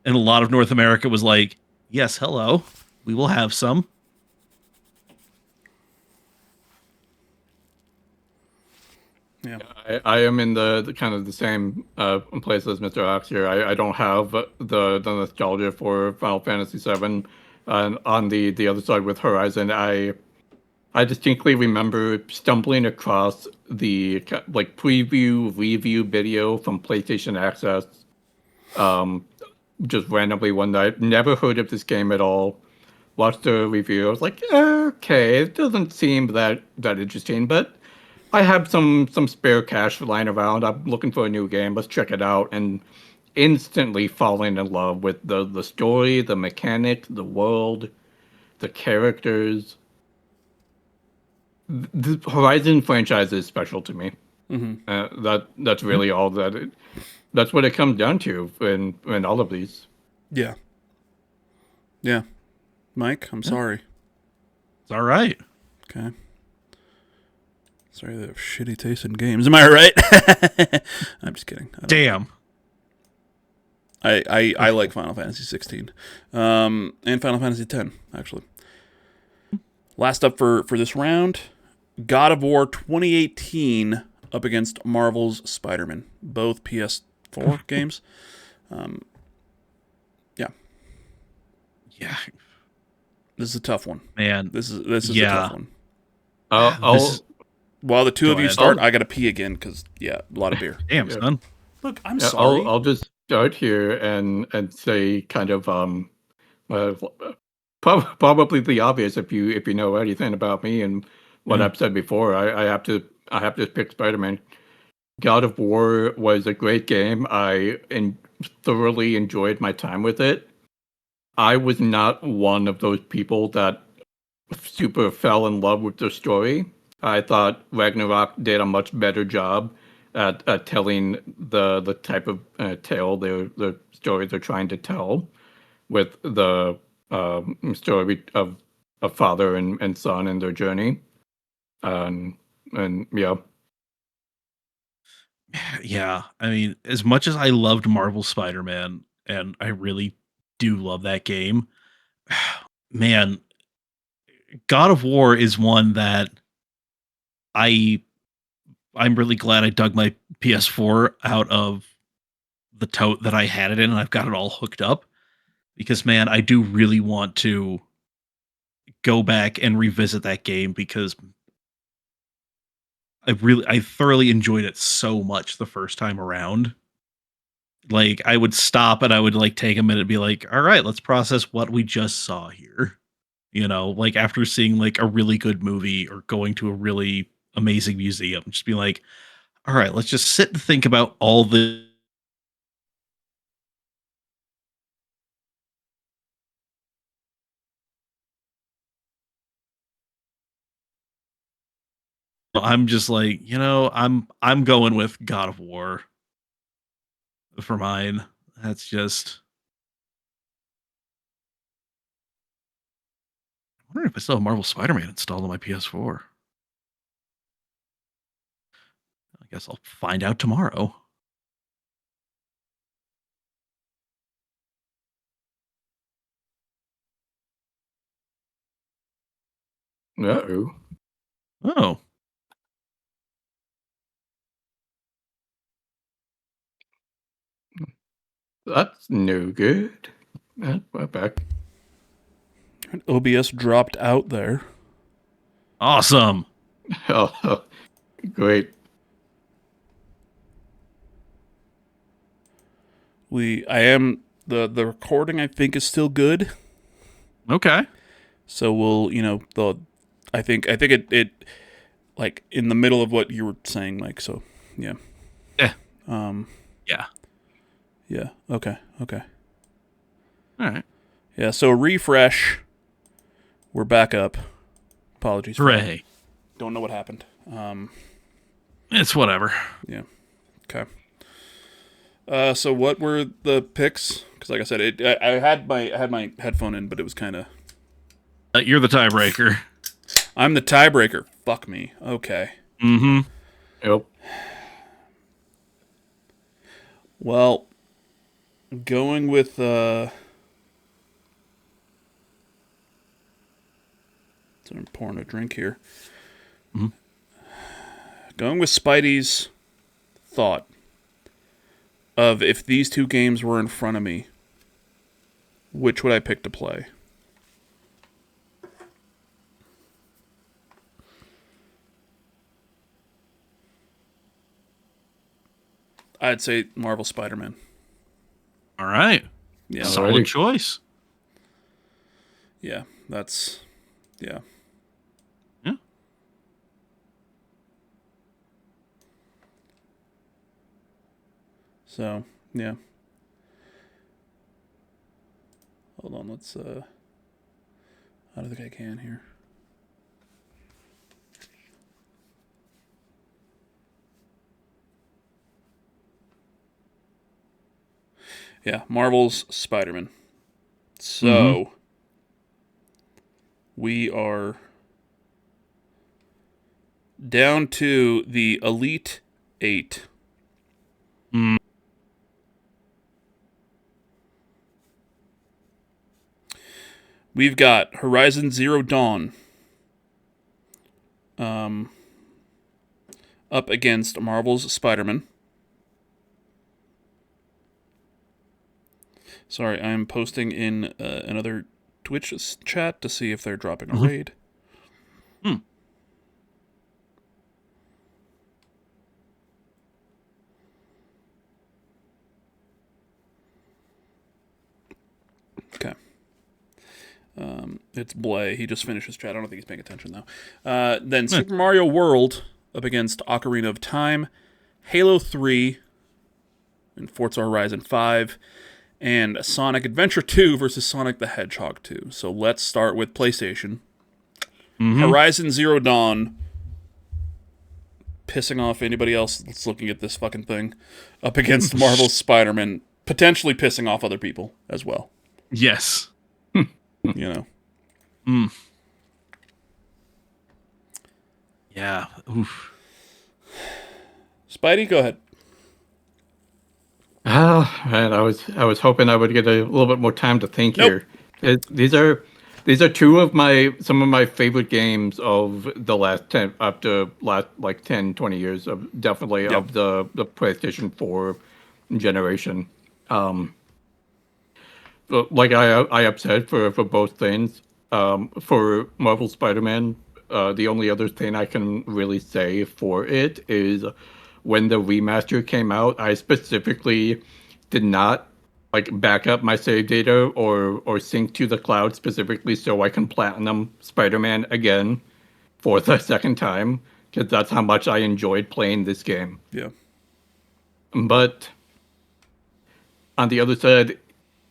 B: And a lot of North America was like, yes, hello. We will have some.
A: Yeah.
C: I am in the kind of the same place as Mr. Ox here. I don't have the nostalgia for Final Fantasy VII. And on the other side with Horizon, I distinctly remember stumbling across the like preview review video from PlayStation Access, just randomly one night. Never heard of this game at all. Watched the review. I was like, okay, it doesn't seem that interesting, but I have some spare cash lying around. I'm looking for a new game. Let's check it out. And instantly falling in love with the story, the mechanic, the world, the characters. The Horizon franchise is special to me.
A: Mm-hmm.
C: That's really all that. That's what it comes down to in all of these.
A: Yeah. Yeah. Mike, I'm sorry.
B: It's all right.
A: Okay. Sorry, they have shitty taste in games. Am I right? I'm just kidding.
B: Damn.
A: I like Final Fantasy 16, and Final Fantasy 10 actually. Last up for this round, God of War 2018 up against Marvel's Spider-Man, both PS4 games.
B: Yeah.
A: This is a tough one,
B: man.
A: This is a tough one. While the two of you
B: ahead.
A: start, I gotta pee again because a lot of beer.
B: Damn, son.
A: Look, I'm sorry.
C: I'll just start here and say kind of probably the obvious if you know anything about me and what I've said before. I have to pick Spider-Man. God of War was a great game. Thoroughly enjoyed my time with it. I was not one of those people that super fell in love with the story. I thought Ragnarok did a much better job at telling the type of tale the story they're trying to tell, with the story of a father and son and their journey. And yeah,
B: Yeah, I mean, as much as I loved Marvel Spider-Man, and I really do love that game, man, God of War is one that I I'm really glad I dug my PS4 out of the tote that I had it in, and I've got it all hooked up because, man, I do really want to go back and revisit that game because I thoroughly enjoyed it so much the first time around. Like, I would stop and I would like take a minute and be like, all right, let's process what we just saw here. You know, like after seeing like a really good movie or going to a really amazing museum, just be like, all right, let's just sit and think about all the. I'm just like, I'm going with God of War for mine. That's just. I wonder if I still have Marvel Spider-Man installed on my PS4. I guess I'll find out tomorrow.
C: uh-oh.
B: Oh,
C: That's no good. We're back.
A: OBS dropped out there.
B: awesome.
C: Oh, great.
A: The recording I think is still good.
B: Okay.
A: So we'll, I think it like in the middle of what you were saying, Mike. So yeah.
B: Yeah.
A: Um
B: Yeah.
A: yeah. Okay. Okay.
B: All right.
A: Yeah, so refresh. We're back up. Apologies.
B: Hooray.
A: Don't know what happened.
B: It's whatever.
A: Yeah. Okay. So what were the picks? Because like I said, I had my headphone in, but it was kind of.
B: You're the tiebreaker.
A: I'm the tiebreaker. Fuck me. Okay.
B: Mm-hmm.
C: Yep.
A: Well, going with so I'm pouring a drink here.
B: Mm-hmm.
A: Going with Spidey's thought of if these two games were in front of me, which would I pick to play? I'd say Marvel Spider-Man.
B: All right.
A: Yeah.
B: Solid choice.
A: Yeah, that's... Yeah.
B: Yeah.
A: So, yeah. Hold on, let's... I don't think I can here. Yeah, Marvel's Spider-Man. So, we are down to the Elite Eight.
B: Mm.
A: We've got Horizon Zero Dawn up against Marvel's Spider-Man. Sorry, I'm posting in another Twitch chat to see if they're dropping a raid. Okay. It's Blay. He just finished his chat. I don't think he's paying attention, though. Then Super Mario World up against Ocarina of Time. Halo 3 and Forza Horizon 5, and Sonic Adventure 2 versus Sonic the Hedgehog 2. So let's start with PlayStation. Horizon Zero Dawn, pissing off anybody else that's looking at this fucking thing, up against Marvel's Spider-Man, potentially pissing off other people as well.
B: Yes.
A: You know.
B: Yeah. Oof.
A: Spidey, go ahead.
C: Oh, man, I was hoping I would get a little bit more time to think here. These are some of my favorite games of the last 10 10, 20 years of definitely of the PlayStation 4 generation. Like I upset for both things. For Marvel Spider-Man, the only other thing I can really say for it is when the remaster came out, I specifically did not back up my save data or sync to the cloud specifically so I can platinum Spider-Man again for the second time, because that's how much I enjoyed playing this game.
A: Yeah.
C: But on the other side,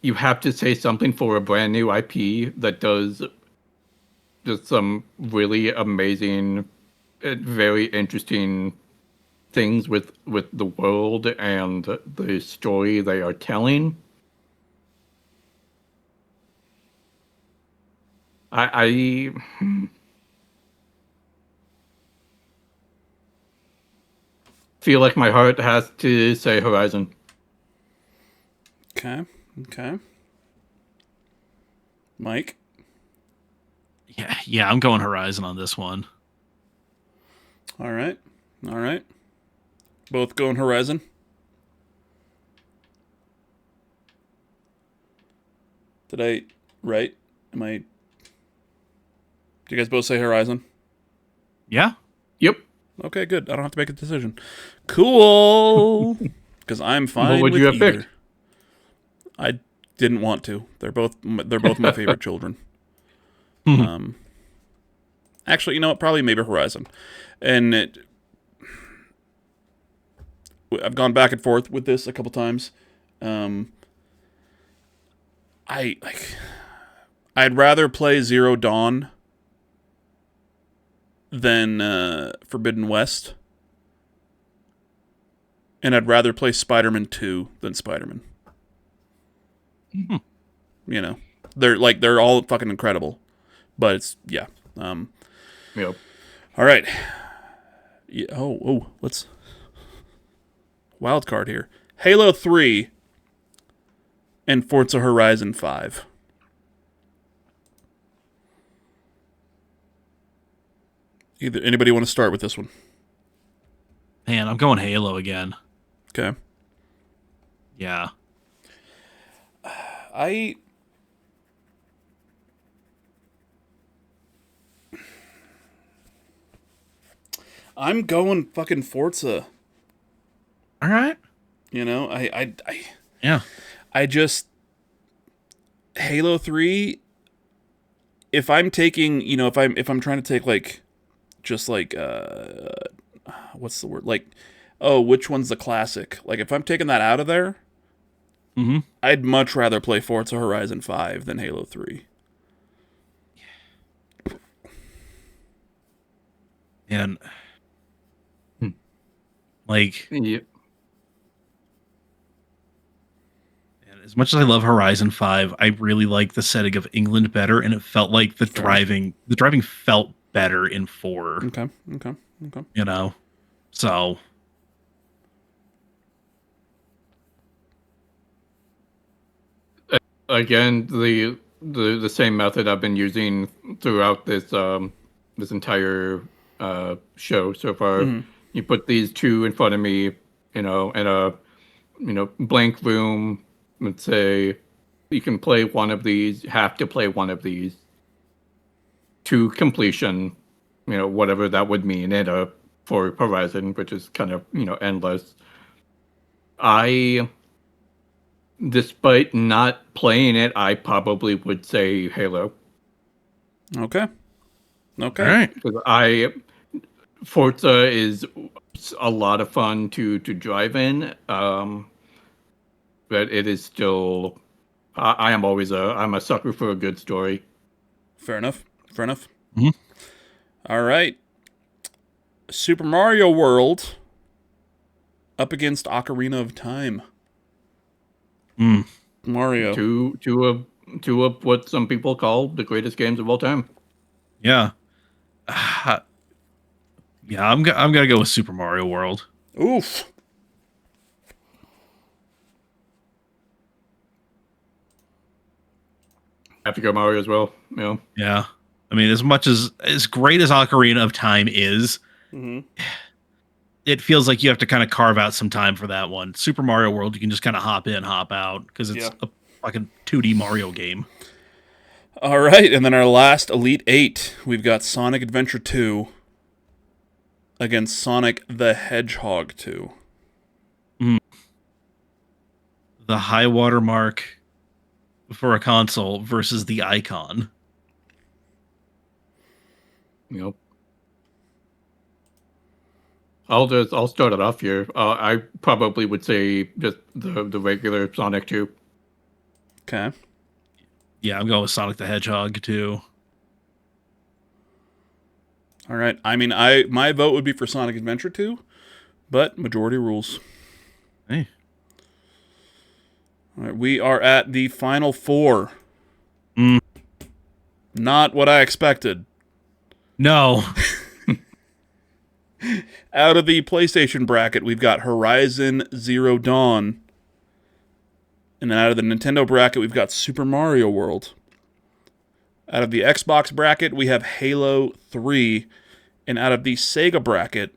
C: you have to say something for a brand new IP that does just some really amazing, very interesting things with the world and the story they are telling. I feel like my heart has to say Horizon.
A: Okay. Mike?
B: Yeah, I'm going Horizon on this one.
A: All right. Both going Horizon? Did I... Right? Am I... Do you guys both say Horizon?
B: Yeah.
C: Yep.
A: Okay, good. I don't have to make a decision. Cool! Because I'm fine
C: What would
A: with
C: you have
A: either.
C: picked?
A: I didn't want to. They're both my favorite children. Actually, you know what? Probably maybe Horizon. And I've gone back and forth with this a couple times. I'd rather play Zero Dawn than Forbidden West. And I'd rather play Spider-Man 2 than Spider-Man. You know, they're all fucking incredible, but it's
C: Yep.
A: All right. Yeah, let's wild card here. Halo 3 and Forza Horizon 5. Anybody want to start with this one?
B: Man, I'm going Halo again.
A: Okay.
B: Yeah.
A: I'm going fucking Forza.
B: All right.
A: You know,
B: Yeah.
A: I just Halo 3, if I'm taking, you know, if I'm trying to take what's the word? Which one's the classic? Like if I'm taking that out of there, I'd much rather play Forza Horizon 5 than Halo 3.
B: And
C: Yep.
B: and as much as I love Horizon 5, I really like the setting of England better, and it felt like the driving felt better in 4.
A: Okay.
B: You know? So
C: Again, the same method I've been using throughout this entire show so far. You put these two in front of me, in a blank room, and say you can play one of these, have to play one of these to completion, whatever that would mean, and for Horizon, which is kind of endless. Despite not playing it, I probably would say Halo.
A: Okay.
B: all right.
C: Because Forza is a lot of fun to drive in, but it is still. I am always I'm a sucker for a good story.
A: Fair enough. Fair enough.
B: Mhm.
A: All right. Super Mario World up against Ocarina of Time.
B: Mm.
A: Mario.
C: Two of what some people call the greatest games of all time.
B: Yeah. Yeah, I'm gonna go with Super Mario World.
A: Oof.
C: I have to go Mario as well. You know.
B: Yeah. I mean, as great as Ocarina of Time is,
A: Mm-hmm.
B: it feels like you have to kind of carve out some time for that one. Super Mario World, you can just kind of hop in, hop out because it's
A: Yeah.
B: a fucking 2D Mario game.
A: All right, and then our last Elite Eight, we've got Sonic Adventure 2 against Sonic the Hedgehog 2.
B: The high water mark for a console versus the icon.
C: You know. I'll start it off here. I probably would say just the regular Sonic 2.
A: Okay.
B: Yeah, I'm going with Sonic the Hedgehog too.
A: All right. I mean, my vote would be for Sonic Adventure 2, but majority rules.
B: Hey.
A: All right, we are at the final four.
B: Mm.
A: Not what I expected.
B: No.
A: Out of the PlayStation bracket, we've got Horizon Zero Dawn. And then out of the Nintendo bracket, we've got Super Mario World. Out of the Xbox bracket, we have Halo 3. And out of the Sega bracket,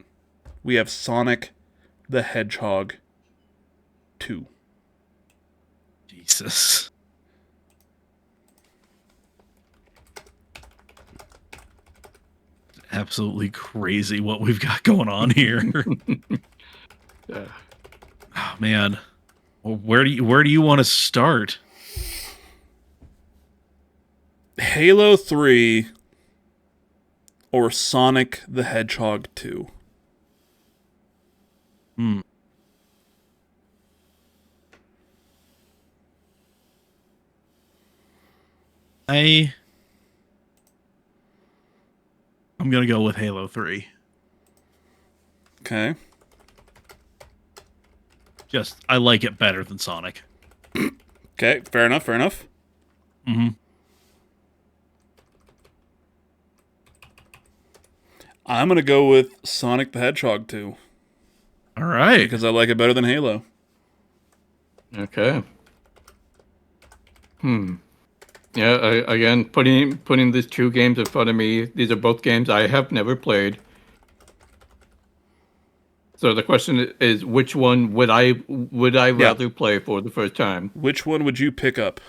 A: we have Sonic the Hedgehog 2.
B: Jesus. Absolutely crazy what we've got going on here.
C: Yeah.
B: Oh man. Well, where do you want to start?
A: Halo 3 or Sonic the Hedgehog 2?
B: I'm gonna go with Halo 3.
A: Okay.
B: Just I like it better than Sonic.
A: Okay, fair enough, fair enough.
B: Mm-hmm.
A: I'm going to go with Sonic the Hedgehog 2
B: All right.
A: because I like it better than Halo.
C: Okay. Yeah. Again, putting these two games in front of me. These are both games I have never played. So the question is, which one would I rather play for the first time?
A: Which one would you pick up?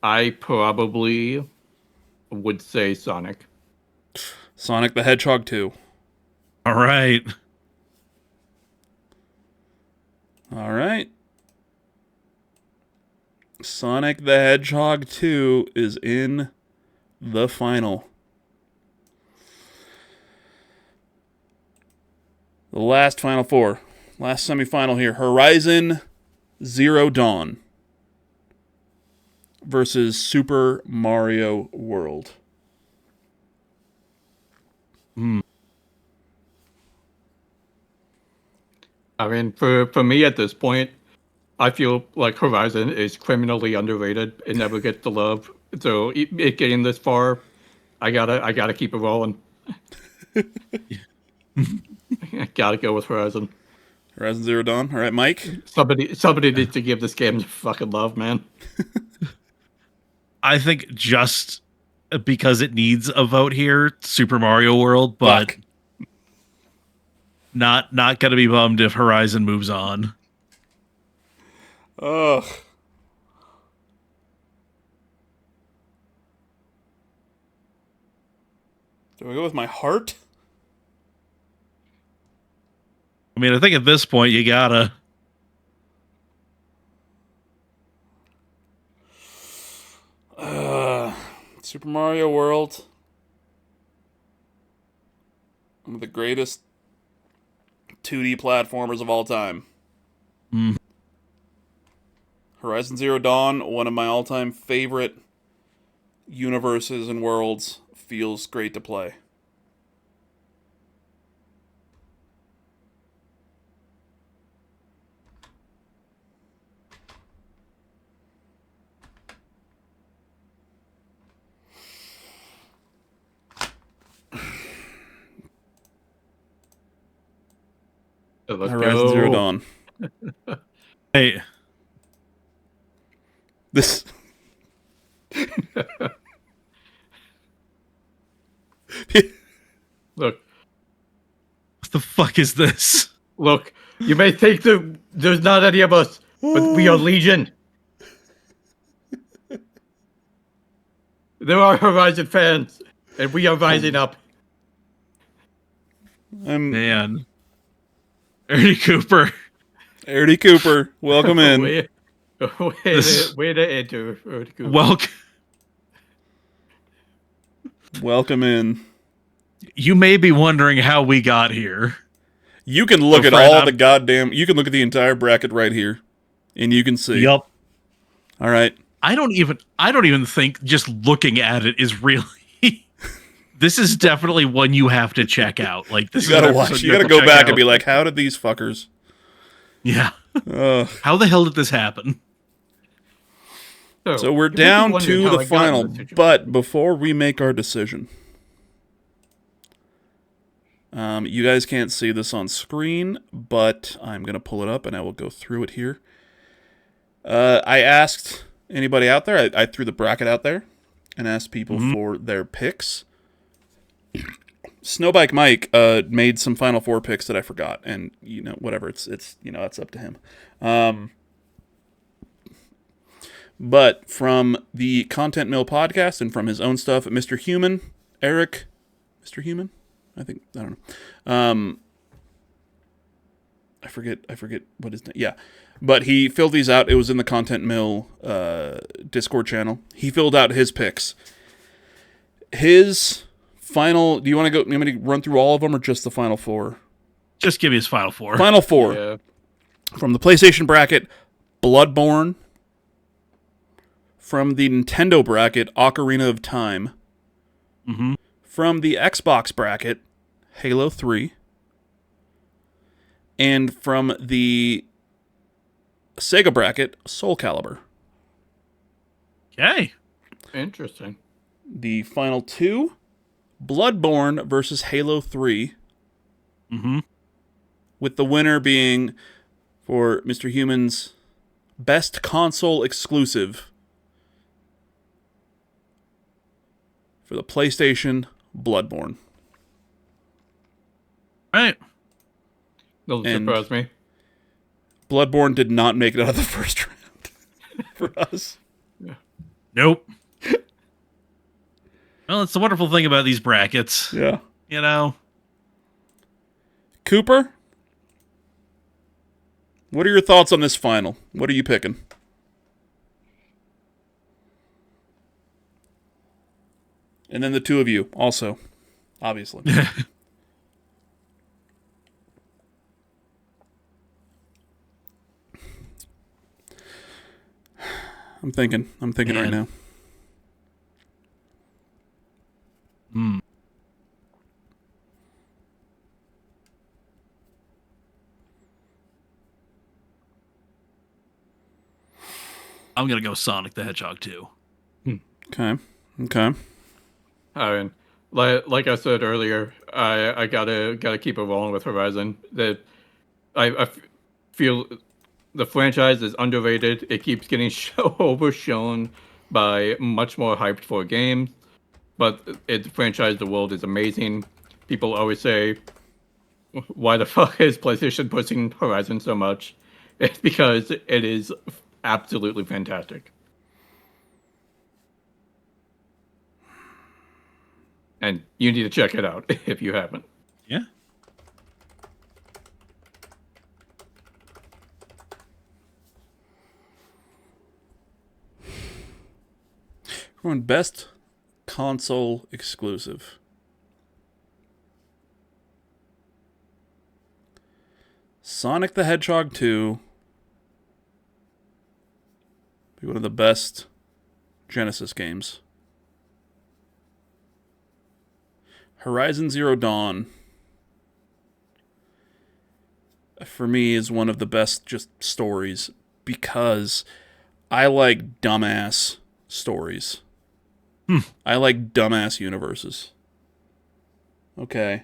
C: I probably would say Sonic.
A: Sonic the Hedgehog 2.
B: All right.
A: All right. Sonic the Hedgehog 2 is in the final. The last Final Four. Last semifinal here. Horizon Zero Dawn versus Super Mario World.
C: I mean, for me at this point, I feel like Horizon is criminally underrated. It never gets the love. So it getting this far, I gotta keep it rolling. I gotta go with Horizon.
A: Horizon Zero Dawn. All right, Mike.
C: Somebody needs to give this game fucking love, man.
B: I think just because it needs a vote here, Super Mario World, but
A: Fuck.
B: not gonna be bummed if Horizon moves on.
A: Ugh. Do I go with my heart?
B: I mean, I think at this point you gotta.
A: Super Mario World. One of the greatest 2D platformers of all time.
B: Mm.
A: Horizon Zero Dawn, one of my all-time favorite universes and worlds, feels great to play.
C: Let's
A: Horizon Zero
C: go.
A: Dawn.
B: Hey,
A: This.
C: Look,
B: what the fuck is this?
C: look. You may think that there's not any of us, but we are Legion. There are Horizon fans, and we are rising up.
B: Man. Ernie Cooper.
A: Ernie Cooper, welcome in.
C: way to enter. Ernie Cooper.
B: Welcome.
A: Welcome in.
B: You may be wondering how we got here.
A: You can look
B: So,
A: at
B: Fred,
A: all
B: I'm-
A: the goddamn. You can look at the entire bracket right here, and you can see.
B: Yup.
A: All right.
B: I don't even think just looking at it is really. This is definitely one you have to check out. Like this,
A: You
B: is an
A: gotta watch.
B: episode
A: You
B: have
A: gotta
B: to
A: go
B: check
A: back
B: out.
A: and be like, how did these fuckers?
B: Yeah.
A: Ugh.
B: How the hell did this happen?
A: So we're
C: you may be
A: down
C: wondering
A: to
C: how
A: the
C: I got in
A: final,
C: this situation.
A: but before we make our decision, you guys can't see this on screen, but I'm gonna pull it up and I will go through it here. I asked anybody out there. I threw the bracket out there and asked people for their picks. Snowbike Mike made some Final Four picks that I forgot, and whatever. It's that's up to him. But from the Content Mill podcast and from his own stuff, Mr. Human, Eric, Mr. Human, I don't know. I forget what his name. Yeah, but he filled these out. It was in the Content Mill Discord channel. He filled out his picks. His final. Do you want to go? You want me to run through all of them or just the final four?
B: Just give me his final four.
A: Final four
C: Yeah.
A: from the PlayStation bracket: Bloodborne. From the Nintendo bracket, Ocarina of Time.
B: Mm-hmm.
A: From the Xbox bracket, Halo 3. And from the Sega bracket, Soul Calibur.
B: Okay.
C: Interesting.
A: The final two, Bloodborne versus Halo 3.
B: Mm-hmm.
A: With the winner being, for Mr. Human's best console exclusive, for the PlayStation, Bloodborne.
B: Right.
C: Doesn't
A: And-
C: surprise me.
A: Bloodborne did not make it out of the first round for us.
B: Nope. Well, it's the wonderful thing about these brackets.
A: Yeah.
B: You know?
A: Cooper, what are your thoughts on this final? What are you picking? And then the two of you also, obviously. I'm thinking right
B: Man.
A: now.
B: Hmm. I'm gonna go Sonic the Hedgehog 2.
A: Okay.
C: I mean, like I said earlier, I gotta keep it rolling with Horizon. That I feel the franchise is underrated. It keeps getting overshown by much more hyped for games, but the franchise, the world is amazing. People always say, "Why the fuck is PlayStation pushing Horizon so much?" It's because it is absolutely fantastic. And you need to check it out if you haven't.
B: Yeah.
A: We're on best console exclusive. Sonic the Hedgehog 2. Be one of the best Genesis games. Horizon Zero Dawn, for me, is one of the best just stories because I like dumbass stories. I like dumbass universes. Okay.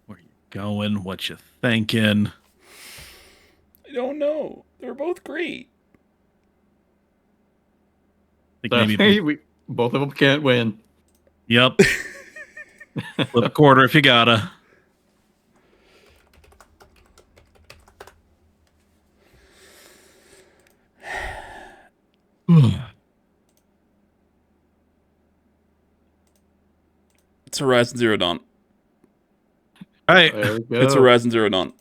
B: Where you going? What you thinking?
A: I don't know. They're both great.
B: I think maybe
C: Both of them can't win.
B: Yep. Flip a quarter if you gotta.
A: It's Horizon Zero Dawn.
B: All
C: There
B: right.
C: we go.
A: It's Horizon Zero Dawn.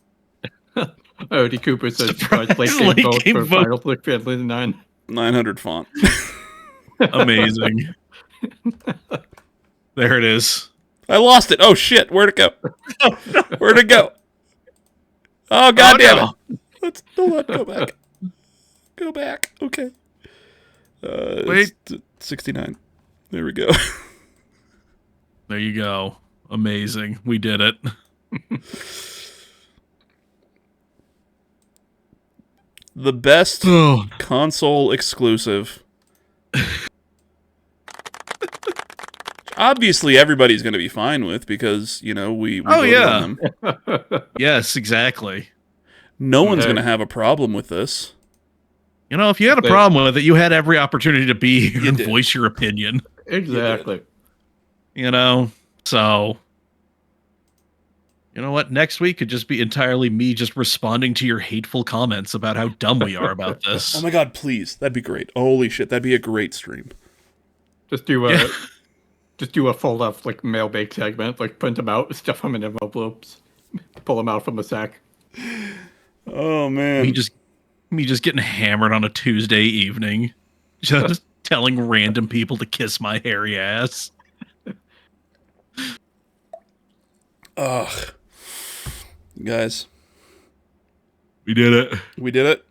C: Odie Cooper says
B: Surprise
C: late game
B: late
C: vote
B: game
C: for
B: vote.
C: Final Fantasy 9.
A: 900 font.
B: Amazing. There it is.
A: I lost it. Oh shit! Where'd it go? Where'd it go? Oh god damn it! Let's go back. Go back. Okay.
B: Wait.
A: It's 69. There we go.
B: There you go. Amazing. We did it.
A: The best
B: Oh,
A: console exclusive. Obviously, everybody's going to be fine with because, we
B: Oh,
A: voted
B: yeah.
A: on them.
B: yes, exactly.
A: No one's
C: Okay.
A: going to have a problem with this.
B: You know, if you had a problem with it, you had every opportunity to be here and
A: did.
B: voice your opinion.
C: Exactly.
B: So you know what? Next week could just be entirely me just responding to your hateful comments about how dumb we are about
A: Oh
B: this.
A: my god, please. That'd be great. Holy shit, that'd be a great stream.
C: Just do a
B: Yeah.
C: just do a full up like mailbag segment, like print them out, stuff them in envelopes, pull them out from the sack.
A: Oh man.
B: Me just getting hammered on a Tuesday evening, just telling random people to kiss my hairy ass.
A: Ugh. Guys,
B: We did it.
A: we did it.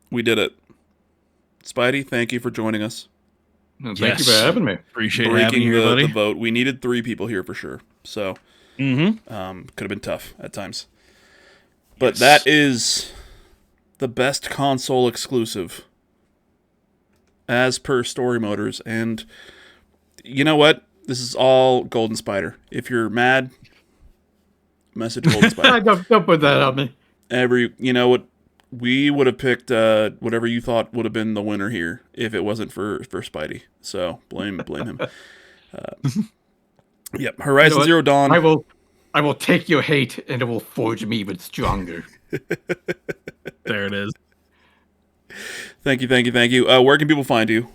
A: We did it. Spidey, thank you for joining us.
C: And thank you
B: Yes.
C: for having me.
B: Appreciate having
A: Breaking
B: you,
A: the
B: buddy.
A: vote. We needed 3 people here for sure. So,
B: Mm-hmm.
A: could have been tough at times. But
B: Yes.
A: that is the best console exclusive as per Storymoders. And you know what? This is all Golden Spider. If you're mad, message Golden Spider.
C: Don't put that on me.
A: What we would have picked whatever you thought would have been the winner here if it wasn't for Spidey. So blame him. Yep. Horizon
C: You know what?
A: Zero Dawn.
C: I will take your hate and it will forge me even stronger.
B: There it is.
A: Thank you. Where can people find you?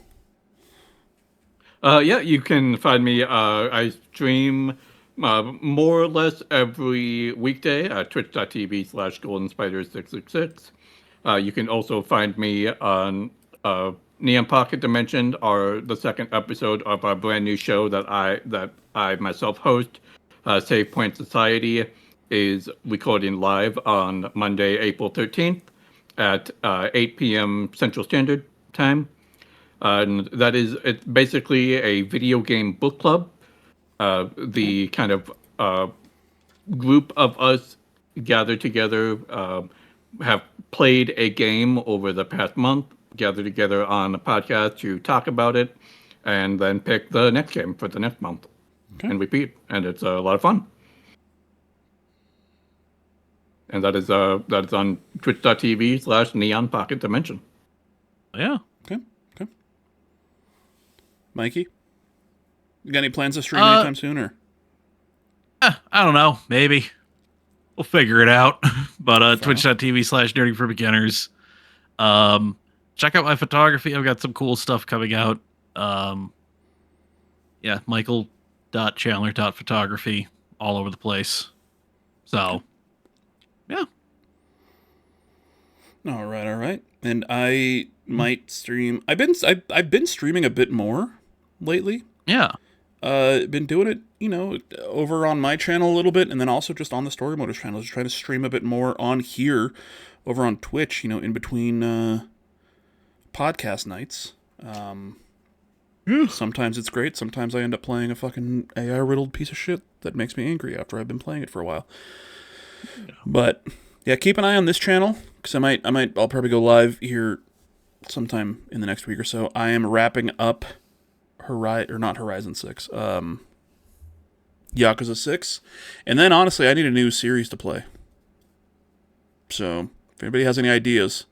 C: Yeah, you can find me. I stream more or less every weekday at twitch.tv/GoldenSpider666. You can also find me on Neon Pocket Dimension, the second episode of our brand new show that I myself host. Save Point Society is recording live on Monday, April 13th at 8 p.m. Central Standard Time. And it's basically a video game book club. The kind of group of us gathered together, have played a game over the past month, gathered together on a podcast to talk about it, and then pick the next game for the next month.
A: Okay.
C: And repeat. And it's a lot of fun. And that is on twitch.tv/Neon Pocket Dimension.
B: Yeah.
A: Okay. Mikey, you got any plans to stream anytime soon, or?
B: I don't know. Maybe. We'll figure it out. But twitch.tv/nerdy for beginners. Check out my photography. I've got some cool stuff coming out. Yeah, Michael.Chandler.photography all over the place. So, yeah.
A: All right. And I might stream. I've been streaming a bit more lately.
B: Yeah.
A: Been doing it, over on my channel a little bit, and then also just on the Storymoders channel. Just trying to stream a bit more on here, over on Twitch. In between podcast nights. Sometimes it's great. Sometimes I end up playing a fucking AI riddled piece of shit that makes me angry after I've been playing it for a while. Yeah. But yeah, keep an eye on this channel because I'll probably go live here sometime in the next week or so. I am wrapping up Horizon 6, Yakuza 6, and then honestly, I need a new series to play. So if anybody has any ideas,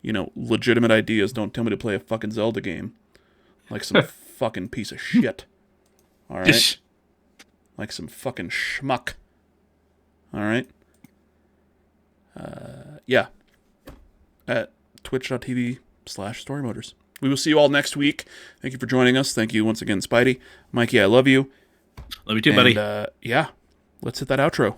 A: legitimate ideas, don't tell me to play a fucking Zelda game like some fucking piece of shit. All right, like some fucking schmuck. All right. Yeah. At twitch.tv/Storymoders. We will see you all next week. Thank you for joining us. Thank you once again, Spidey. Mikey, I love you.
B: Love you too, buddy.
A: Yeah. Let's hit that outro.